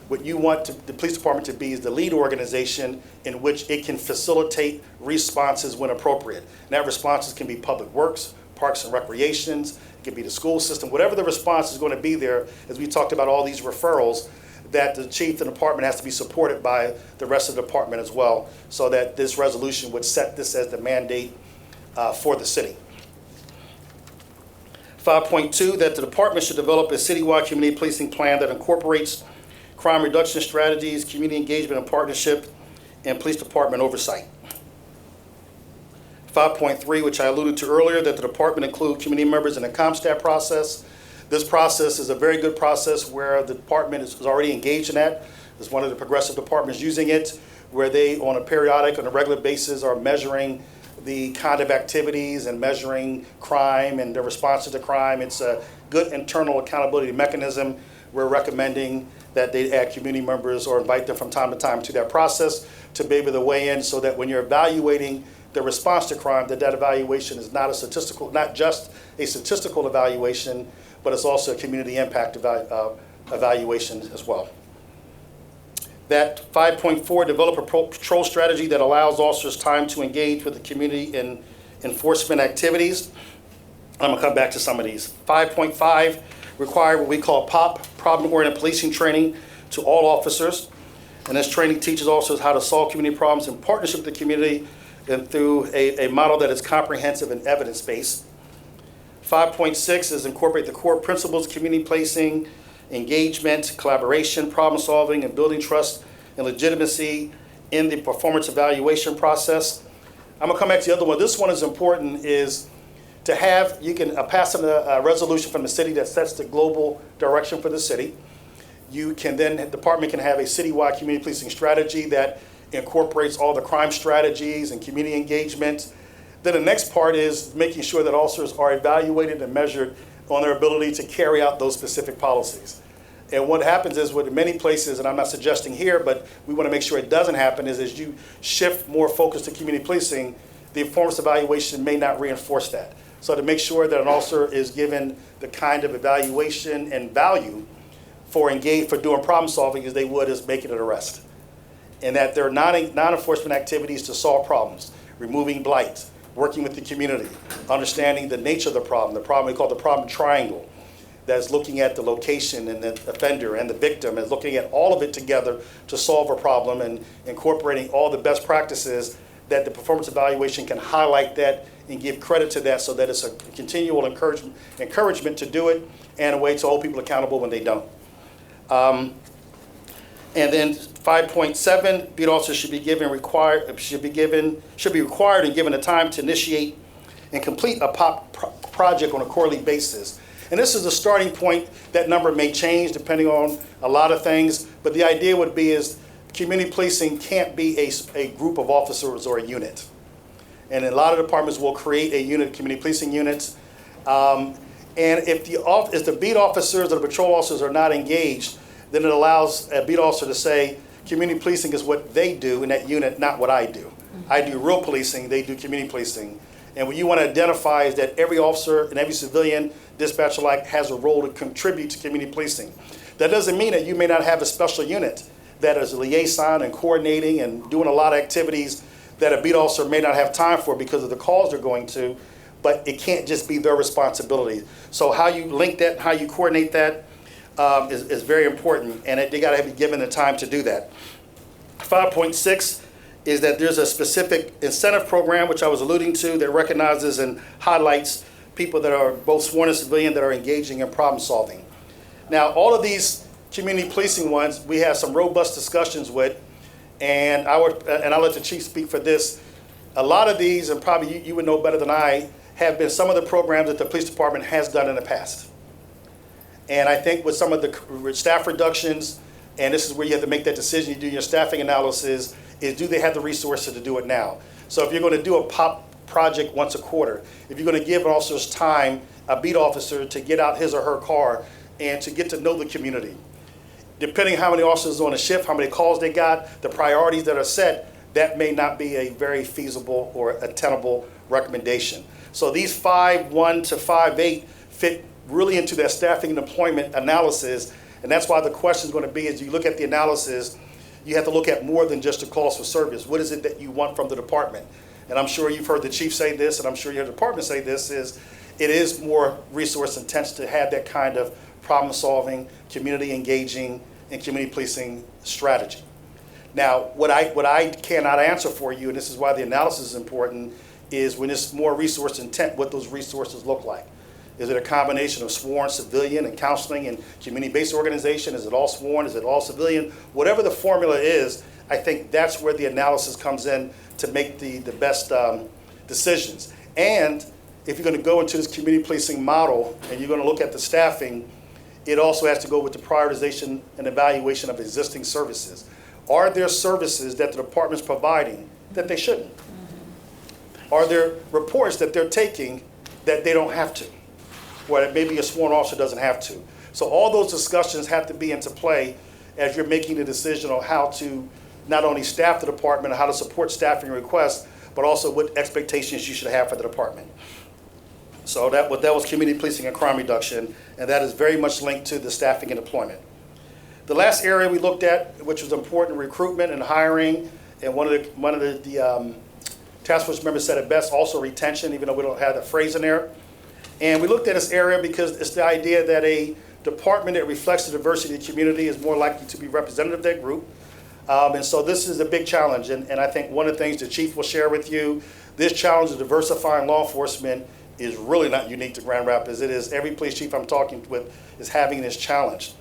What you want the police department to be is the lead organization in which it can facilitate responses when appropriate. And that responses can be public works, parks and recreations, it can be the school system, whatever the response is going to be there. As we talked about all these referrals, that the chief and department has to be supported by the rest of the department as well, so that this resolution would set this as the mandate for the city. 5.2, that the department should develop a citywide community policing plan that incorporates crime reduction strategies, community engagement and partnership, and police department oversight. 5.3, which I alluded to earlier, that the department include community members in the ComStat process. This process is a very good process where the department is already engaged in that. It's one of the progressive departments using it, where they, on a regular basis, are measuring the kind of activities and measuring crime and the responses to crime. It's a good internal accountability mechanism. We're recommending that they add community members or invite them from time to time to that process to be able to weigh in, so that when you're evaluating the response to crime, that evaluation is not just a statistical evaluation, but it's also a community impact evaluation as well. That 5.4, develop a patrol strategy that allows officers time to engage with the community in enforcement activities. I'm gonna come back to some of these. 5.5, require what we call POP, problem-oriented policing training, to all officers. And this training teaches officers how to solve community problems in partnership with the community and through a model that is comprehensive and evidence-based. 5.6 is incorporate the core principles of community policing, engagement, collaboration, problem solving, and building trust and legitimacy in the performance evaluation process. I'm gonna come back to the other one. This one is important, is to have, you can pass a resolution from the city that sets the global direction for the city. You can then, the department can have a citywide community policing strategy that incorporates all the crime strategies and community engagement. Then the next part is making sure that officers are evaluated and measured on their ability to carry out those specific policies. And what happens is, with many places, and I'm not suggesting here, but we want to make sure it doesn't happen, is as you shift more focus to community policing, the performance evaluation may not reinforce that. So to make sure that an officer is given the kind of evaluation and value for doing problem solving as they would as making an arrest. And that there are non-enforcement activities to solve problems, removing blight, working with the community, understanding the nature of the problem we call the problem triangle, that's looking at the location and the offender and the victim, and looking at all of it together to solve a problem, and incorporating all the best practices, that the performance evaluation can highlight that and give credit to that, so that it's a continual encouragement to do it, and a way to hold people accountable when they don't. And then 5.7, beat officers should be required and given the time to initiate and complete a POP project on a quarterly basis. And this is a starting point. That number may change depending on a lot of things, but the idea would be is community policing can't be a group of officers or a unit. And a lot of departments will create a unit, community policing units. And if the beat officers or the patrol officers are not engaged, then it allows a beat officer to say, community policing is what they do in that unit, not what I do. I do real policing, they do community policing. And what you want to identify is that every officer and every civilian, dispatcher alike, has a role to contribute to community policing. That doesn't mean that you may not have a special unit that is a liaison and coordinating and doing a lot of activities that a beat officer may not have time for because of the calls they're going to, but it can't just be their responsibility. So how you link that, how you coordinate that is very important, and they got to be given the time to do that. 5.6 is that there's a specific incentive program, which I was alluding to, that recognizes and highlights people that are both sworn and civilian that are engaging in problem solving. Now, all of these community policing ones, we have some robust discussions with, and I'll let the chief speak for this. A lot of these, and probably you would know better than I, have been some of the programs that the police department has done in the past. And I think with some of the staff reductions, and this is where you have to make that decision, you do your staffing analysis, is do they have the resources to do it now? So if you're going to do a POP project once a quarter, if you're going to give officers time, a beat officer, to get out his or her car and to get to know the community, depending on how many officers are on a shift, how many calls they got, the priorities that are set, that may not be a very feasible or a tenable recommendation. So these 5.1 to 5.8 fit really into that staffing and employment analysis. And that's why the question is going to be, as you look at the analysis, you have to look at more than just the cost of service. What is it that you want from the department? And I'm sure you've heard the chief say this, and I'm sure your department say this, is it is more resource intense to have that kind of problem solving, community engaging, and community policing strategy. Now, what I cannot answer for you, and this is why the analysis is important, is when it's more resource intent, what those resources look like. Is it a combination of sworn, civilian, and counseling and community-based organization? Is it all sworn? Is it all civilian? Whatever the formula is, I think that's where the analysis comes in to make the best decisions. And if you're going to go into this community policing model and you're going to look at the staffing, it also has to go with the prioritization and evaluation of existing services. Are there services that the department's providing that they shouldn't? Are there reports that they're taking that they don't have to? Where maybe a sworn officer doesn't have to. So all those discussions have to be into play as you're making the decision on how to not only staff the department or how to support staffing requests, but also what expectations you should have for the department. So that was community policing and crime reduction, and that is very much linked to the staffing and employment. The last area we looked at, which was important, recruitment and hiring, and one of the task force members said it best, also retention, even though we don't have the phrase in there. And we looked at this area because it's the idea that a department that reflects the diversity of the community is more likely to be representative of that group. And so this is a big challenge. And I think one of the things the chief will share with you, this challenge of diversifying law enforcement is really not unique to Grand Rapids. It is every police chief I'm talking with is having this challenge.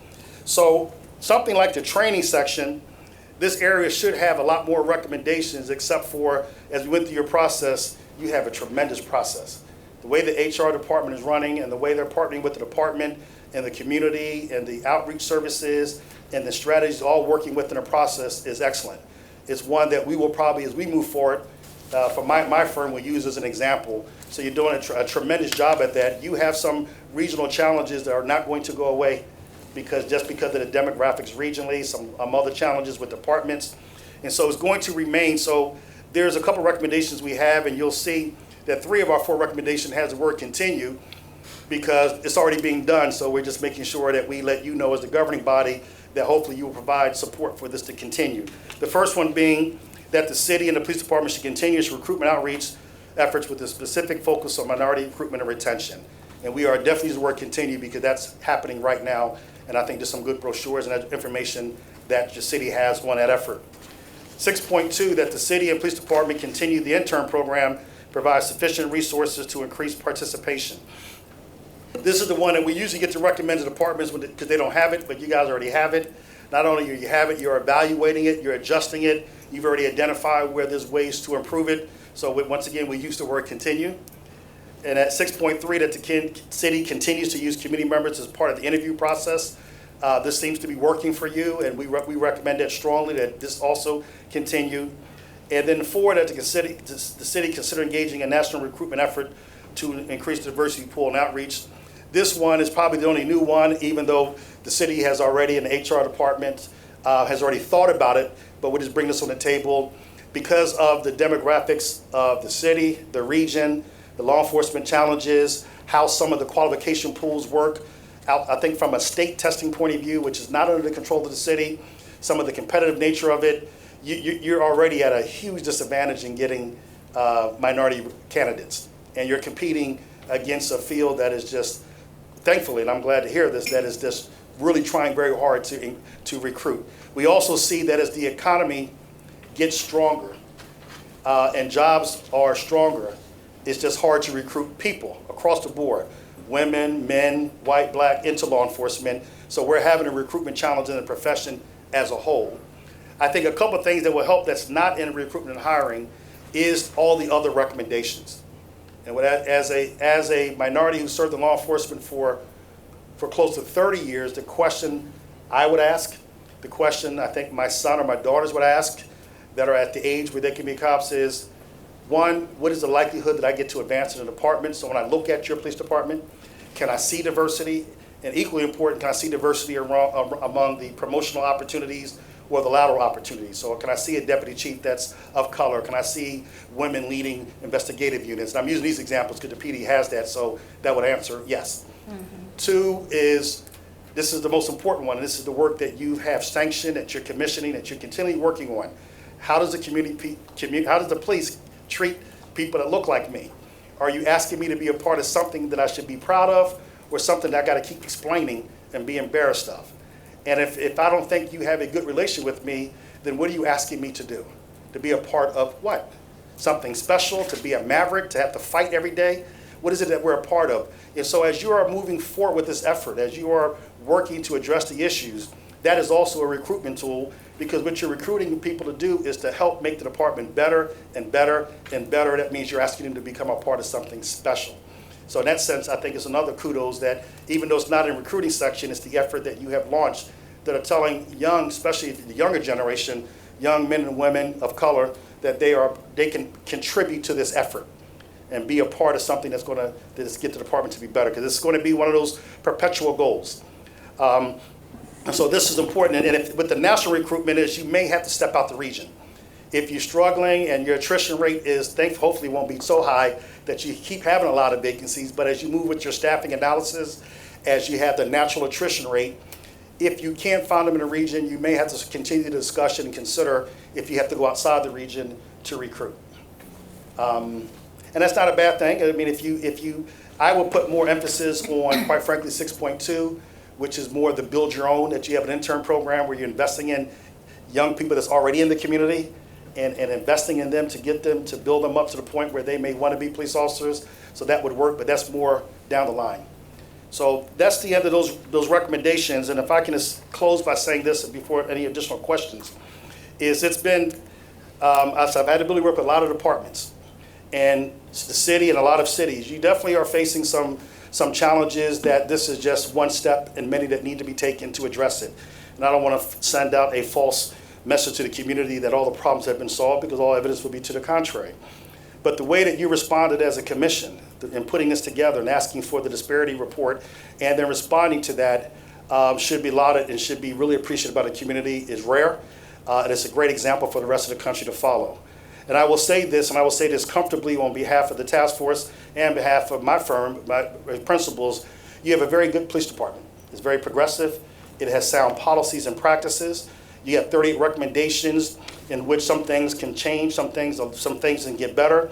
So something like the training section, this area should have a lot more recommendations, except for, as we went through your process, you have a tremendous process. The way the HR department is running and the way they're partnering with the department and the community and the outreach services and the strategies all working within a process is excellent. It's one that we will probably, as we move forward, for my firm, will use as an example. So you're doing a tremendous job at that. You have some regional challenges that are not going to go away because of the demographics regionally, some other challenges with departments. And so it's going to remain. So there's a couple recommendations we have, and you'll see that 3 of our 4 recommendations has the word continue because it's already being done. So we're just making sure that we let you know as the governing body that hopefully you will provide support for this to continue. The first one being that the city and the police department should continue its recruitment outreach efforts with a specific focus on minority recruitment and retention. And we are definitely using the word continue because that's happening right now. And I think there's some good brochures and information that the city has on that effort. 6.2, that the city and police department continue the intern program, provide sufficient resources to increase participation. This is the one that we usually get to recommend to departments because they don't have it, but you guys already have it. Not only do you have it, you're evaluating it, you're adjusting it, you've already identified where there's ways to improve it. So once again, we use the word continue. And at 6.3, that the city continues to use community members as part of the interview process. This seems to be working for you, and we recommend that strongly, that this also continue. And then 4, that the city consider engaging a national recruitment effort to increase the diversity pool and outreach. This one is probably the only new one, even though the city has already, and the HR department has already thought about it, but we'll just bring this on the table. Because of the demographics of the city, the region, the law enforcement challenges, how some of the qualification pools work, I think from a state testing point of view, which is not under the control of the city, some of the competitive nature of it, you're already at a huge disadvantage in getting minority candidates. And you're competing against a field that is just, thankfully, and I'm glad to hear this, that is just really trying very hard to recruit. We also see that as the economy gets stronger and jobs are stronger, it's just hard to recruit people across the board. Women, men, white, black, into law enforcement. So we're having a recruitment challenge in the profession as a whole. I think a couple of things that will help that's not in recruitment and hiring is all the other recommendations. And as a minority who served in law enforcement for close to 30 years, the question I would ask, the question I think my son or my daughters would ask that are at the age where they can be cops is, 1, what is the likelihood that I get to advance in the department? So when I look at your police department, can I see diversity? And equally important, can I see diversity among the promotional opportunities or the lateral opportunities. So can I see a deputy chief that's of color? Can I see women leading investigative units? And I'm using these examples because the PD has that, so that would answer yes. Two is, this is the most important one, and this is the work that you have sanctioned, that you're commissioning, that you're continually working on. How does how does the police treat people that look like me? Are you asking me to be a part of something that I should be proud of, or something that I got to keep explaining and be embarrassed of? And if I don't think you have a good relation with me, then what are you asking me to do? To be a part of what? Something special, to be a maverick, to have to fight every day? What is it that we're a part of? And so as you are moving forward with this effort, as you are working to address the issues, that is also a recruitment tool, because what you're recruiting people to do is to help make the department better and better and better. That means you're asking them to become a part of something special. So in that sense, I think it's another kudos that even though it's not in the recruiting section, it's the effort that you have launched that are telling young, especially the younger generation, young men and women of color, that they can contribute to this effort and be a part of something that's going to get the department to be better, because it's going to be one of those perpetual goals. And so this is important, and with the national recruitment is you may have to step out the region. If you're struggling and your attrition rate is, hopefully won't be so high that you keep having a lot of vacancies, but as you move with your staffing analysis, as you have the natural attrition rate, if you can't find them in the region, you may have to continue the discussion and consider if you have to go outside the region to recruit. And that's not a bad thing. I mean, I will put more emphasis on, quite frankly, 6.2, which is more the build your own, that you have an intern program where you're investing in young people that's already in the community and investing in them to get them to build them up to the point where they may want to be police officers. So that would work, but that's more down the line. So that's the end of those recommendations. And if I can just close by saying this before any additional questions, is it's been, I've had the ability to work with a lot of departments and the city and a lot of cities. You definitely are facing some challenges that this is just one step and many that need to be taken to address it. And I don't want to send out a false message to the community that all the problems have been solved, because all evidence will be to the contrary. But the way that you responded as a commission in putting this together and asking for the disparity report and then responding to that should be lauded and should be really appreciated by the community is rare. And it's a great example for the rest of the country to follow. And I will say this, and I will say this comfortably on behalf of the task force and on behalf of my firm, my principals, you have a very good police department. It's very progressive. It has sound policies and practices. You have 38 recommendations in which some things can change, some things can get better.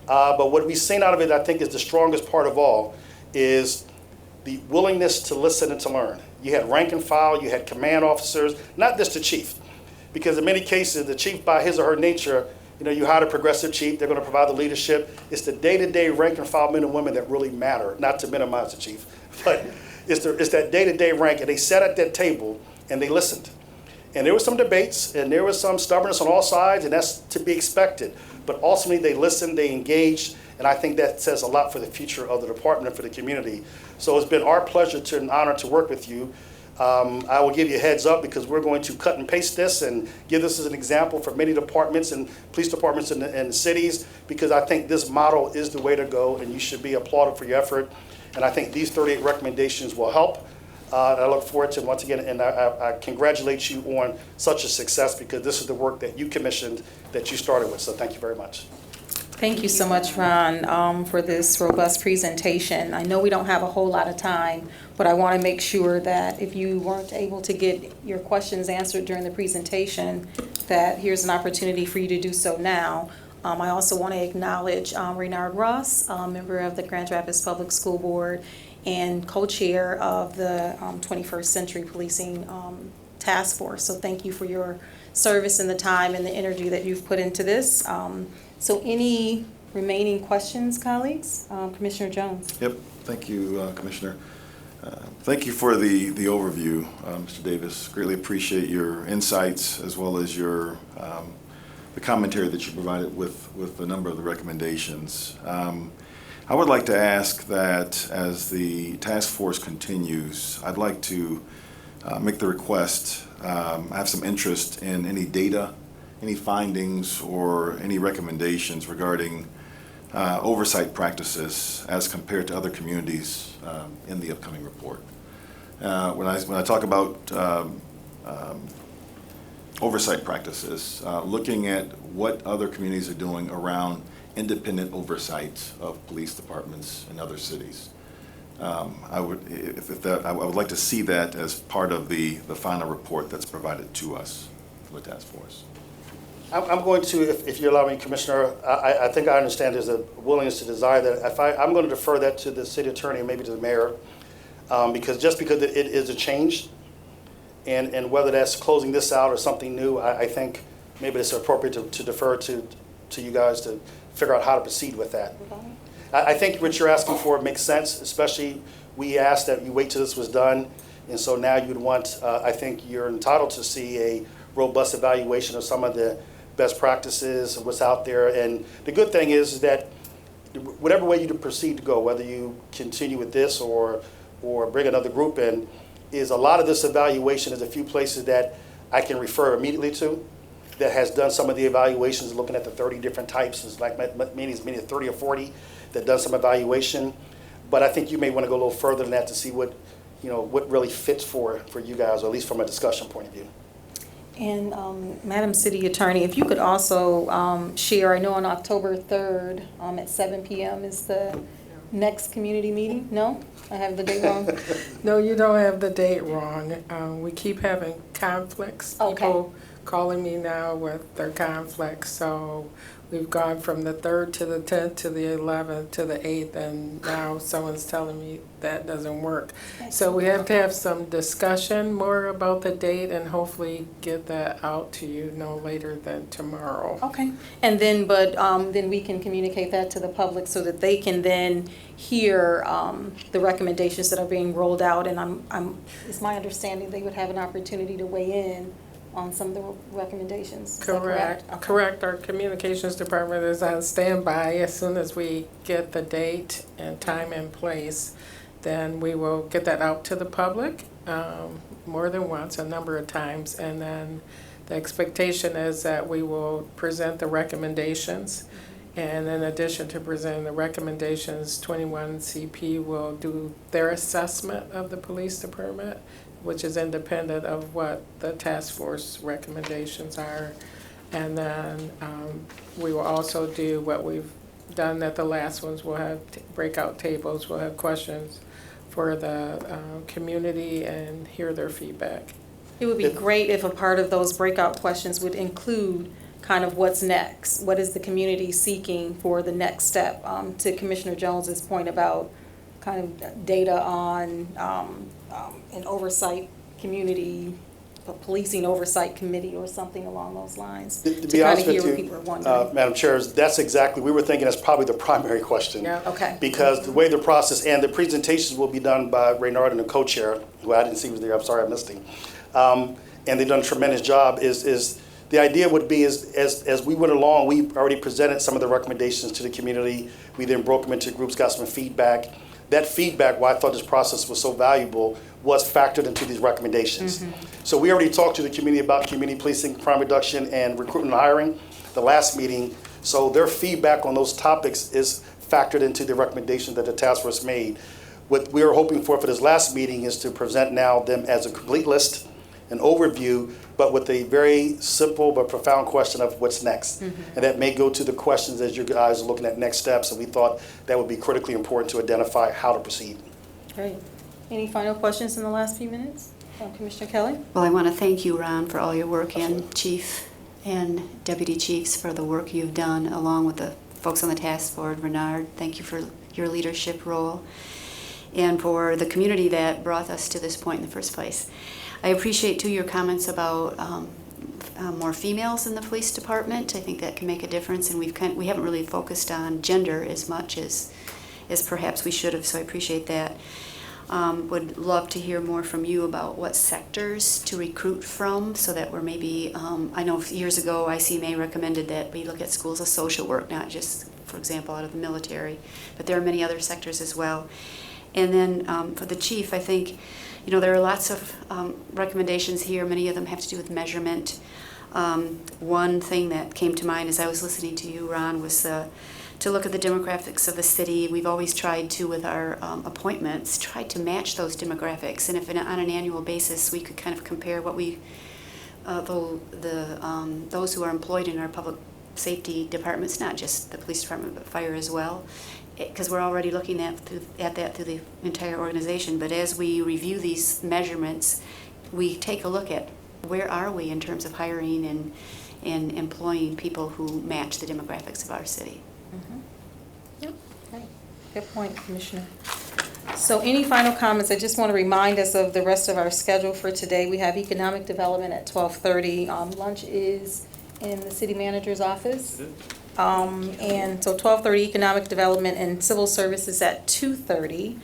But what we've seen out of it, I think, is the strongest part of all, is the willingness to listen and to learn. You had rank and file, you had command officers, not just the chief, because in many cases, the chief, by his or her nature, you hire a progressive chief, they're going to provide the leadership. It's the day-to-day rank and file men and women that really matter, not to minimize the chief, but it's that day-to-day rank, and they sat at that table and they listened. And there were some debates, and there was some stubbornness on all sides, and that's to be expected. But ultimately, they listened, they engaged, and I think that says a lot for the future of the department and for the community. So it's been our pleasure and honor to work with you. I will give you a heads up, because we're going to cut and paste this and give this as an example for many departments and police departments in the cities, because I think this model is the way to go, and you should be applauded for your effort. And I think these 38 recommendations will help. I look forward to, once again, and I congratulate you on such a success, because this is the work that you commissioned, that you started with. So thank you very much. Thank you so much, Ron, for this robust presentation. I know we don't have a whole lot of time, but I want to make sure that if you weren't able to get your questions answered during the presentation, that here's an opportunity for you to do so now. I also want to acknowledge Renard Ross, member of the Grand Rapids Public School Board and co-chair of the 21st Century Policing Task Force. So thank you for your service and the time and the energy that you've put into this. So any remaining questions, colleagues? Commissioner Jones. Yep, thank you, Commissioner. Thank you for the overview, Mr. Davis. Greatly appreciate your insights, as well as your the commentary that you provided with a number of the recommendations. I would like to ask that as the task force continues, I'd like to make the request, I have some interest in any data, any findings, or any recommendations regarding oversight practices as compared to other communities in the upcoming report. When I talk about oversight practices, looking at what other communities are doing around independent oversight of police departments in other cities. I would like to see that as part of the final report that's provided to us from the task force. I'm going to, if you allow me, Commissioner, I think I understand there's a willingness to desire that. I'm going to defer that to the city attorney and maybe to the mayor, because it is a change, and whether that's closing this out or something new, I think maybe it's appropriate to defer to you guys to figure out how to proceed with that. I think what you're asking for makes sense, especially we asked that you wait till this was done, and so now you'd want, I think you're entitled to see a robust evaluation of some of the best practices and what's out there. And the good thing is that whatever way you proceed to go, whether you continue with this or bring another group in, is a lot of this evaluation is a few places that I can refer immediately to that has done some of the evaluations, looking at the 30 different types. It's like many as 30 or 40 that does some evaluation. But I think you may want to go a little further than that to see what really fits for you guys, or at least from a discussion point of view. And Madam City Attorney, if you could also share, I know on October 3rd at 7 p.m. is the next community meeting? No? I have the date wrong? No, you don't have the date wrong. We keep having conflicts. Okay. People calling me now with their conflicts. So we've gone from the 3rd to the 10th to the 11th to the 8th, and now someone's telling me that doesn't work. So we have to have some discussion more about the date and hopefully get that out to you no later than tomorrow. Okay. And then, then we can communicate that to the public so that they can then hear the recommendations that are being rolled out. And it's my understanding they would have an opportunity to weigh in on some of the recommendations. Is that correct? Okay. Correct. Our communications department is on standby. As soon as we get the date and time in place, then we will get that out to the public more than once, a number of times, and then the expectation is that we will present the recommendations, and in addition to presenting the recommendations, 21CP will do their assessment of the police department, which is independent of what the task force recommendations are. And then we will also do what we've done at the last ones. We'll have breakout tables, we'll have questions for the community and hear their feedback. It would be great if a part of those breakout questions would include kind of what's next. What is the community seeking for the next step? To Commissioner Jones's point about kind of data on an oversight community, a policing oversight committee or something along those lines. To be kind honest of hear with what you, people are wondering. Madam Chair, that's exactly, we were thinking that's probably the primary question. Yeah. Okay. Because the way the process, and the presentations will be done by Reynard and the co-chair, who I didn't see was there, I'm sorry I missed him. And they've done a tremendous job. The idea would be as we went along, we already presented some of the recommendations to the community. We then broke them into groups, got some feedback. That feedback, why I thought this process was so valuable, was factored into these recommendations. Mm-hmm. So we already talked to the community about community policing, crime reduction, and recruitment and hiring, the last meeting. So their feedback on those topics is factored into the recommendations that the task force made. What we are hoping for this last meeting is to present now them as a complete list, an overview, but with a very simple but profound question of what's next. Mm-hmm. And that may go to the questions as you guys are looking at next steps, and we thought that would be critically important to identify how to proceed. Great. Any final questions in the last few minutes? Commissioner Kelly? Well, I want to thank you, Ron, for all your work, Absolutely. And Chief and Deputy Chiefs for the work you've done, along with the folks on the task force. Renard, thank you for your leadership role, and for the community that brought us to this point in the first place. I appreciate, too, your comments about more females in the police department. I think that can make a difference, and we haven't really focused on gender as much as perhaps we should have, so I appreciate that. Would love to hear more from you about what sectors to recruit from, so that we're maybe, I know years ago ICMA recommended that we look at schools of social work, not just, for example, out of the military, but there are many other sectors as well. And then for the chief, I think, there are lots of recommendations here. Many of them have to do with measurement. One thing that came to mind as I was listening to you, Ron, was to look at the demographics of the city. We've always tried to, with our appointments, try to match those demographics. And if on an annual basis we could kind of compare what we those who are employed in our public safety departments, not just the police department, but fire as well, because we're already looking at that through the entire organization. But as we review these measurements, we take a look at where are we in terms of hiring and employing people who match the demographics of our city. Yep. Right. Good point, Commissioner. So any final comments? I just want to remind us of the rest of our schedule for today. We have economic development at 12:30. Lunch is in the city manager's office. And so 12:30 economic development and civil services at 2:30.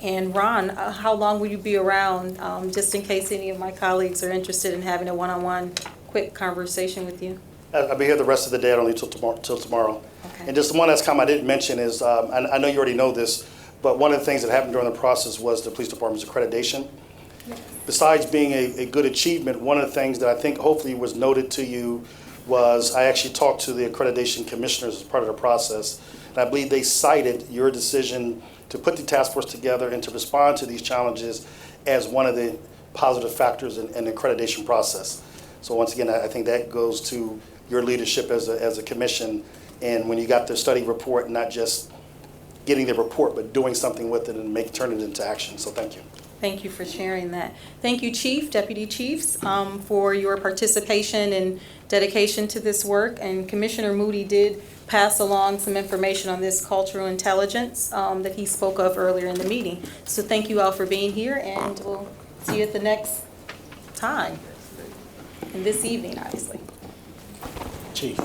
And Ron, how long will you be around, just in case any of my colleagues are interested in having a one-on-one quick conversation with you? I'll be here the rest of the day, only till tomorrow. Okay. And just one last comment I didn't mention is, I know you already know this, but one of the things that happened during the process was the police department's accreditation. Besides being a good achievement, one of the things that I think hopefully was noted to you was I actually talked to the accreditation commissioners as part of the process, and I believe they cited your decision to put the task force together and to respond to these challenges as one of the positive factors in the accreditation process. So once again, I think that goes to your leadership as a commission, and when you got the study report, not just getting the report, but doing something with it and turn it into action. So thank you. Thank you for sharing that. Thank you, Chief, Deputy Chiefs, for your participation and dedication to this work. And Commissioner Moody did pass along some information on this cultural intelligence that he spoke of earlier in the meeting. So thank you all for being here, and we'll see you at the next time, and this evening, obviously. Chief.